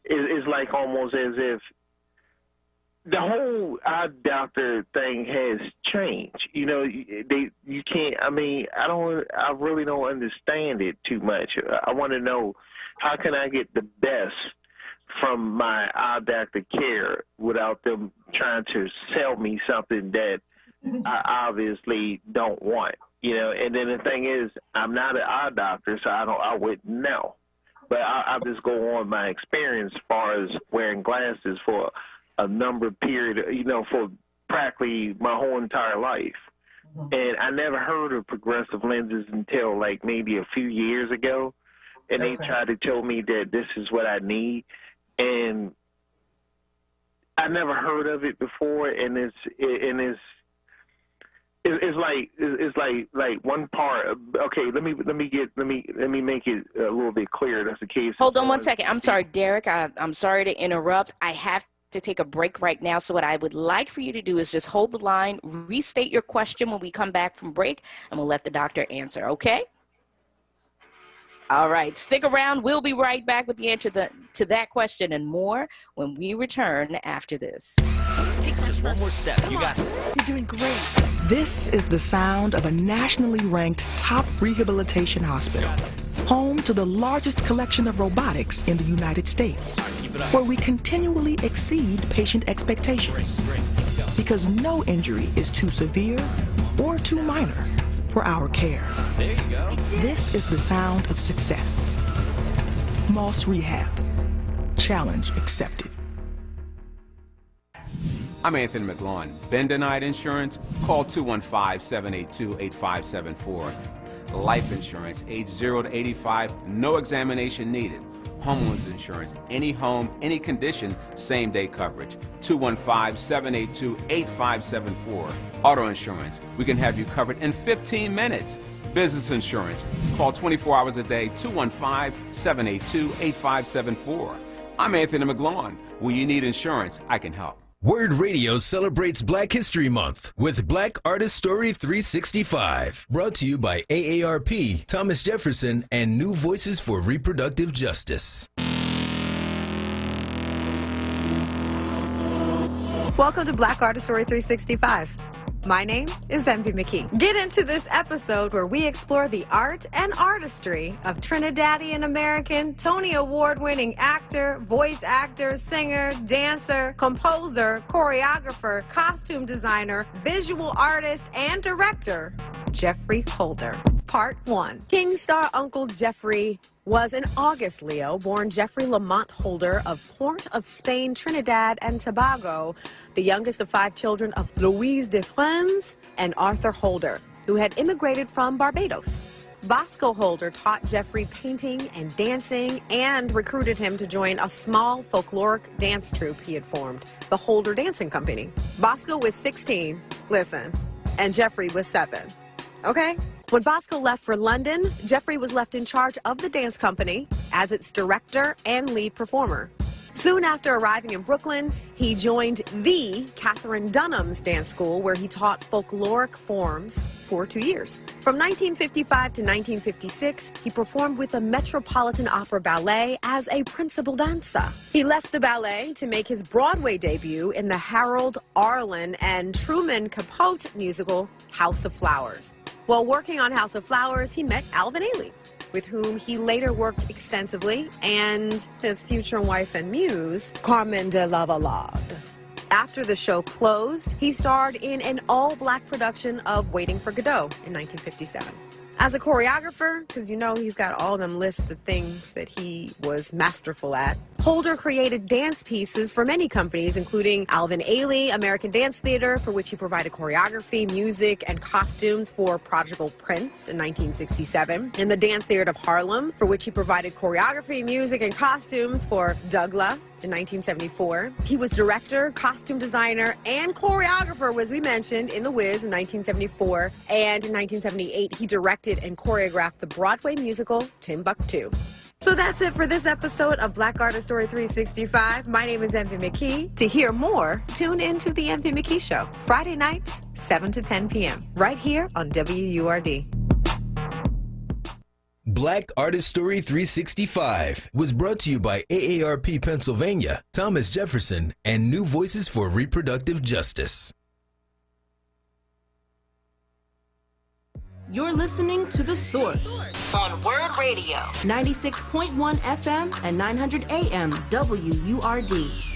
S6: it's like almost as if the whole eye doctor thing has changed. You know, you can't. I mean, I really don't understand it too much. I want to know, how can I get the best from my eye doctor care without them trying to sell me something that I obviously don't want. You know, and then the thing is, I'm not an eye doctor, so I wouldn't know. But I just go on my experience as far as wearing glasses for a number of period, you know, for practically my whole entire life. Mm-hmm. And I never heard of progressive lenses until like maybe a few years ago. And they tried to tell me that this is what I need. And I never heard of it before. And it's like one part. Okay, let me make it a little bit clearer. That's the case.
S1: Hold on one second. I'm sorry, Derek. I'm sorry to interrupt. I have to take a break right now. So what I would like for you to do is just hold the line, restate your question when we come back from break, and we'll let the doctor answer. Okay? All right. Stick around. We'll be right back with the answer to that question and more when we return after this.
S7: Just one more step. You got it.
S10: You're doing great. This is the sound of a nationally ranked top rehabilitation hospital, home to the largest collection of robotics in the United States, where we continually exceed patient expectations, because no injury is too severe or too minor for our care.
S7: There you go.
S10: This is the sound of success. Moss Rehab. Challenge accepted.
S23: I'm Anthony McLaughlin. Been denied insurance? Call 215-782-8574. Life insurance, age 0 to 85, no examination needed. Homeowners insurance, any home, any condition, same-day coverage. 215-782-8574. Auto insurance, we can have you covered in 15 minutes. Business insurance, call 24 hours a day, 215-782-8574. I'm Anthony McLaughlin. When you need insurance, I can help.
S16: WURD Radio celebrates Black History Month with Black Artist Story 365. Brought to you by AARP, Thomas Jefferson, and New Voices for Reproductive Justice.
S18: Welcome to Black Artist Story 365. My name is Envy McKee. Get into this episode where we explore the art and artistry of Trinidadian American, Tony Award-winning actor, voice actor, singer, dancer, composer, choreographer, costume designer, visual artist, and director, Jeffrey Holder. Part 1. King star Uncle Jeffrey was an August Leo, born Jeffrey Lamont Holder of Port of Spain, Trinidad and Tobago, the youngest of 5 children of Louise de France and Arthur Holder, who had immigrated from Barbados. Bosco Holder taught Jeffrey painting and dancing and recruited him to join a small folkloric dance troupe he had formed, the Holder Dancing Company. Bosco was 16, listen, and Jeffrey was 7. Okay? When Bosco left for London, Jeffrey was left in charge of the dance company as its director and lead performer. Soon after arriving in Brooklyn, he joined the Catherine Dunham's dance school, where he taught folkloric forms for 2 years. From 1955 to 1956, he performed with the Metropolitan Opera Ballet as a principal dancer. He left the ballet to make his Broadway debut in the Harold Arlen and Truman Capote musical House of Flowers. While working on House of Flowers, he met Alvin Ailey, with whom he later worked extensively, and his future wife and muse, Carmen de Lavallade. After the show closed, he starred in an all-black production of Waiting for Godot in 1957. As a choreographer, because you know he's got all them lists of things that he was masterful at, Holder created dance pieces for many companies, including Alvin Ailey, American Dance Theater, for which he provided choreography, music, and costumes for Prodigal Prince in 1967, and the Dance Theater of Harlem, for which he provided choreography, music, and costumes for Douglas in 1974. He was director, costume designer, and choreographer, as we mentioned, in The Wiz in 1974, and in 1978, he directed and choreographed the Broadway musical Timbuktu. So that's it for this episode of Black Artist Story 365. My name is Envy McKee. To hear more, tune in to The Envy McKee Show, Friday nights, 7 to 10 p.m., right here on WURD.
S16: Black Artist Story 365 was brought to you by AARP Pennsylvania, Thomas Jefferson, and New Voices for Reproductive Justice.
S11: You're listening to The Source
S5: on WURD Radio.
S11: 96.1 FM and 900 AM WURD.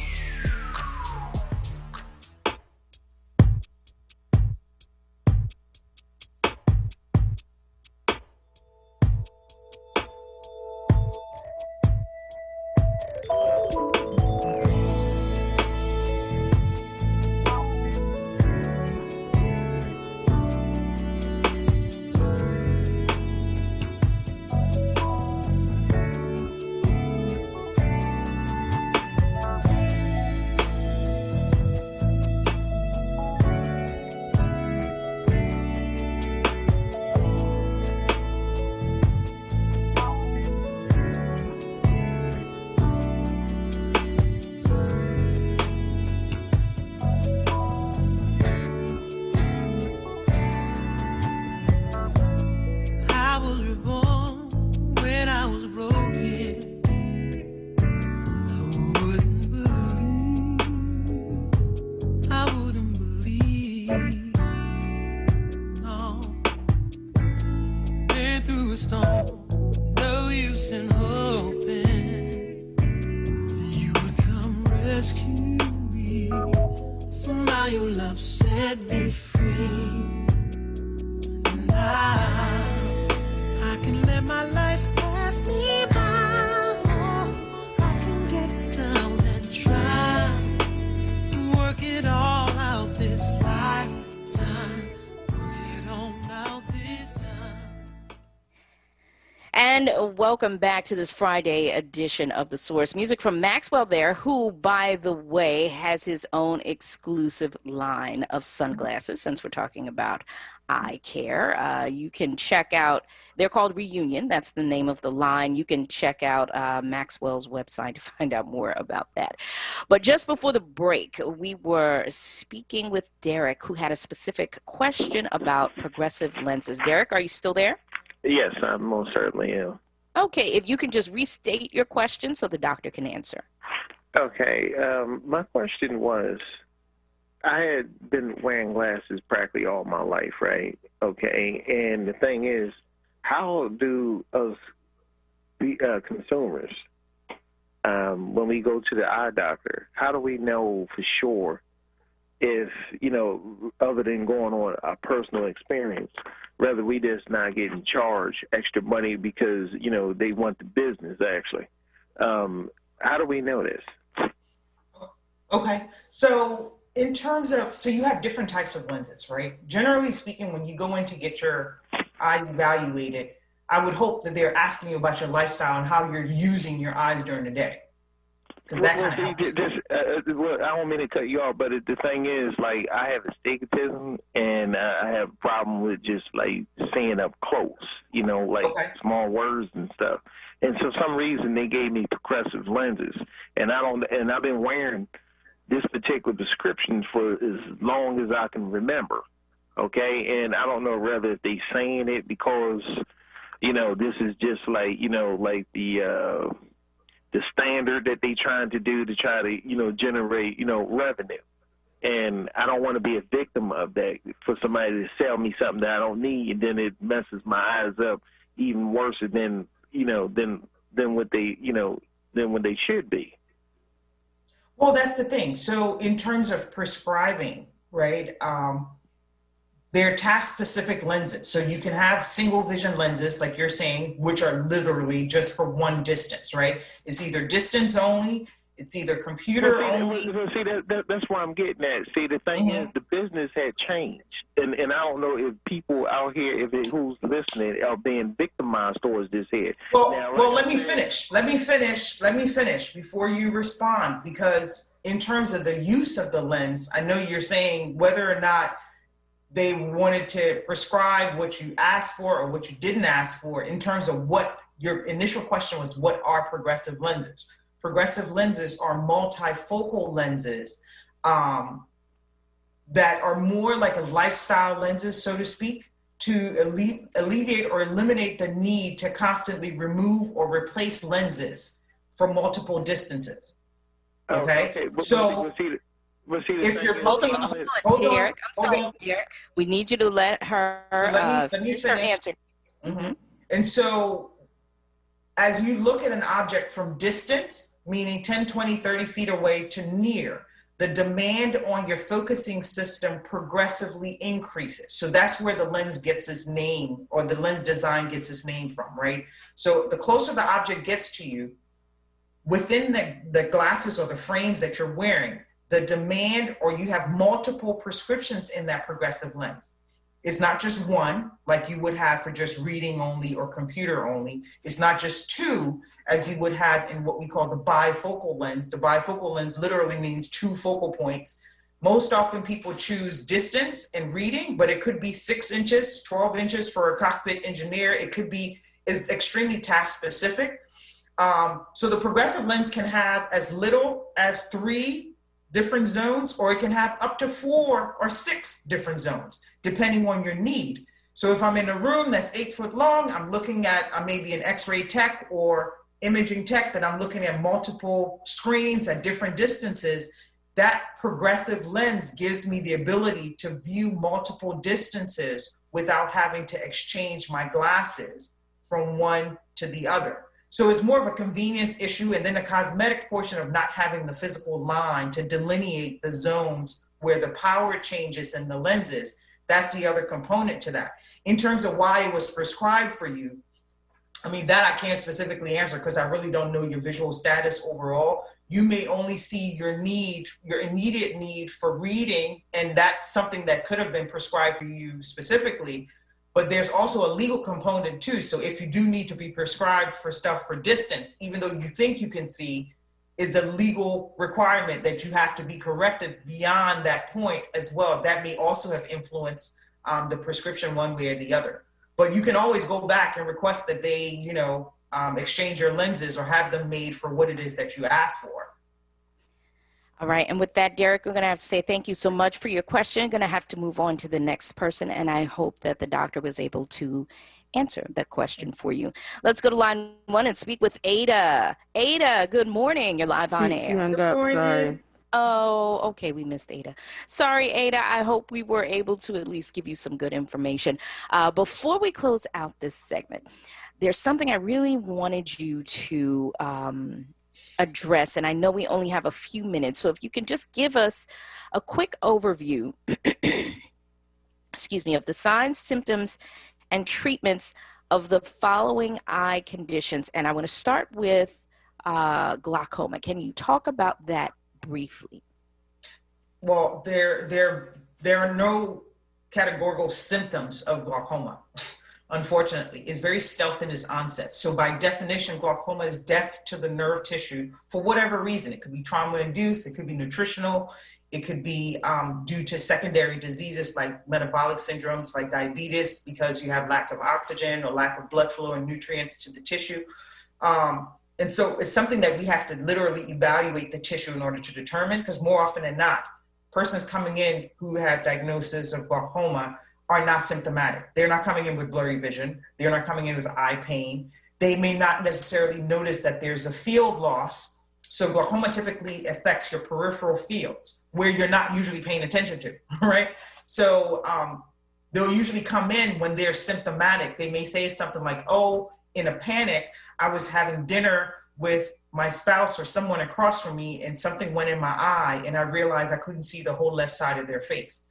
S1: And welcome back to this Friday edition of The Source. Music from Maxwell there, who, by the way, has his own exclusive line of sunglasses, since we're talking about eye care. You can check out, they're called Reunion. That's the name of the line. You can check out Maxwell's website to find out more about that. But just before the break, we were speaking with Derek, who had a specific question about progressive lenses. Derek, are you still there?
S6: Yes, I most certainly am.
S1: Okay, if you can just restate your question so the doctor can answer.
S6: Okay, my question was, I had been wearing glasses practically all my life, right? Okay, and the thing is, how do us consumers, when we go to the eye doctor, how do we know for sure if, other than going on a personal experience, whether we just not getting charged extra money because, they want the business actually? How do we know this?
S4: Okay, so in terms of, so you have different types of lenses, right? Generally speaking, when you go in to get your eyes evaluated, I would hope that they're asking you about your lifestyle and how you're using your eyes during the day. Because that kind of helps.
S6: I don't mean to cut you off, but the thing is, like, I have astigmatism, and I have a problem with just, like, seeing up close, small words and stuff. And so some reason they gave me progressive lenses, and I've been wearing this particular prescription for as long as I can remember, okay? And I don't know whether if they saying it because, this is just like, like the standard that they trying to do to try to, generate, revenue. And I don't want to be a victim of that for somebody to sell me something that I don't need, and then it messes my eyes up even worse than, than what they, than what they should be.
S4: Well, that's the thing. So in terms of prescribing, right, they're task-specific lenses. So you can have single vision lenses, like you're saying, which are literally just for one distance, right? It's either distance only, it's either computer only.
S6: See, that's where I'm getting at. See, the thing is, the business had changed. And I don't know if people out here, who's listening, are being victimized towards this here.
S4: Well, let me finish. Let me finish before you respond, because in terms of the use of the lens, I know you're saying whether or not they wanted to prescribe what you asked for or what you didn't ask for. In terms of what your initial question was, what are progressive lenses? Progressive lenses are multifocal lenses that are more like a lifestyle lenses, so to speak, to alleviate or eliminate the need to constantly remove or replace lenses for multiple distances. Okay? If you're looking,
S1: hold on, Derek. I'm sorry, Derek. We need you to let her finish her answer.
S4: Mm-hmm. And so, as you look at an object from distance, meaning 10, 20, 30 feet away, to near, the demand on your focusing system progressively increases. So that's where the lens gets its name, or the lens design gets its name from, right? So the closer the object gets to you, within the glasses or the frames that you're wearing, the demand, or you have multiple prescriptions in that progressive lens. It's not just one, like you would have for just reading only or computer only. It's not just two, as you would have in what we call the bifocal lens. The bifocal lens literally means two focal points. Most often people choose distance and reading, but it could be 6 inches, 12 inches for a cockpit engineer. It could be, is extremely task specific. So the progressive lens can have as little as 3 different zones, or it can have up to 4 or 6 different zones, depending on your need. So if I'm in a room that's 8 foot long, I'm looking at maybe an X-ray tech or imaging tech that I'm looking at multiple screens at different distances. That progressive lens gives me the ability to view multiple distances without having to exchange my glasses from one to the other. So it's more of a convenience issue, and then a cosmetic portion of not having the physical line to delineate the zones where the power changes in the lenses. That's the other component to that. In terms of why it was prescribed for you, I mean, that I can't specifically answer because I really don't know your visual status overall. You may only see your immediate need for reading, and that's something that could have been prescribed for you specifically. But there's also a legal component too. So if you do need to be prescribed for stuff for distance, even though you think you can see, is a legal requirement that you have to be corrected beyond that point as well. That may also have influenced the prescription one way or the other. But you can always go back and request that they, exchange your lenses or have them made for what it is that you asked for.
S1: All right. And with that, Derek, we're going to have to say thank you so much for your question. Going to have to move on to the next person. And I hope that the doctor was able to answer that question for you. Let's go to line 1 and speak with Ada. Ada, good morning. You're live on air.
S12: She hung up, sorry.
S1: Oh, okay, we missed Ada. Sorry, Ada. I hope we were able to at least give you some good information. Before we close out this segment, there's something I really wanted you to address, and I know we only have a few minutes, so if you can just give us a quick overview, excuse me, of the signs, symptoms, and treatments of the following eye conditions. And I want to start with glaucoma. Can you talk about that briefly?
S4: Well, there are no categorical symptoms of glaucoma. Unfortunately, it's very stealth in its onset. So by definition, glaucoma is death to the nerve tissue for whatever reason. It could be trauma-induced, it could be nutritional, it could be due to secondary diseases like metabolic syndromes like diabetes, because you have lack of oxygen or lack of blood flow and nutrients to the tissue. And so it's something that we have to literally evaluate the tissue in order to determine, because more often than not, persons coming in who have diagnosis of glaucoma are not symptomatic. They're not coming in with blurry vision. They're not coming in with eye pain. They may not necessarily notice that there's a field loss. So glaucoma typically affects your peripheral fields where you're not usually paying attention to, right? So they'll usually come in when they're symptomatic. They may say something like, oh, in a panic, I was having dinner with my spouse or someone across from me and something went in my eye and I realized I couldn't see the whole left side of their face.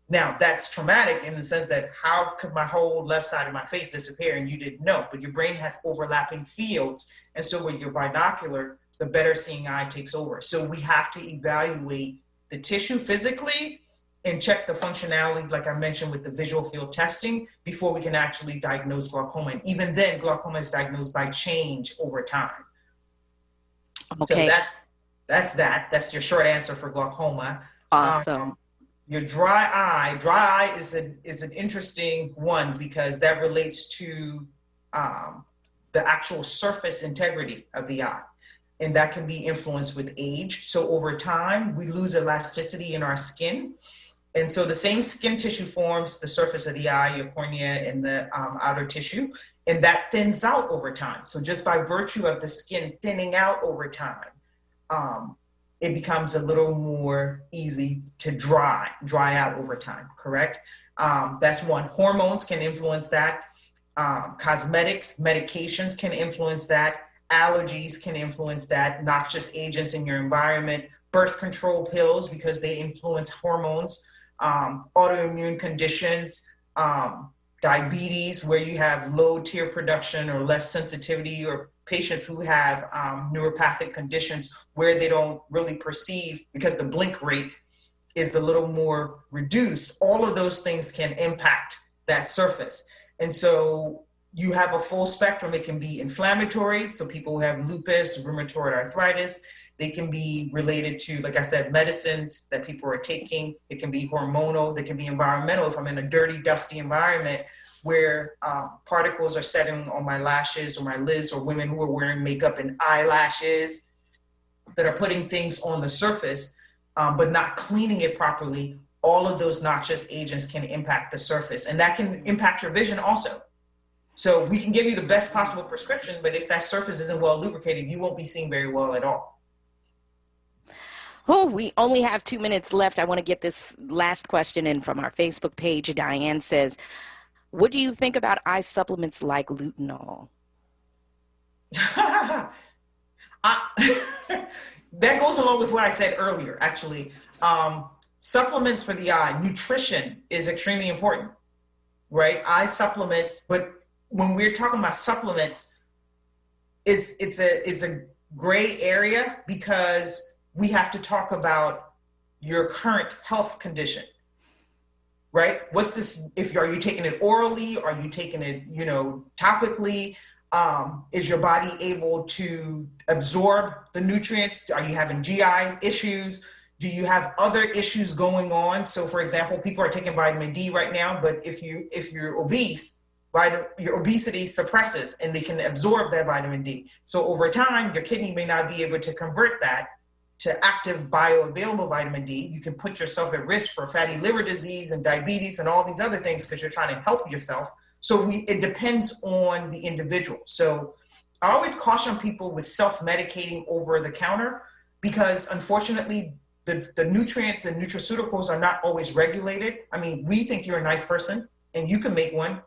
S4: Now, that's traumatic in the sense that how could my whole left side of my face disappear and you didn't know? But your brain has overlapping fields. And so with your binocular, the better seeing eye takes over. So we have to evaluate the tissue physically and check the functionality, like I mentioned, with the visual field testing before we can actually diagnose glaucoma. And even then, glaucoma is diagnosed by change over time.
S1: Okay.
S4: So that's your short answer for glaucoma.
S1: Awesome.
S4: Your dry eye is an interesting one because that relates to the actual surface integrity of the eye. And that can be influenced with age. So over time, we lose elasticity in our skin. And so the same skin tissue forms the surface of the eye, your cornea, and the outer tissue, and that thins out over time. So just by virtue of the skin thinning out over time, it becomes a little more easy to dry out over time, correct? That's one. Hormones can influence that. Cosmetics, medications can influence that. Allergies can influence that, noxious agents in your environment, birth control pills because they influence hormones, autoimmune conditions, diabetes where you have low tear production or less sensitivity, or patients who have neuropathic conditions where they don't really perceive because the blink rate is a little more reduced. All of those things can impact that surface. And so you have a full spectrum. It can be inflammatory, so people who have lupus, rheumatoid arthritis. They can be related to, like I said, medicines that people are taking. It can be hormonal. They can be environmental. If I'm in a dirty, dusty environment where particles are setting on my lashes or my lids, or women who are wearing makeup and eyelashes that are putting things on the surface but not cleaning it properly, all of those noxious agents can impact the surface. And that can impact your vision also. So we can give you the best possible prescription, but if that surface isn't well lubricated, you won't be seeing very well at all.
S1: Oh, we only have 2 minutes left. I want to get this last question in from our Facebook page. Diane says, what do you think about eye supplements like lutein?
S4: That goes along with what I said earlier, actually. Supplements for the eye, nutrition is extremely important, right? Eye supplements, but when we're talking about supplements, it's a gray area because we have to talk about your current health condition, right? What's this? Are you taking it orally? Are you taking it, topically? Is your body able to absorb the nutrients? Are you having GI issues? Do you have other issues going on? So, for example, people are taking vitamin D right now, but if you're obese, your obesity suppresses and they can absorb that vitamin D. So over time, your kidney may not be able to convert that to active bioavailable vitamin D. You can put yourself at risk for fatty liver disease and diabetes and all these other things because you're trying to help yourself. So it depends on the individual. So I always caution people with self-medicating over the counter because unfortunately, the nutrients and nutraceuticals are not always regulated. I mean, we think you're a nice person and you can make one,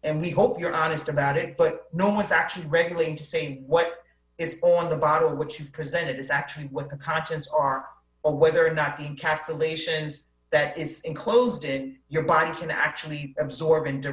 S4: and we hope you're honest about it, but no one's actually regulating to say what is on the bottle, what you've presented is actually what the contents are, or whether or not the encapsulations that it's enclosed in, your body can actually absorb and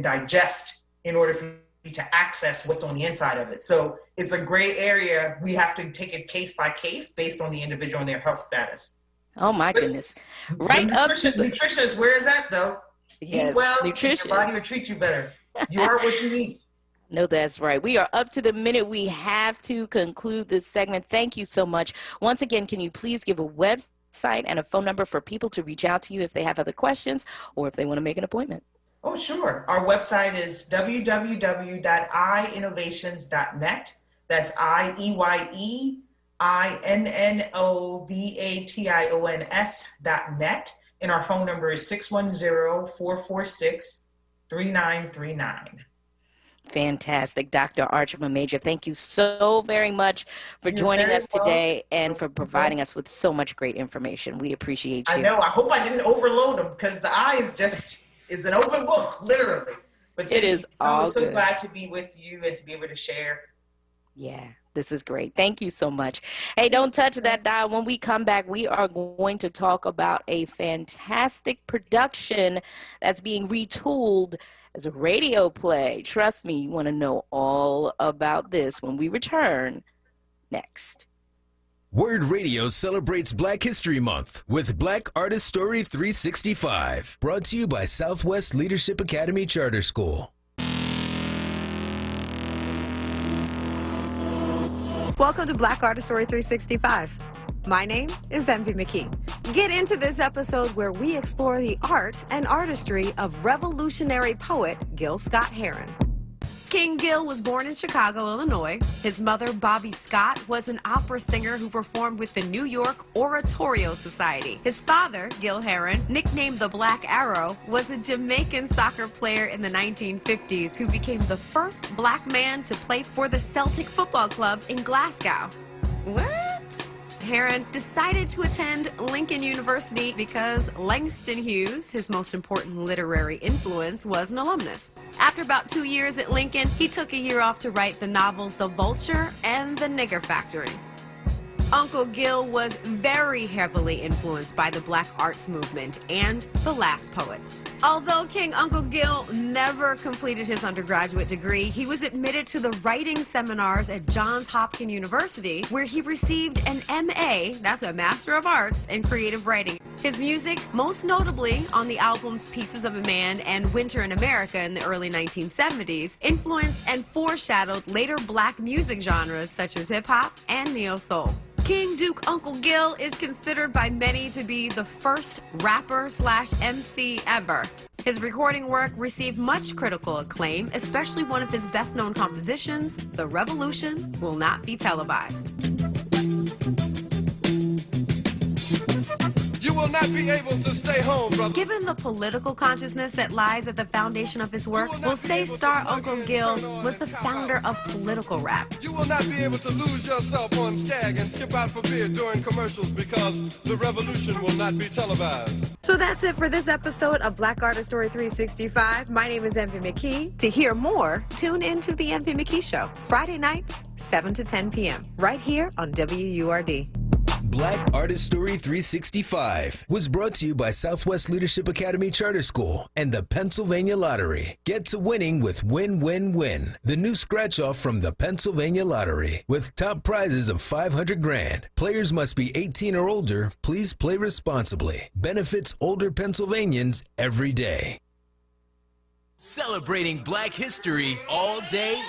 S4: digest in order for you to access what's on the inside of it. So it's a gray area. We have to take it case by case based on the individual and their health status.
S1: Oh my goodness. Right up to the
S4: nutrition is where is that though?
S1: Yes,
S4: eat well,
S1: nutrition.
S4: Your body will treat you better. You are what you eat.
S1: No, that's right. We are up to the minute. We have to conclude this segment. Thank you so much. Once again, can you please give a website and a phone number for people to reach out to you if they have other questions or if they want to make an appointment?
S4: Oh, sure. Our website is www.iinnovations.net. That's IEYEINNOVATIONS.net. And our phone number is 610-446-3939.
S1: Fantastic. Dr. Archibald Major, thank you so very much for joining us today and for providing us with so much great information. We appreciate you.
S4: I know. I hope I didn't overload them because the eye is just, it's an open book, literally. But
S1: it is
S4: so glad to be with you and to be able to share.
S1: Yeah. This is great. Thank you so much. Hey, don't touch that dial. When we come back, we are going to talk about a fantastic production that's being retooled as a radio play. Trust me, you want to know all about this when we return next.
S16: WURD Radio celebrates Black History Month with Black Artist Story 365, brought to you by Southwest Leadership Academy Charter School.
S18: Welcome to Black Artist Story 365. My name is Envy McKee. Get into this episode where we explore the art and artistry of revolutionary poet Gil Scott Heron. King Gil was born in Chicago, Illinois. His mother, Bobby Scott, was an opera singer who performed with the New York Oratorio Society. His father, Gil Heron, nicknamed the Black Arrow, was a Jamaican soccer player in the 1950s who became the first black man to play for the Celtic Football Club in Glasgow. What? Heron decided to attend Lincoln University because Langston Hughes, his most important literary influence, was an alumnus. After about 2 years at Lincoln, he took a year off to write the novels The Vulture and The Nigger Factory. Uncle Gil was very heavily influenced by the Black arts movement and the last poets. Although King Uncle Gil never completed his undergraduate degree, he was admitted to the writing seminars at Johns Hopkins University, where he received an MA, that's a Master of Arts, in creative writing. His music, most notably on the albums Pieces of a Man and Winter in America in the early 1970s, influenced and foreshadowed later Black music genres such as hip-hop and neo-soul. King Duke Uncle Gil is considered by many to be the first rapper/MC ever. His recording work received much critical acclaim, especially one of his best-known compositions, The Revolution Will Not Be Televised.
S12: You will not be able to stay home, brother.
S18: Given the political consciousness that lies at the foundation of his work, we'll say star Uncle Gil was the founder of political rap.
S12: You will not be able to lose yourself on Skag and skip out for beer during commercials because the revolution will not be televised.
S18: So that's it for this episode of Black Artist Story 365. My name is Envy McKee. To hear more, tune in to The Envy McKee Show, Friday nights, 7 to 10 p.m., right here on WURD.
S16: Black Artist Story 365 was brought to you by Southwest Leadership Academy Charter School and the Pennsylvania Lottery. Get to winning with Win, Win, Win, the new scratch-off from the Pennsylvania Lottery. With top prizes of $500,000. Players must be 18 or older. Please play responsibly. Benefits older Pennsylvanians every day.
S13: Celebrating Black history all day, every day.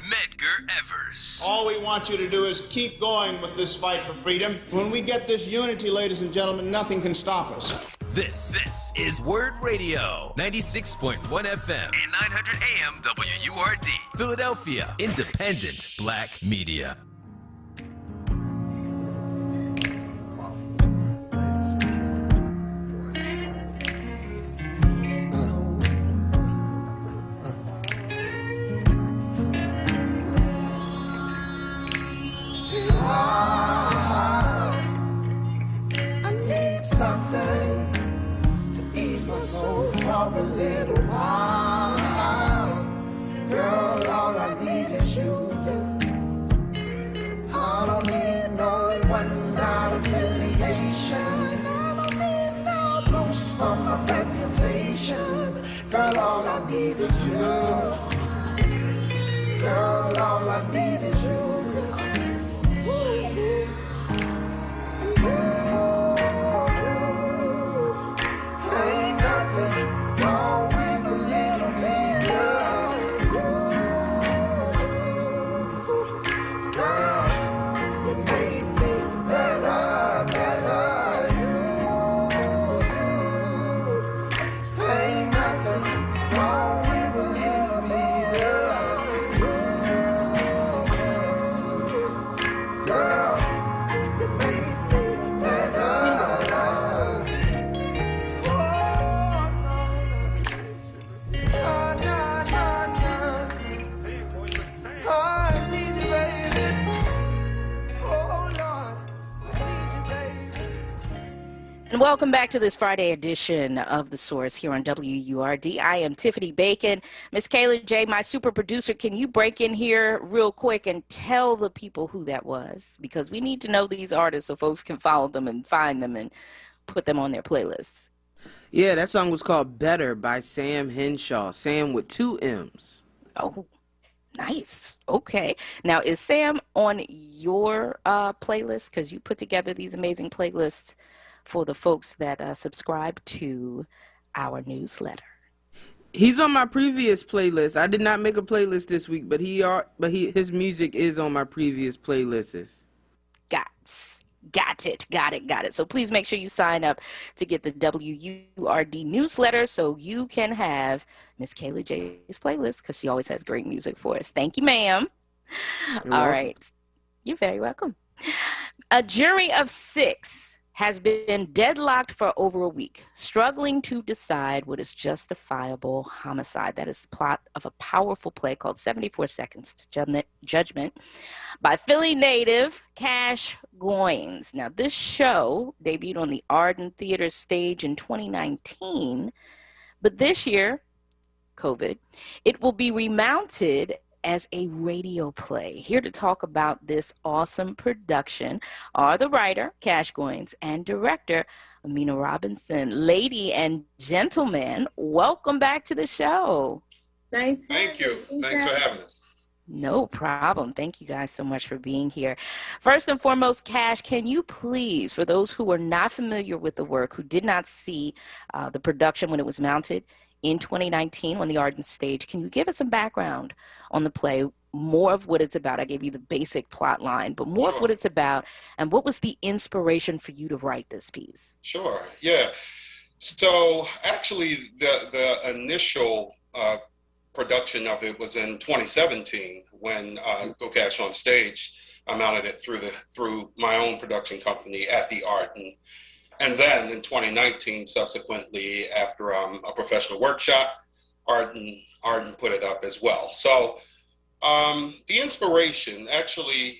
S13: Medgar Evers.
S14: All we want you to do is keep going with this fight for freedom. When we get this unity, ladies and gentlemen, nothing can stop us.
S13: This is WURD Radio, 96.1 FM and 900 AM WURD. Philadelphia, independent Black media.
S22: my soul for a little while. Girl, all I need is you. I don't need no one, not affiliation. I don't need no boost for my reputation. Girl, all I need is you. Girl, all I need is you. Ain't nothing wrong with a little bit of you. Girl, you made me better, better. You ain't nothing wrong with a little bit of you. Girl, you made me better. I need you, baby. Oh, Lord, I need you, baby.
S1: And welcome back to this Friday edition of The Source here on WURD. I am Tiffany Bacon. Miss Kayla J., my super producer, can you break in here real quick and tell the people who that was? Because we need to know these artists so folks can follow them and find them and put them on their playlists.
S3: Yeah, that song was called Better by Sam Henshaw. Sam with 2 M's.
S1: Oh, nice. Okay. Now, is Sam on your playlist? Because you put together these amazing playlists for the folks that subscribe to our newsletter.
S3: He's on my previous playlist. I did not make a playlist this week, but his music is on my previous playlists.
S1: Got it. So please make sure you sign up to get the WURD newsletter so you can have Miss Kayla J's playlist because she always has great music for us. Thank you, ma'am. All right. You're very welcome. A jury of 6 has been deadlocked for over a week, struggling to decide what is justifiable homicide. That is the plot of a powerful play called 74 Seconds to Judgment by Philly native Cash Goins. Now, this show debuted on the Arden Theater stage in 2019, but this year, COVID, it will be remounted as a radio play. Here to talk about this awesome production are the writer, Cash Goins, and director, Amina Robinson. Lady and gentlemen, welcome back to the show.
S15: Nice.
S12: Thank you. Thanks for having us.
S1: No problem. Thank you guys so much for being here. First and foremost, Cash, can you please, for those who are not familiar with the work, who did not see the production when it was mounted in 2019 on the Arden stage, can you give us some background on the play, more of what it's about? I gave you the basic plot line, but more of what it's about, and what was the inspiration for you to write this piece?
S12: Sure, yeah. So actually, the initial production of it was in 2017 when Go Cash on Stage, I mounted it through my own production company at the Arden. And then in 2019, subsequently, after a professional workshop, Arden put it up as well. So the inspiration, actually,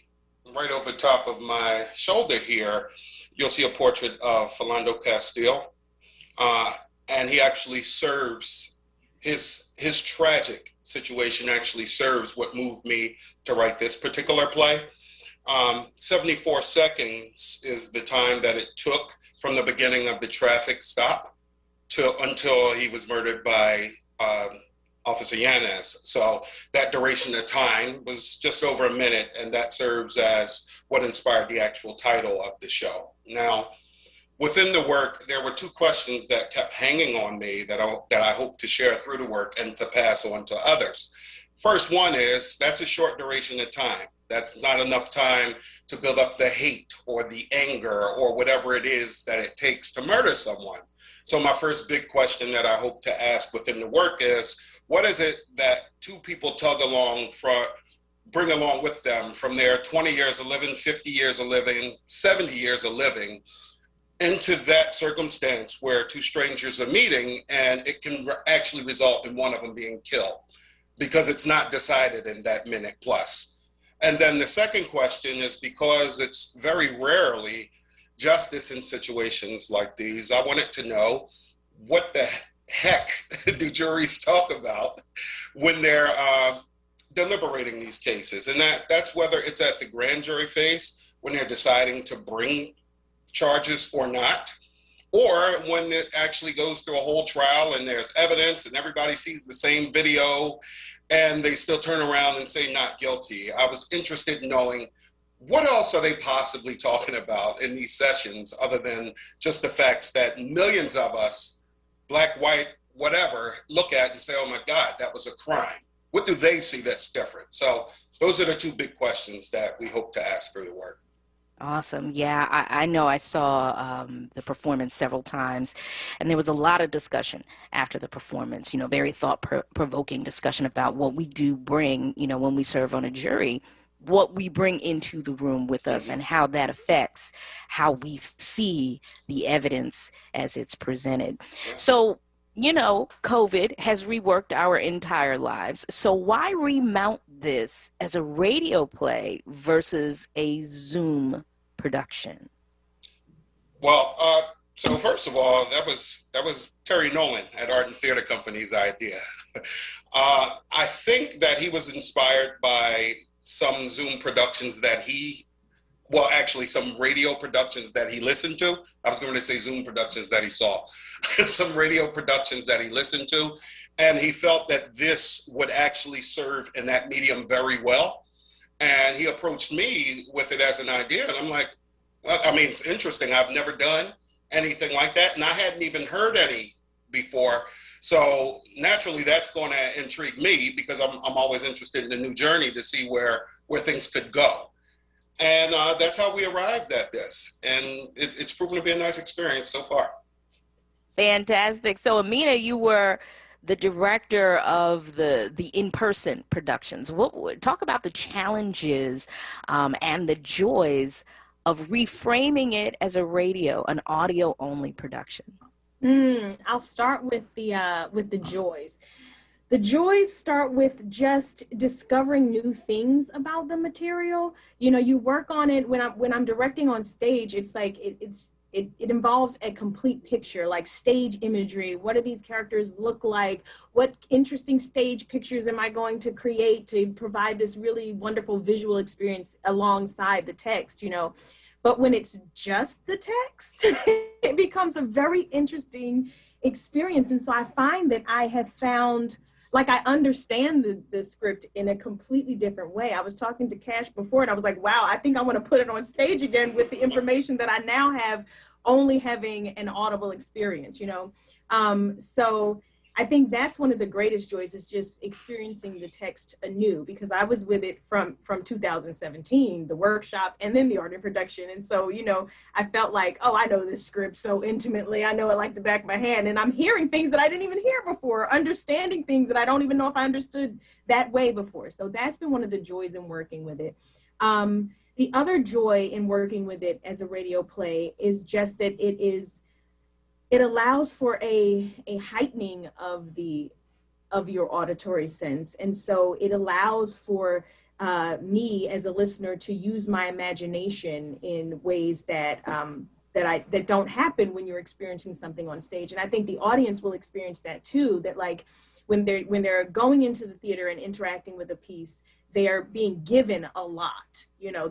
S12: right over top of my shoulder here, you'll see a portrait of Philando Castile. And he actually serves, his tragic situation actually serves what moved me to write this particular play. 74 seconds is the time that it took from the beginning of the traffic stop until he was murdered by Officer Yanez. So that duration of time was just over a minute, and that serves as what inspired the actual title of the show. Now, within the work, there were 2 questions that kept hanging on me that I hope to share through the work and to pass on to others. First one is, that's a short duration of time. That's not enough time to build up the hate or the anger or whatever it is that it takes to murder someone. So my first big question that I hope to ask within the work is, what is it that 2 people bring along with them from their 20 years of living, 50 years of living, 70 years of living, into that circumstance where 2 strangers are meeting and it can actually result in one of them being killed because it's not decided in that minute plus. And then the second question is, because it's very rarely justice in situations like these, I wanted to know what heck do juries talk about when they're deliberating these cases? And that's whether it's at the grand jury phase when they're deciding to bring charges or not, or when it actually goes through a whole trial and there's evidence and everybody sees the same video and they still turn around and say not guilty. I was interested in knowing what else are they possibly talking about in these sessions other than just the facts that millions of us, black, white, whatever, look at and say, oh my God, that was a crime. What do they see that's different? So those are the two big questions that we hope to ask through the work.
S1: Awesome. Yeah, I know I saw the performance several times, and there was a lot of discussion after the performance, very thought-provoking discussion about what we do bring, when we serve on a jury, what we bring into the room with us and how that affects how we see the evidence as it's presented. So, COVID has reworked our entire lives. So why remount this as a radio play versus a Zoom production?
S12: Well, so first of all, that was Terry Nolan at Art and Theater Company's idea. I think that he was inspired by some Zoom productions that some radio productions that he listened to. I was going to say Zoom productions that he saw. Some radio productions that he listened to. And he felt that this would actually serve in that medium very well. And he approached me with it as an idea. And I'm like, it's interesting. I've never done anything like that. And I hadn't even heard any before. So naturally, that's going to intrigue me because I'm always interested in a new journey to see where things could go. And that's how we arrived at this. And it's proven to be a nice experience so far.
S1: Fantastic. So Amina, you were the director of the in-person productions. Talk about the challenges and the joys of reframing it as an audio-only production.
S15: I'll start with the joys. The joys start with just discovering new things about the material. You work on it when I'm directing on stage. It's like it involves a complete picture, like stage imagery. What do these characters look like? What interesting stage pictures am I going to create to provide this really wonderful visual experience alongside the text? But when it's just the text, it becomes a very interesting experience. And so I find that I have found, like, I understand the script in a completely different way. I was talking to Cash before and I was like, wow, I think I want to put it on stage again with the information that I now have, only having an audible experience, So I think that's one of the greatest joys, is just experiencing the text anew, because I was with it from 2017, the workshop, and then the art and production. And so, I felt like, oh, I know this script so intimately. I know it like the back of my hand. And I'm hearing things that I didn't even hear before, understanding things that I don't even know if I understood that way before. So that's been one of the joys in working with it. The other joy in working with it as a radio play is just that it allows for a heightening of your auditory sense. And so it allows for me as a listener to use my imagination in ways that don't happen when you're experiencing something on stage. And I think the audience will experience that too, that like when they're going into the theater and interacting with a piece, they are being given a lot.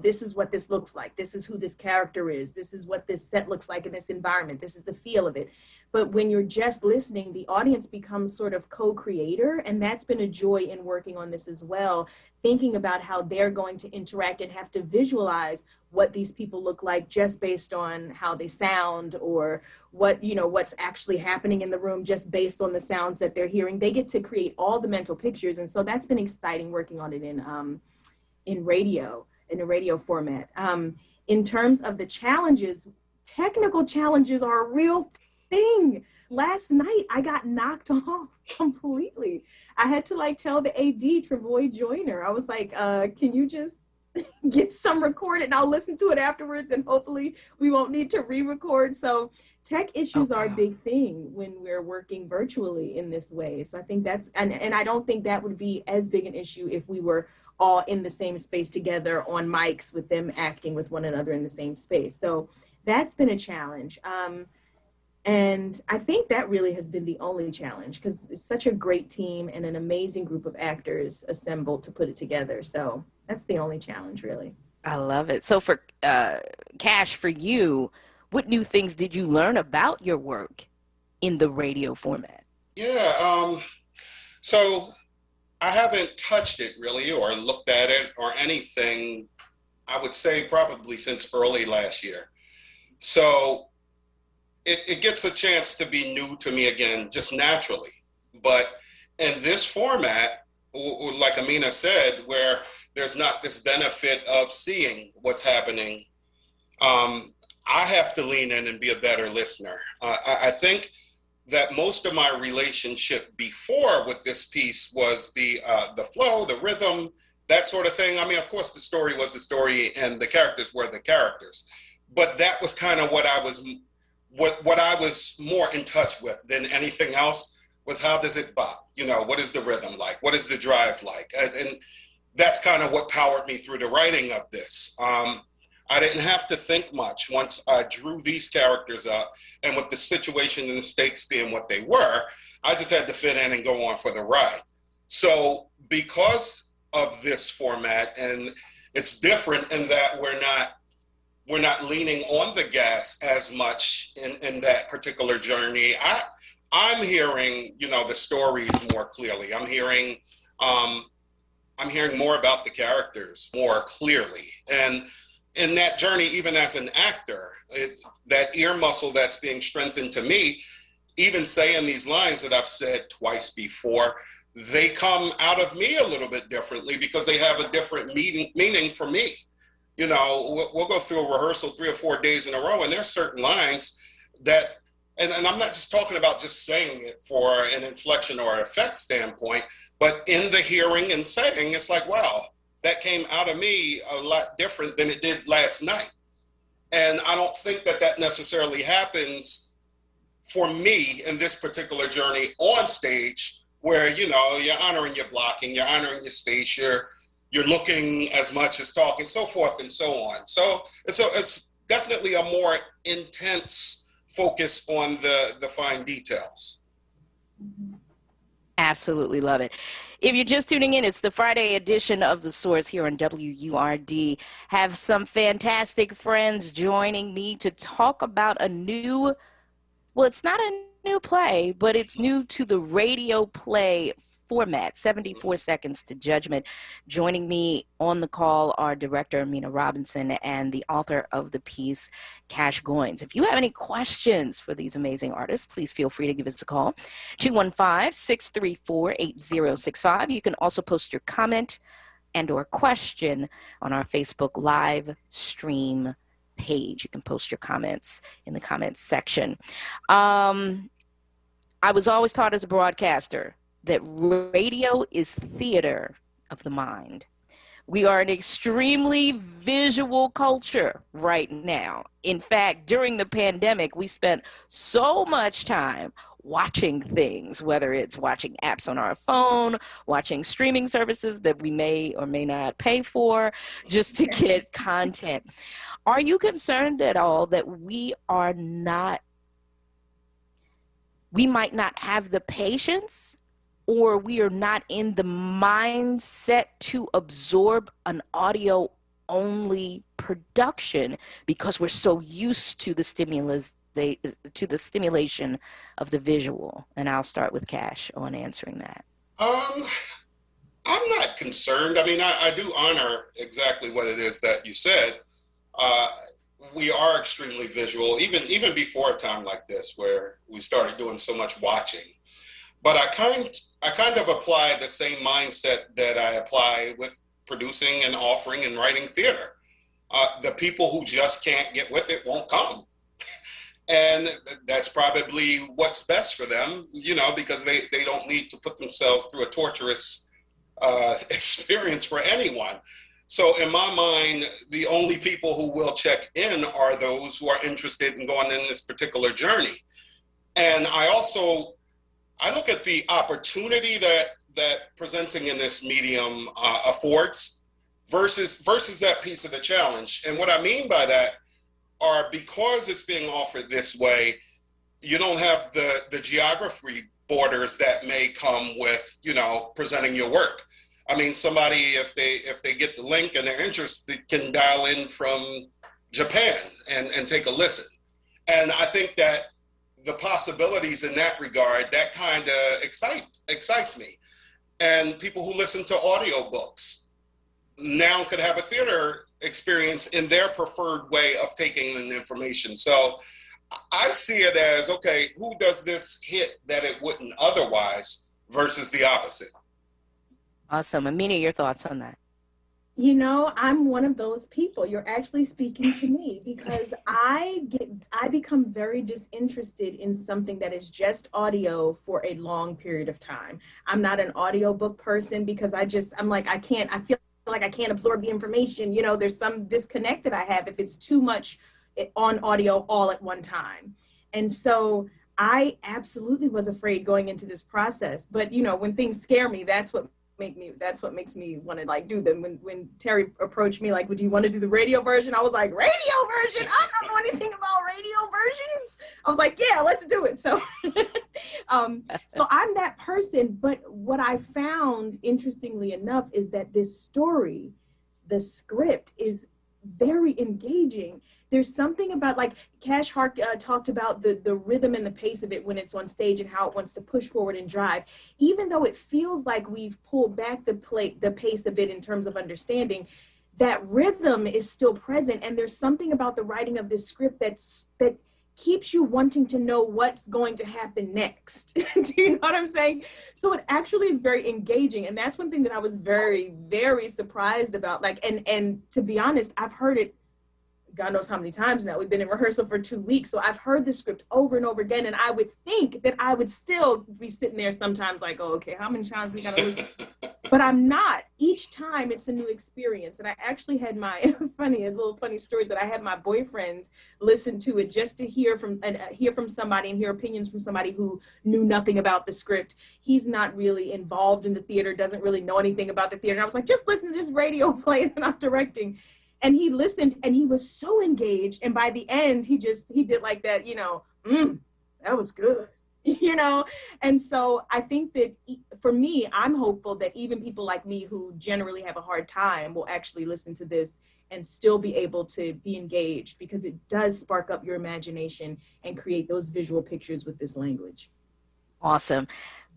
S15: This is what this looks like. This is who this character is. This is what this set looks like in this environment. This is the feel of it. But when you're just listening, the audience becomes sort of co-creator. And that's been a joy in working on this as well, thinking about how they're going to interact and have to visualize what these people look like just based on how they sound, or what's actually happening in the room just based on the sounds that they're hearing. They get to create all the mental pictures. And so that's been exciting working on it in radio, in a radio format. In terms of the challenges, technical challenges are a real thing. Last night, I got knocked off completely. I had to tell the AD, Travoy Joyner, I was like, can you just get some recorded and I'll listen to it afterwards and hopefully we won't need to re-record. So tech issues are a big thing when we're working virtually in this way. So I think that's, and I don't think that would be as big an issue if we were all in the same space together on mics with them acting with one another in the same space. So that's been a challenge. And I think that really has been the only challenge, because it's such a great team and an amazing group of actors assembled to put it together. So that's the only challenge, really.
S1: I love it. So for Cash, for you, what new things did you learn about your work in the radio format?
S12: Yeah, so I haven't touched it really or looked at it or anything, I would say probably since early last year. So it gets a chance to be new to me again, just naturally. But in this format, like Amina said, where there's not this benefit of seeing what's happening, I have to lean in and be a better listener. I think that most of my relationship before with this piece was the flow, the rhythm, that sort of thing. I mean, of course, the story was the story and the characters were the characters. But that was kind of what I was more in touch with than anything else, was how does it bop? You know, what is the rhythm like? What is the drive like? And that's kind of what powered me through the writing of this. I didn't have to think much once I drew these characters up, and with the situation and the stakes being what they were, I just had to fit in and go on for the ride. So because of this format, and it's different in that we're not leaning on the gas as much in that particular journey. I'm hearing, you know, the stories more clearly. I'm hearing more about the characters more clearly. And in that journey, even as an actor, that ear muscle that's being strengthened to me, even saying these lines that I've said twice before, they come out of me a little bit differently because they have a different meaning for me. You know, we'll go through a rehearsal 3 or 4 days in a row, and there's certain lines that, and I'm not just talking about just saying it for an inflection or effect standpoint, but in the hearing and saying, it's like, wow, that came out of me a lot different than it did last night. And I don't think that necessarily happens for me in this particular journey on stage, where, you know, you're honoring your blocking, you're honoring your space, you're looking as much as talking, so forth and so on. So it's definitely a more intense focus on the fine details.
S1: Absolutely love it. If you're just tuning in, it's the Friday edition of The Source here on WURD. Have some fantastic friends joining me to talk about a new, well, it's not a new play, but it's new to the radio play format, 74 Seconds to Judgment. Joining me on the call are director Amina Robinson and the author of the piece, Cash Goins. If you have any questions for these amazing artists, please feel free to give us a call, 215-634-8065. You can also post your comment and or question on our Facebook live stream page. You can post your comments in the comments section. I was always taught as a broadcaster that radio is theater of the mind. We are an extremely visual culture right now. In fact, during the pandemic, we spent so much time watching things, whether it's watching apps on our phone, watching streaming services that we may or may not pay for just to get content. Are you concerned at all that we might not have the patience, or we are not in the mindset to absorb an audio-only production because we're so used to the stimulation of the visual? And I'll start with Cash on answering that.
S12: I'm not concerned. I mean, I do honor exactly what it is that you said. We are extremely visual, even before a time like this where we started doing so much watching. But I kind of apply the same mindset that I apply with producing and offering and writing theater. The people who just can't get with it won't come. And that's probably what's best for them, you know, because they don't need to put themselves through a torturous experience for anyone. So in my mind, the only people who will check in are those who are interested in going in this particular journey. And I look at the opportunity that presenting in this medium affords versus that piece of the challenge. And what I mean by that are, because it's being offered this way, you don't have the geography borders that may come with, presenting your work. I mean, somebody, if they get the link and they're interested, can dial in from Japan and take a listen. And I think that the possibilities in that regard, that kind of excites me. And people who listen to audiobooks now could have a theater experience in their preferred way of taking in information. So I see it as, okay, who does this hit that it wouldn't otherwise versus the opposite?
S1: Awesome. Amina, your thoughts on that?
S15: I'm one of those people. You're actually speaking to me because I become very disinterested in something that is just audio for a long period of time. I'm not an audiobook person because I feel like I can't absorb the information. There's some disconnect that I have if it's too much on audio all at one time. And so I absolutely was afraid going into this process. But, when things scare me, that's what makes me want to do them. When Terry approached me like, would you want to do the radio version? I was like, radio version? I don't know anything about radio versions. I was like, yeah, let's do it. So, so I'm that person. But what I found, interestingly enough, is that this story, the script, is very engaging. There's something about, like Cash Hart talked about the rhythm and the pace of it when it's on stage and how it wants to push forward and drive. Even though it feels like we've pulled back the pace a bit in terms of understanding, that rhythm is still present. And there's something about the writing of this script that keeps you wanting to know what's going to happen next. Do you know what I'm saying? So it actually is very engaging. And that's one thing that I was very, very surprised about. And to be honest, I've heard it God knows how many times now. We've been in rehearsal for 2 weeks. So I've heard the script over and over again. And I would think that I would still be sitting there sometimes like, oh, okay, how many times we got to listen? But I'm not. Each time it's a new experience. And I actually had my funny stories that I had my boyfriend listen to it just to hear from somebody and hear opinions from somebody who knew nothing about the script. He's not really involved in the theater, doesn't really know anything about the theater. And I was like, just listen to this radio play that I'm directing. And he listened and he was so engaged. And by the end, he did like that, that was good, And so I think that for me, I'm hopeful that even people like me who generally have a hard time will actually listen to this and still be able to be engaged, because it does spark up your imagination and create those visual pictures with this language.
S1: Awesome.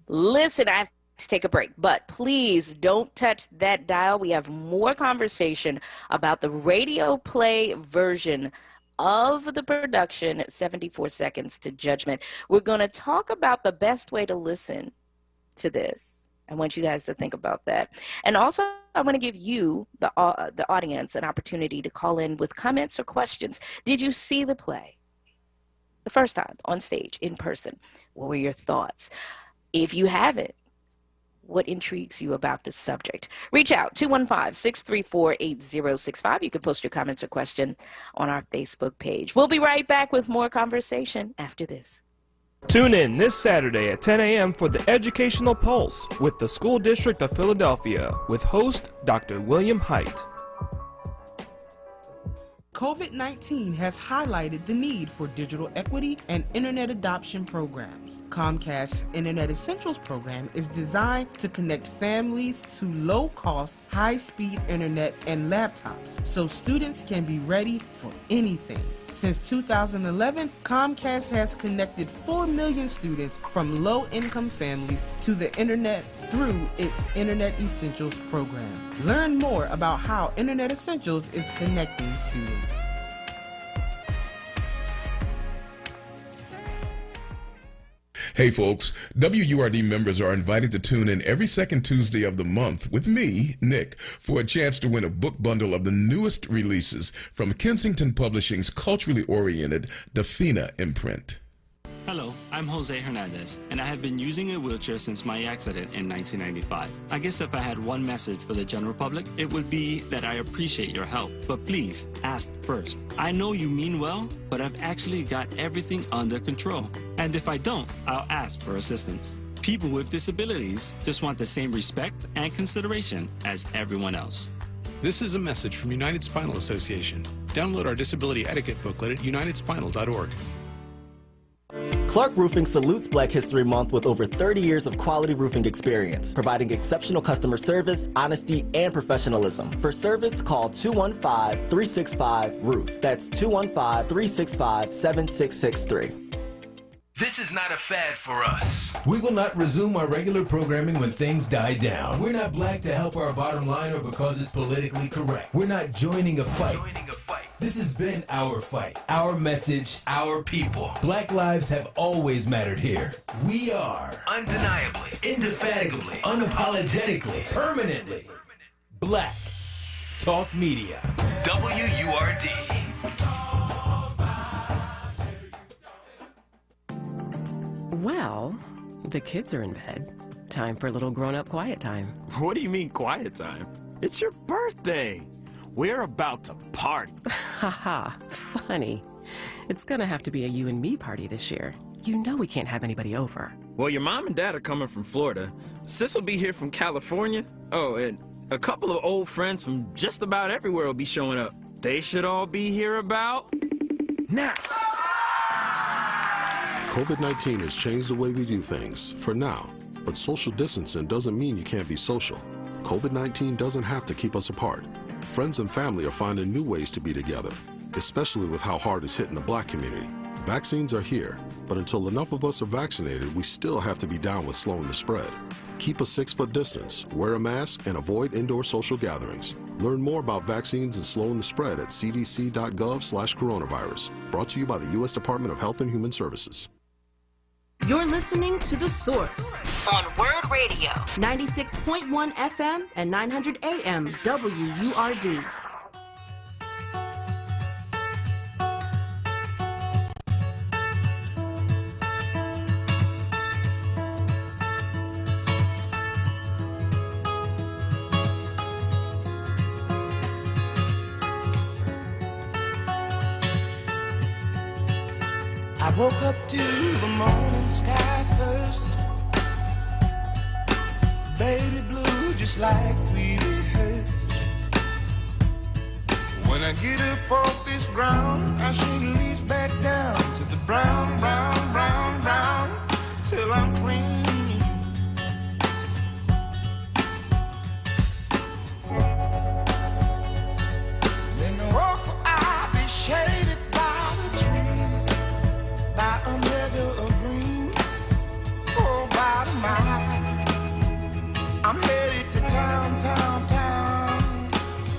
S1: Listen, I have to take a break, but please don't touch that dial. We have more conversation about the radio play version of the production, 74 Seconds to Judgment. We're going to talk about the best way to listen to this. I want you guys to think about that. And also, I want to give you, the audience, an opportunity to call in with comments or questions. Did you see the play the first time on stage, in person? What were your thoughts? If you haven't, what intrigues you about this subject? Reach out, 215-634-8065. You can post your comments or question on our Facebook page. We'll be right back with more conversation after this.
S7: Tune in this Saturday at 10 a.m. for the Educational Pulse with the School District of Philadelphia with host Dr. William Haidt.
S3: COVID-19 has highlighted the need for digital equity and internet adoption programs. Comcast's Internet Essentials program is designed to connect families to low-cost, high-speed internet and laptops so students can be ready for anything. Since 2011, Comcast has connected 4 million students from low-income families to the internet through its Internet Essentials program. Learn more about how Internet Essentials is connecting students.
S17: Hey folks, WURD members are invited to tune in every second Tuesday of the month with me, Nick, for a chance to win a book bundle of the newest releases from Kensington Publishing's culturally oriented Dafina imprint.
S19: Hello, I'm Jose Hernandez, and I have been using a wheelchair since my accident in 1995. I guess if I had one message for the general public, it would be that I appreciate your help. But please, ask first. I know you mean well, but I've actually got everything under control. And if I don't, I'll ask for assistance. People with disabilities just want the same respect and consideration as everyone else.
S20: This is a message from United Spinal Association. Download our disability etiquette booklet at unitedspinal.org.
S8: Clark Roofing salutes Black History Month with over 30 years of quality roofing experience, providing exceptional customer service, honesty, and professionalism. For service, call 215-365-ROOF. That's 215-365-7663.
S13: This is not a fad for us.
S16: We will not resume our regular programming when things die down. We're not black to help our bottom line or because it's politically correct. We're not joining a fight. This has been our fight, our message, our people. Black lives have always mattered here. We are
S13: Undeniably,
S16: indefatigably, unapologetically, permanently Black Talk Media.
S13: WURD.
S9: Well, the kids are in bed. Time for a little grown-up quiet time.
S19: What do you mean quiet time? It's your birthday. We're about to party.
S9: Haha, funny. It's gonna have to be a you and me party this year. You know we can't have anybody over.
S19: Well, your mom and dad are coming from Florida. Sis will be here from California. Oh, and a couple of old friends from just about everywhere will be showing up. They should all be here about now.
S20: COVID-19 has changed the way we do things, for now. But social distancing doesn't mean you can't be social. COVID-19 doesn't have to keep us apart. Friends and family are finding new ways to be together, especially with how hard it's hitting the Black community. Vaccines are here, but until enough of us are vaccinated, we still have to be down with slowing the spread. Keep a 6-foot distance, wear a mask, and avoid indoor social gatherings. Learn more about vaccines and slowing the spread at cdc.gov/coronavirus. Brought to you by the U.S. Department of Health and Human Services.
S11: You're listening to The Source
S5: on WURD Radio.
S11: 96.1 FM and 900 AM WURD.
S22: I woke up to the morning sky first, baby blue just like we rehearsed. When I get up off this ground, I shake leaves back down to the brown, brown, brown, brown, till I'm clean. Then the walk I'll be shaded by the trees, by a meadow of green, for about a mile. I'm headed to town, town, town,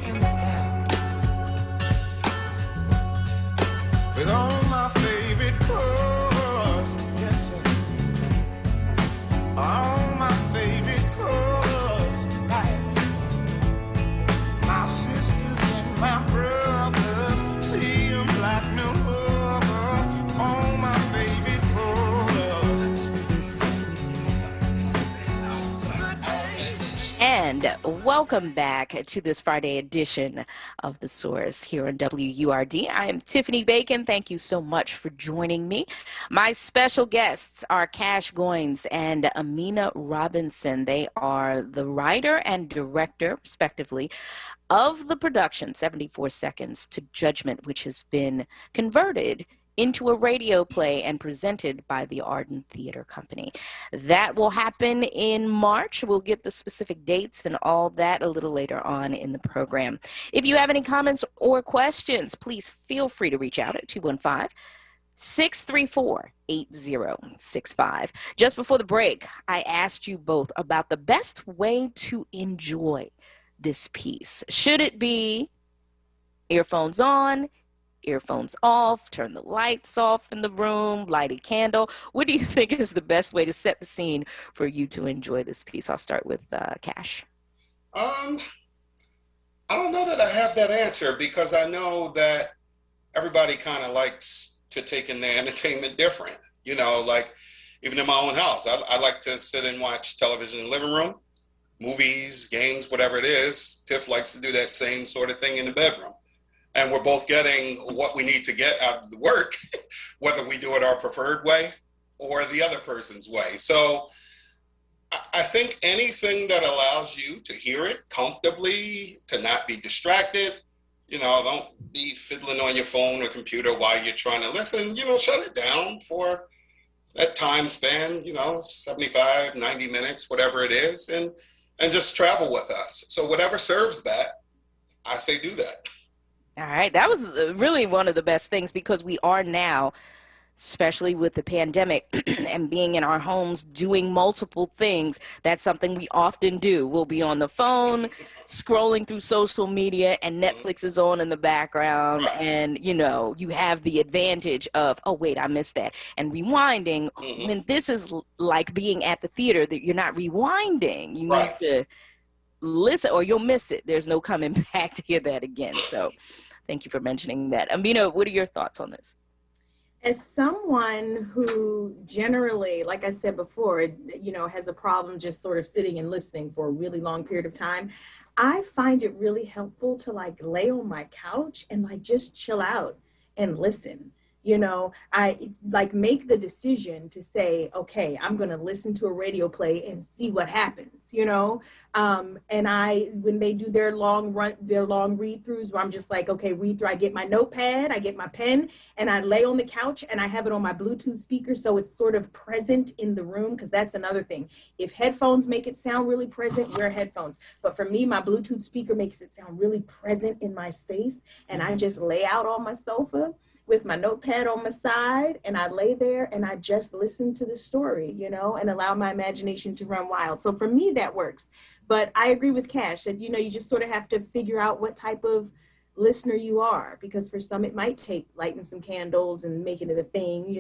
S22: in style, with all my favorite colors, yes sir, all my favorite colors, like my sisters and my brothers, see them like no other, all my favorite colors.
S1: And welcome back to this Friday edition of The Source here on WURD. I am Tiffany Bacon. Thank you so much for joining me. My special guests are Cash Goins and Amina Robinson. They are the writer and director, respectively, of the production 74 Seconds to Judgment, which has been converted into a radio play and presented by the Arden Theater Company. That will happen in March. We'll get the specific dates and all that a little later on in the program. If you have any comments or questions, please feel free to reach out at 215-634-8065. Just before the break, I asked you both about the best way to enjoy this piece. Should it be earphones on, earphones off, turn the lights off in the room, light a candle? What do you think is the best way to set the scene for you to enjoy this piece? I'll start with Cash.
S12: I don't know that I have that answer, because I know that everybody kind of likes to take in their entertainment different. You know, like even in my own house, I like to sit and watch television in the living room, movies, games, whatever it is. Tiff likes to do that same sort of thing in the bedroom. And we're both getting what we need to get out of the work, whether we do it our preferred way or the other person's way. So I think anything that allows you to hear it comfortably, to not be distracted, you know, don't be fiddling on your phone or computer while you're trying to listen, you know, shut it down for that time span, 75, 90 minutes, whatever it is, and just travel with us. So whatever serves that, I say do that.
S1: All right. That was really one of the best things, because we are now, especially with the pandemic and being in our homes doing multiple things. That's something we often do. We'll be on the phone, scrolling through social media, and Netflix is on in the background. And, you have the advantage of, oh, wait, I missed that. And rewinding, when this is like being at the theater, that you're not rewinding. You need to listen or you'll miss it. There's no coming back to hear that again. So thank you for mentioning that. Amina, what are your thoughts on this?
S15: As someone who generally, like I said before, has a problem just sort of sitting and listening for a really long period of time, I find it really helpful to lay on my couch and just chill out and listen. I make the decision to say, okay, I'm going to listen to a radio play and see what happens, and when they do their long read throughs where I'm just okay, read through, I get my notepad, I get my pen, and I lay on the couch and I have it on my Bluetooth speaker. So it's sort of present in the room, because that's another thing. If headphones make it sound really present, wear headphones. But for me, my Bluetooth speaker makes it sound really present in my space. And I just lay out on my sofa with my notepad on my side, and I lay there and I just listen to the story, and allow my imagination to run wild. So for me, that works. But I agree with Cash that, you just sort of have to figure out what type of listener you are, because for some it might take lighting some candles and making it a thing,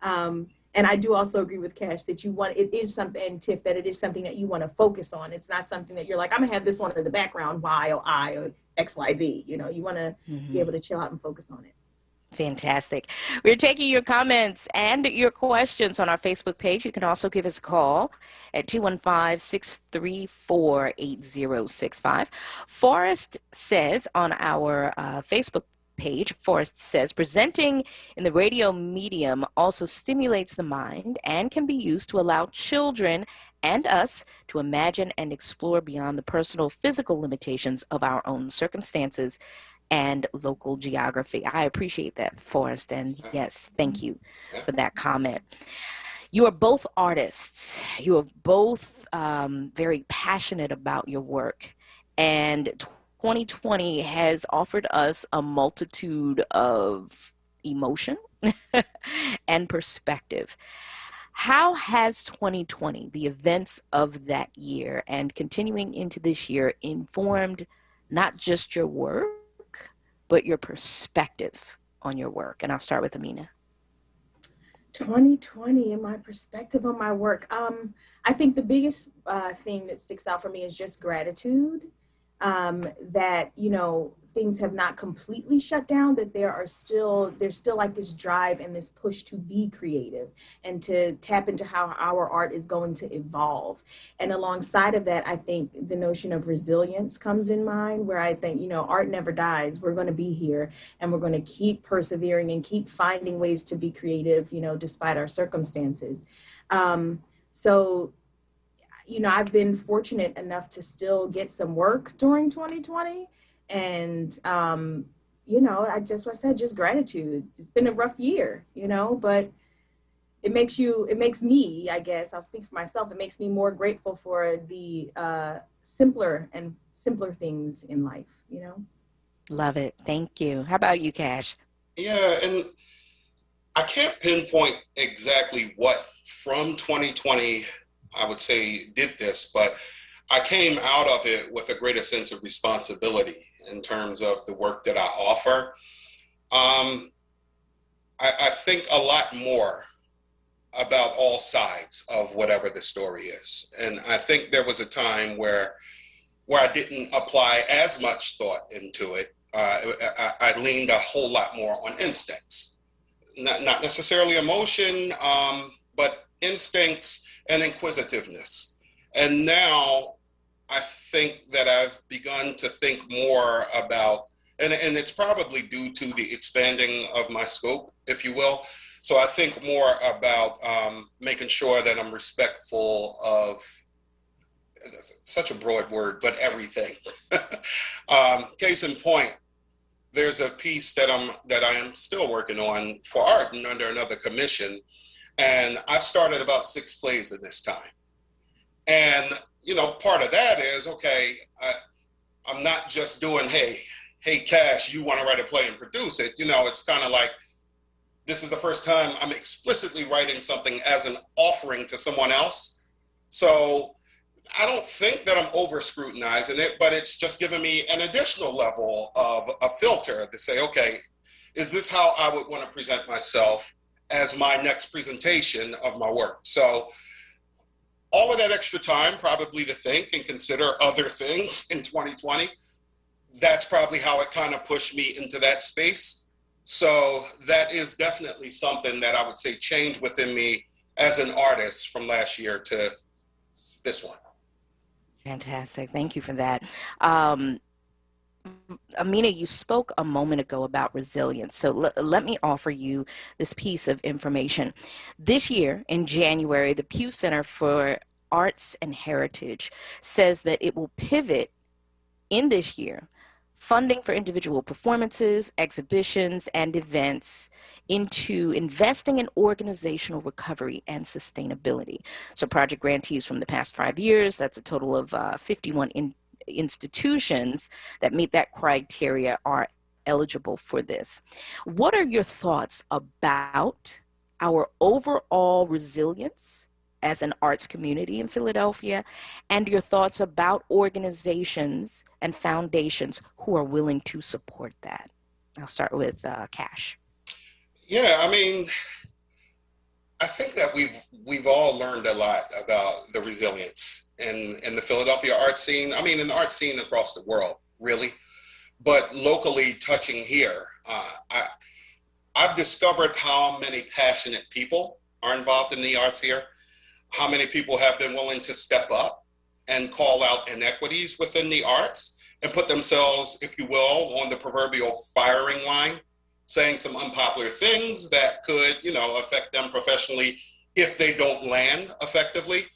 S15: and I do also agree with Cash that it is something, and Tiff, that it is something that you want to focus on. It's not something that you're I'm gonna have this on in the background while I or XYZ, you want to be able to chill out and focus on it.
S1: Fantastic. We're taking your comments and your questions on our Facebook page. You can also give us a call at 215-634-8065. Forrest says on our Facebook page, Forrest says, presenting in the radio medium also stimulates the mind and can be used to allow children and us to imagine and explore beyond the personal physical limitations of our own circumstances and local geography. I appreciate that, Forrest, and yes, thank you for that comment. You are both artists. You are both very passionate about your work, and 2020 has offered us a multitude of emotion and perspective. How has 2020, the events of that year and continuing into this year, informed not just your work, but your perspective on your work? And I'll start with Amina.
S15: 2020 and my perspective on my work. I think the biggest thing that sticks out for me is just gratitude, that, things have not completely shut down, that there's still this drive and this push to be creative and to tap into how our art is going to evolve. And alongside of that, I think the notion of resilience comes in mind, where I think, art never dies. We're going to be here and we're going to keep persevering and keep finding ways to be creative, despite our circumstances. So I've been fortunate enough to still get some work during 2020. And, I said, just gratitude. It's been a rough year, but it makes me, I guess, I'll speak for myself, it makes me more grateful for the simpler things in life,
S1: Love it. Thank you. How about you, Cash?
S12: Yeah, and I can't pinpoint exactly what from 2020 I would say did this, but I came out of it with a greater sense of responsibility in terms of the work that I offer. I think a lot more about all sides of whatever the story is. And I think there was a time where I didn't apply as much thought into it. I leaned a whole lot more on instincts, not necessarily emotion, but instincts and inquisitiveness. And now I think that I've begun to think more about, and it's probably due to the expanding of my scope, if you will. So I think more about making sure that I'm respectful of, such a broad word, but everything. Case in point, there's a piece that I am still working on for art and under another commission. And I've started about 6 plays in this time. And, you know, part of that is, okay, I'm not just doing, hey, Cash, you want to write a play and produce it. You know, it's kind of like, this is the first time I'm explicitly writing something as an offering to someone else. So I don't think that I'm over scrutinizing it, but it's just giving me an additional level of a filter to say, okay, is this how I would want to present myself as my next presentation of my work? So all of that extra time probably to think and consider other things in 2020, that's probably how it kind of pushed me into that space. So that is definitely something that I would say changed within me as an artist from last year to this one.
S1: Fantastic. Thank you for that. Amina, you spoke a moment ago about resilience. So let me offer you this piece of information. This year in January, the Pew Center for Arts and Heritage says that it will pivot in this year funding for individual performances, exhibitions, and events into investing in organizational recovery and sustainability. So project grantees from the past 5 years, that's a total of 51 institutions that meet that criteria are eligible for this. What are your thoughts about our overall resilience as an arts community in Philadelphia, and your thoughts about organizations and foundations who are willing to support that? I'll start with Cash.
S12: Yeah, I mean, I think that we've all learned a lot about the resilience in the Philadelphia art scene. I mean, in the art scene across the world, really, but locally touching here, I've discovered how many passionate people are involved in the arts here. How many people have been willing to step up and call out inequities within the arts and put themselves, if you will, on the proverbial firing line, saying some unpopular things that could, you know, affect them professionally if they don't land effectively.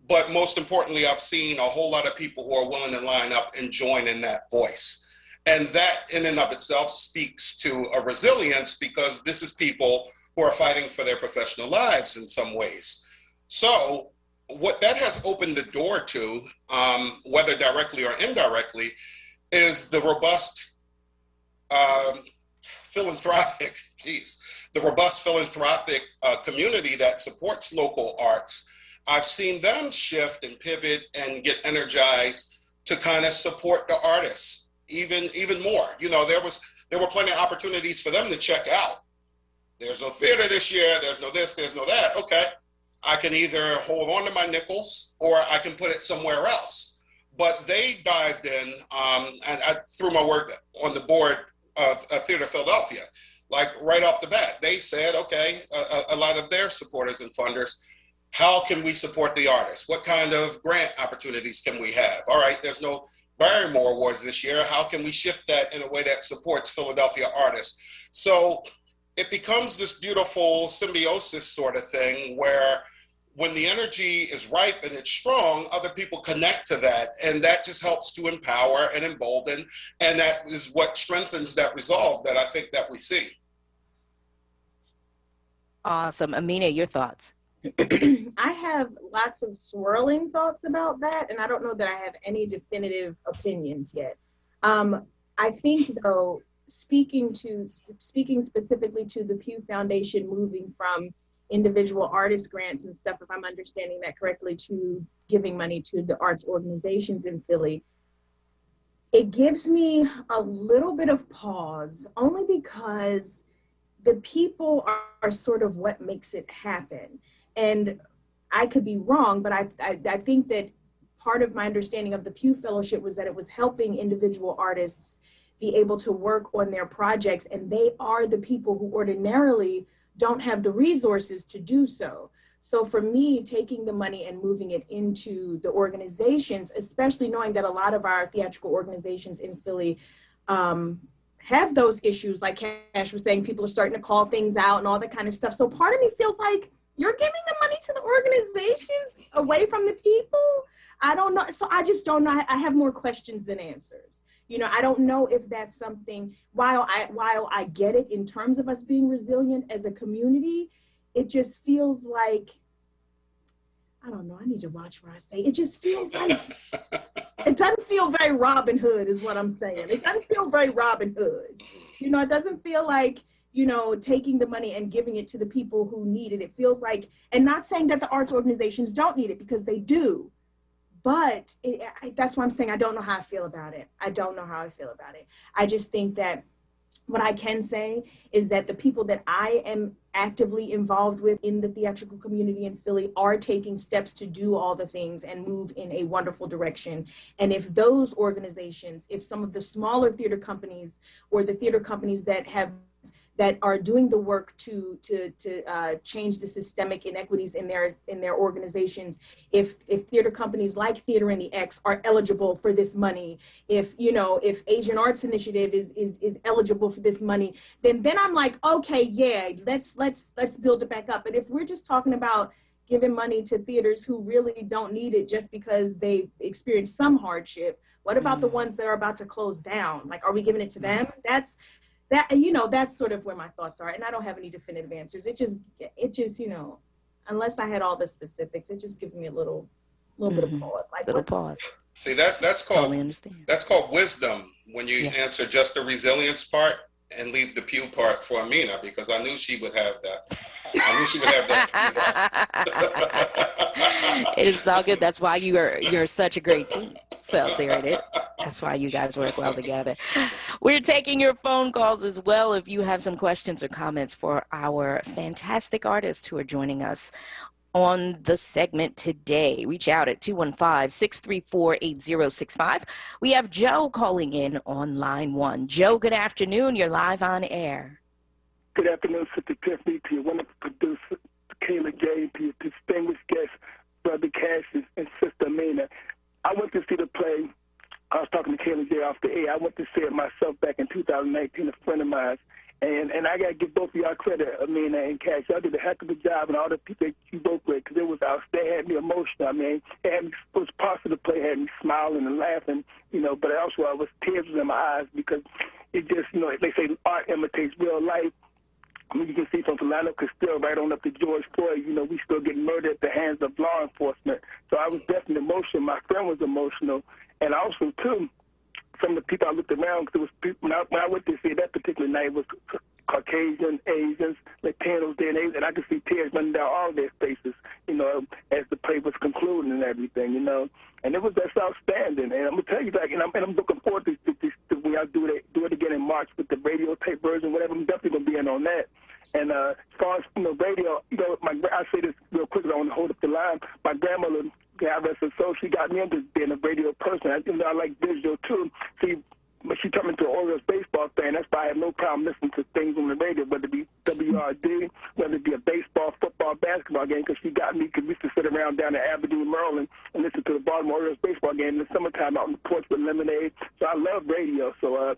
S12: But most importantly, I've seen a whole lot of people who are willing to line up and join in that voice. And that in and of itself speaks to a resilience, because this is people who are fighting for their professional lives in some ways. So what that has opened the door to, whether directly or indirectly, is the robust philanthropic community that supports local arts. I've seen them shift and pivot and get energized to kind of support the artists even more. You know, there were plenty of opportunities for them to check out. There's no theater this year, there's no this, there's no that. Okay, I can either hold on to my nickels or I can put it somewhere else. But they dived in, and I threw my work on the board of Theater Philadelphia. Like right off the bat, they said, okay, a lot of their supporters and funders, how can we support the artists? What kind of grant opportunities can we have? All right, there's no Barrymore Awards this year. How can we shift that in a way that supports Philadelphia artists? So it becomes this beautiful symbiosis sort of thing where when the energy is ripe and it's strong, other people connect to that. And that just helps to empower and embolden. And that is what strengthens that resolve that I think that we see.
S1: Awesome. Amina, your thoughts?
S15: I have lots of swirling thoughts about that, and I don't know that I have any definitive opinions yet. I think, though, speaking specifically to the Pew Foundation moving from individual artist grants and stuff, if I'm understanding that correctly, to giving money to the arts organizations in Philly, it gives me a little bit of pause, only because the people are sort of what makes it happen. And I could be wrong, but I think that part of my understanding of the Pew Fellowship was that it was helping individual artists be able to work on their projects, and they are the people who ordinarily don't have the resources to do so. So for me, taking the money and moving it into the organizations, especially knowing that a lot of our theatrical organizations in Philly have those issues, like Cash was saying, people are starting to call things out and all that kind of stuff. So part of me feels like you're giving the money to the organizations away from the people. I don't know. So I just don't know. I have more questions than answers. You know, I don't know if that's something, while I get it in terms of us being resilient as a community, it just feels like, I don't know, I need to watch what I say. It just feels like, it doesn't feel very Robin Hood is what I'm saying. It doesn't feel very Robin Hood. You know, it doesn't feel like, you know, taking the money and giving it to the people who need it. It feels like, and not saying that the arts organizations don't need it, because they do, but that's why I'm saying I don't know how I feel about it. I don't know how I feel about it. I just think that what I can say is that the people that I am actively involved with in the theatrical community in Philly are taking steps to do all the things and move in a wonderful direction. And if those organizations, if some of the smaller theater companies or the theater companies that are doing the work to change the systemic inequities in their organizations, if theater companies like Theater in the X are eligible for this money, if Asian Arts Initiative is eligible for this money, then I'm like, okay, yeah, let's build it back up. But if we're just talking about giving money to theaters who really don't need it just because they experienced some hardship, what about the ones that are about to close down? Like, are we giving it to them? That's sort of where my thoughts are, and I don't have any definitive answers. It just, unless I had all the specifics, it just gives me a little bit of pause. Like,
S1: little pause.
S12: See, that's called
S1: Totally understand.
S12: That's called wisdom, when you answer just the resilience part and leave the pew part for Amina, because I knew she would have that. I knew she would have that.
S1: It is all good. That's why you're such a great team. So there it is. That's why you guys work well together. We're taking your phone calls as well if you have some questions or comments for our fantastic artists who are joining us on the segment today. Reach out at 215-634-8065. We have Joe calling in on line 1. Joe, good afternoon. You're live on air.
S2: Good afternoon, Sister Tiffany, to your wonderful producer, Kayla J, to your distinguished guests, Brother Cassius and Sister Amina. I went to see the play. I was talking to Kayla J off the air. I went to see it myself back in 2019, a friend of mine. And I got to give both of y'all credit, Amina and Cash. Y'all did a heck of a job, and all the people that you both with, because it was outstanding. It had me emotional. I mean, it was parts of the play had me smiling and laughing, but also I was tears in my eyes, because it just, they say art imitates real life. I mean, you can see from Philando Castile right on up to George Floyd, we still get murdered at the hands of law enforcement. So I was definitely emotional. My friend was emotional. And also, too, some of the people I looked around, because it was people, when I went to see that particular night, it was Caucasian, Asians, Latinos there, and I could see tears running down all their faces, as the play was concluding and everything, And it was just outstanding. And I'm going to tell you, and I'm looking forward to when I do it again in March with the radio tape version, whatever. I'm definitely going to be in on that. And as far as, radio, I say this real quick, I don't want to hold up the line. My grandmother, God rest her soul, she got me into being a radio person. I like visual, too. See, but she turned me into an Orioles baseball fan. That's why I have no problem listening to things on the radio, whether it be WRD, whether it be a baseball, football, basketball game, because she got me, because we used to sit around down in Aberdeen, Maryland, and listen to the Baltimore Orioles baseball game in the summertime out on the porch with lemonade. So I love radio. So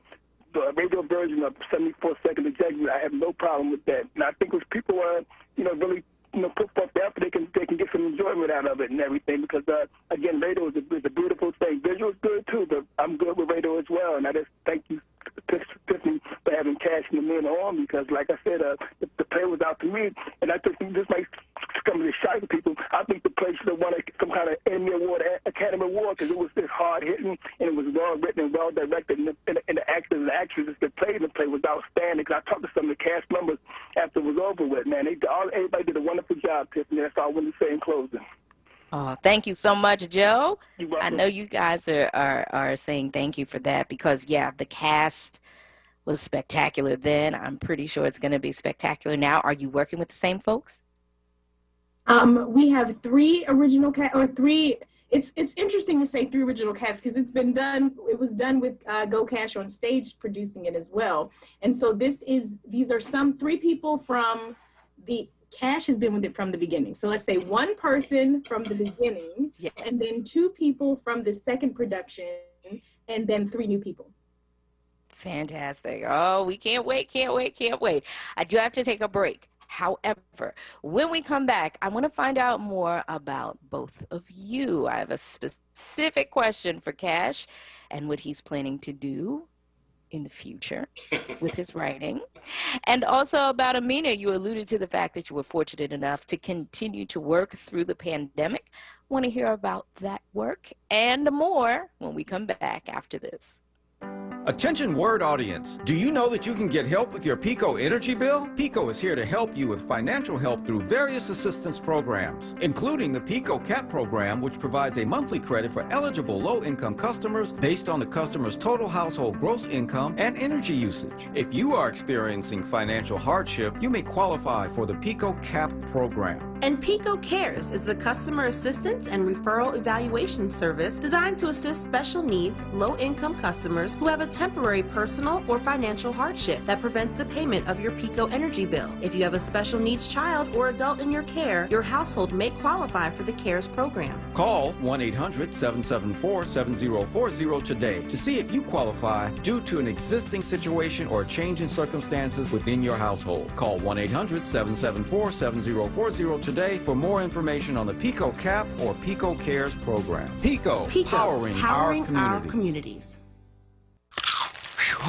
S2: the radio version of 74-second executive, I have no problem with that. And I think if people really put forth the effort, they can get some enjoyment out of it and everything, because again, radio is a beautiful thing. Visual is good too, but I'm good with radio as well. And I just thank you, Tiffany, for having Cash and the men on, because like I said, the play was out to me, and I think this might come as a shock to people. I think the play should have won some kind of Emmy Award, Academy Award, because it was just hard hitting, and it was well written and well directed, and the actors and actresses that played in the play was outstanding. Because I talked to some of the cast members after it was over with. Man, everybody did a wonderful job, Tiffany. That's all I wanted to say in closing.
S1: Oh, thank you so much, Joe. I know you guys are saying thank you for that, because, yeah, the cast was spectacular then. I'm pretty sure it's going to be spectacular now. Are you working with the same folks?
S15: We have 3 original cast, or 3. It's interesting to say 3 original casts, because it was done with Go Cash on Stage producing it as well. And so these are some 3 people from the Cash has been with it from the beginning. So let's say 1 person from the beginning, yes, and then 2 people from the second production, and then 3 new people.
S1: Fantastic. Oh, we can't wait. I do have to take a break. However, when we come back, I want to find out more about both of you. I have a specific question for Cash and what he's planning to do in the future with his writing. And also about Amina, you alluded to the fact that you were fortunate enough to continue to work through the pandemic. Want to hear about that work and more when we come back after this.
S10: Attention WURD audience, do you know that you can get help with your PICO energy bill? PICO is here to help you with financial help through various assistance programs, including the PICO CAP program, which provides a monthly credit for eligible low-income customers based on the customer's total household gross income and energy usage. If you are experiencing financial hardship, you may qualify for the PICO CAP program.
S11: And PICO Cares is the customer assistance and referral evaluation service designed to assist special needs, low-income customers who have a temporary personal or financial hardship that prevents the payment of your PICO energy bill. If you have a special needs child or adult in your care, your household may qualify for the CARES program.
S10: Call 1-800-774-7040 today to see if you qualify due to an existing situation or a change in circumstances within your household. Call 1-800-774-7040 today for more information on the PICO CAP or PICO CARES program. PICO, powering our communities.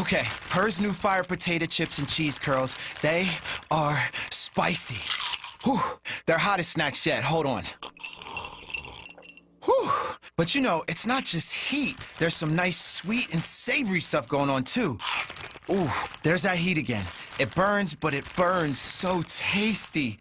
S21: Okay, Her's new fire potato chips and cheese curls, they are spicy. Whew, they're hottest snacks yet, hold on. Whew, but you know, it's not just heat. There's some nice sweet and savory stuff going on too. Ooh, there's that heat again. It burns, but it burns so tasty.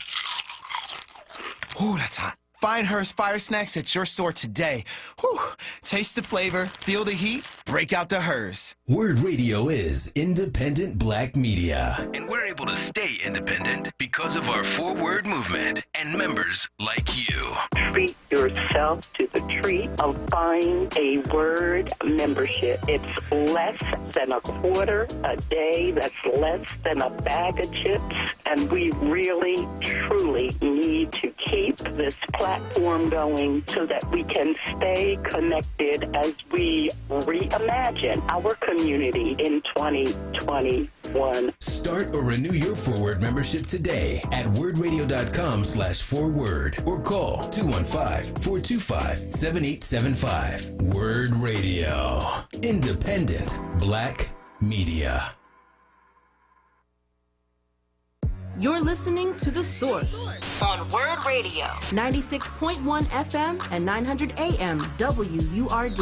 S21: Ooh, that's hot. Find Her's Fire Snacks at your store today. Whew. Taste the flavor, feel the heat, break out the Her's.
S16: WURD Radio is independent black media.
S13: And we're able to stay independent because of our forward movement and members like you.
S23: Treat yourself to the treat of buying a WURD membership. It's less than a quarter a day. That's less than a bag of chips. And we really, truly need to keep this platform going so that we can stay connected as we reimagine our community in 2021.
S16: Start or renew your forward membership today at wordradio.com/forward or call 215-425-7875. WURD Radio. Independent black media.
S11: You're listening to The Source
S5: on WURD Radio.
S11: 96.1 FM and 900 AM WURD.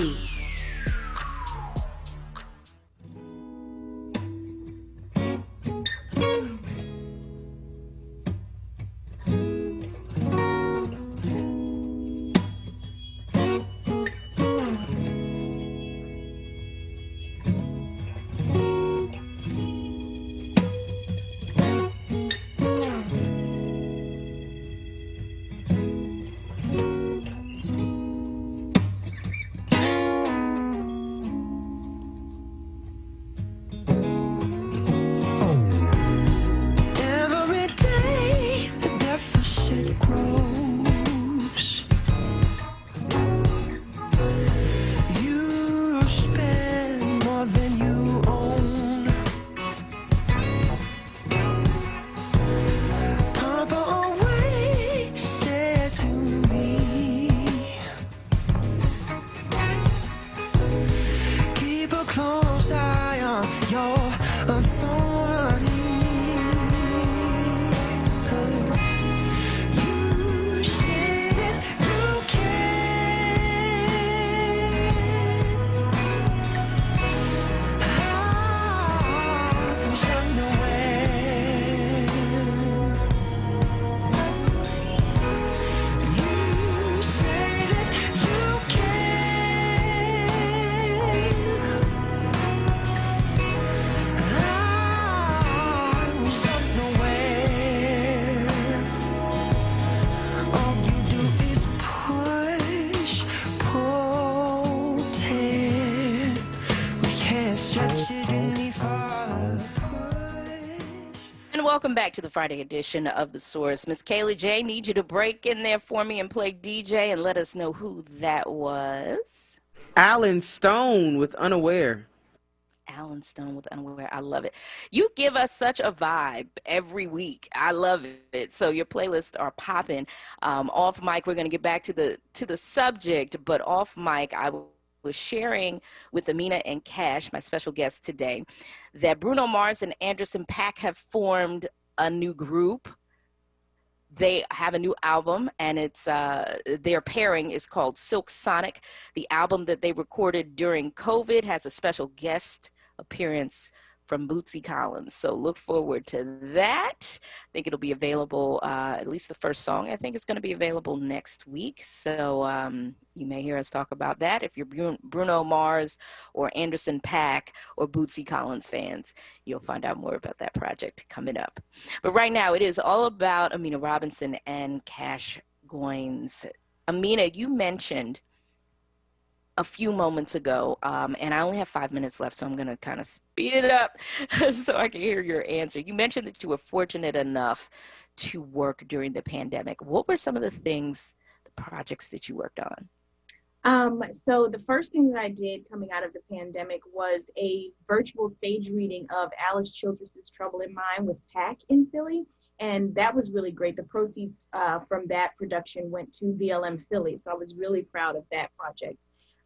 S1: Welcome back to the Friday edition of The Source. Miss Kaylee J, need you to break in there for me and play DJ and let us know who that was.
S3: Alan Stone with Unaware.
S1: Alan Stone with Unaware. I love it. You give us such a vibe every week. I love it. So your playlists are popping. Off mic, we're going to get back to the subject, but off mic, I was sharing with Amina and Cash, my special guests today, that Bruno Mars and Anderson .Paak have formed a new group. They have a new album, and it's their pairing is called Silk Sonic. The album that they recorded during COVID has a special guest appearance from Bootsy Collins. So look forward to that. I think it'll be available, at least the first song, I think is going to be available next week. So you may hear us talk about that. If you're Bruno Mars or Anderson .Paak or Bootsy Collins fans, you'll find out more about that project coming up. But right now, it is all about Amina Robinson and Cash Goins. Amina, you mentioned a few moments ago, and I only have 5 minutes left, so I'm going to kind of speed it up so I can hear your answer. You mentioned that you were fortunate enough to work during the pandemic. What were some of the things, the projects that you worked on?
S15: So the first thing that I did coming out of the pandemic was a virtual stage reading of Alice Childress's Trouble in Mind with PAC in Philly. And that was really great. The proceeds from that production went to VLM Philly. So I was really proud of that project.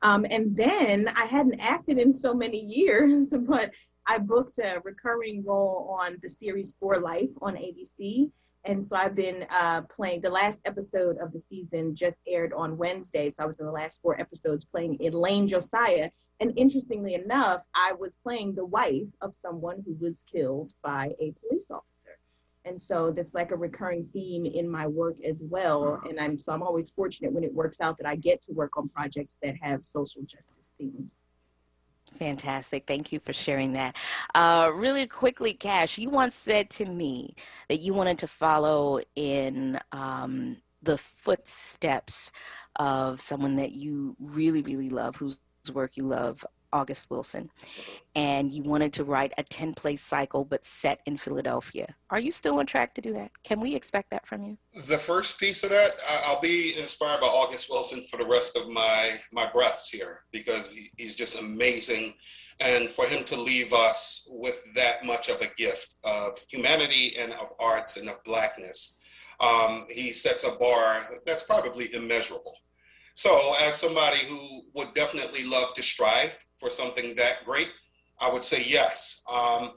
S15: And then I hadn't acted in so many years, but I booked a recurring role on the series For Life on ABC. And so I've been playing, the last episode of the season just aired on Wednesday. So I was in the last 4 episodes playing Elaine Josiah. And interestingly enough, I was playing the wife of someone who was killed by a police officer. And so that's like a recurring theme in my work as well. And I'm always fortunate when it works out that I get to work on projects that have social justice themes.
S1: Fantastic. Thank you for sharing that. Really quickly, Cash, you once said to me that you wanted to follow in the footsteps of someone that you really, really love, whose work you love, August Wilson, and you wanted to write a 10-play cycle but set in Philadelphia. Are you still on track to do that? Can we expect that from you?
S12: The first piece of that, I'll be inspired by August Wilson for the rest of my breaths here, because he's just amazing. And for him to leave us with that much of a gift of humanity and of arts and of Blackness, he sets a bar that's probably immeasurable. So as somebody who would definitely love to strive for something that great, I would say yes. I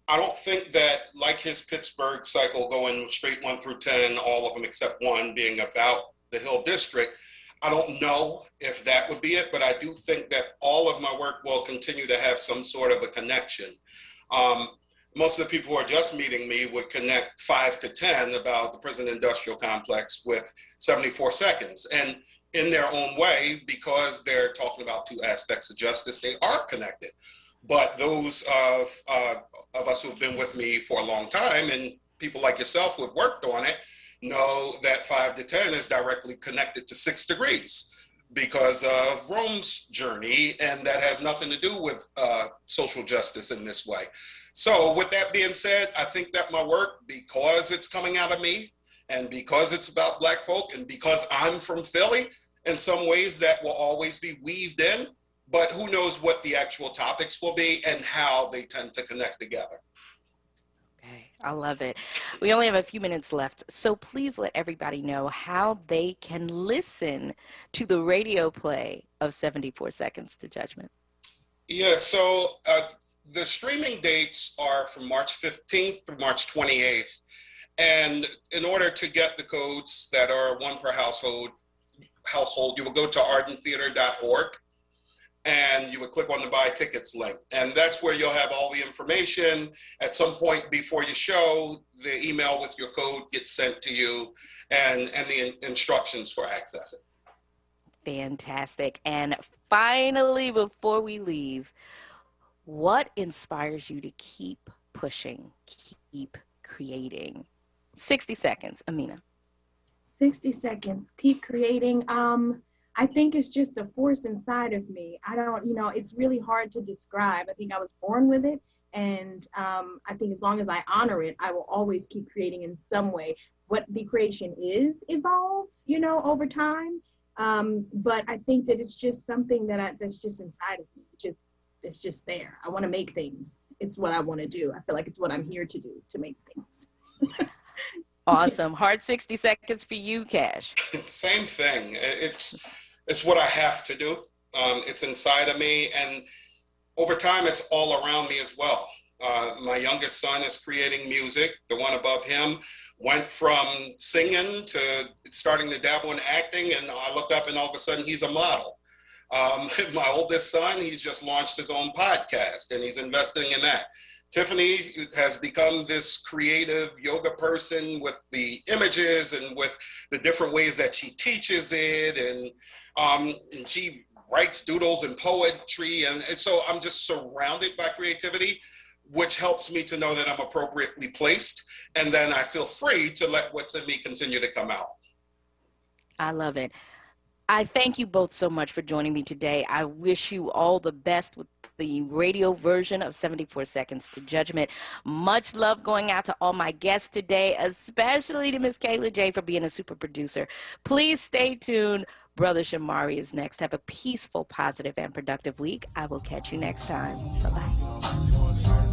S12: don't think that, like his Pittsburgh cycle going straight 1 through 10, all of them except 1 being about the Hill District, I don't know if that would be it, but I do think that all of my work will continue to have some sort of a connection. Most of the people who are just meeting me would connect 5 to 10 about the prison industrial complex with 74 seconds. And in their own way, because they're talking about 2 aspects of justice, they are connected. But those of us who've been with me for a long time, and people like yourself who have worked on it, know that 5 to 10 is directly connected to 6 degrees because of Rome's journey, and that has nothing to do with social justice in this way. So with that being said, I think that my work, because it's coming out of me, and because it's about Black folk, and because I'm from Philly, in some ways that will always be weaved in, but who knows what the actual topics will be and how they tend to connect together.
S1: Okay, I love it. We only have a few minutes left, so please let everybody know how they can listen to the radio play of 74 Seconds to Judgment.
S12: Yeah, so the streaming dates are from March 15th through March 28th. And in order to get the codes that are 1 per household, you will go to ardentheater.org and you would click on the buy tickets link. And that's where you'll have all the information. At some point before your show, the email with your code gets sent to you and the instructions for accessing.
S1: Fantastic. And finally, before we leave, what inspires you to keep pushing, keep creating? 60 seconds, Amina.
S15: 60 seconds, keep creating. I think it's just a force inside of me. I don't, it's really hard to describe. I think I was born with it. And I think as long as I honor it, I will always keep creating in some way. What the creation is evolves, over time. But I think that it's just something that's just inside of me. It's just there. I want to make things. It's what I want to do. I feel like it's what I'm here to do, to make things.
S1: Awesome. Hard 60 seconds for you, Cash.
S12: Same thing. It's what I have to do. It's inside of me, and over time, it's all around me as well. My youngest son is creating music. The one above him went from singing to starting to dabble in acting, and I looked up and all of a sudden he's a model. My oldest son, he's just launched his own podcast and he's investing in that. Tiffany has become this creative yoga person with the images and with the different ways that she teaches it, and she writes doodles and poetry, and so I'm just surrounded by creativity, which helps me to know that I'm appropriately placed, and then I feel free to let what's in me continue to come out.
S1: I love it. I thank you both so much for joining me today. I wish you all the best with the radio version of 74 Seconds to Judgment. Much love going out to all my guests today, especially to Miss Kayla J for being a super producer. Please stay tuned. Brother Shamari is next. Have a peaceful, positive, and productive week. I will catch you next time. Bye-bye.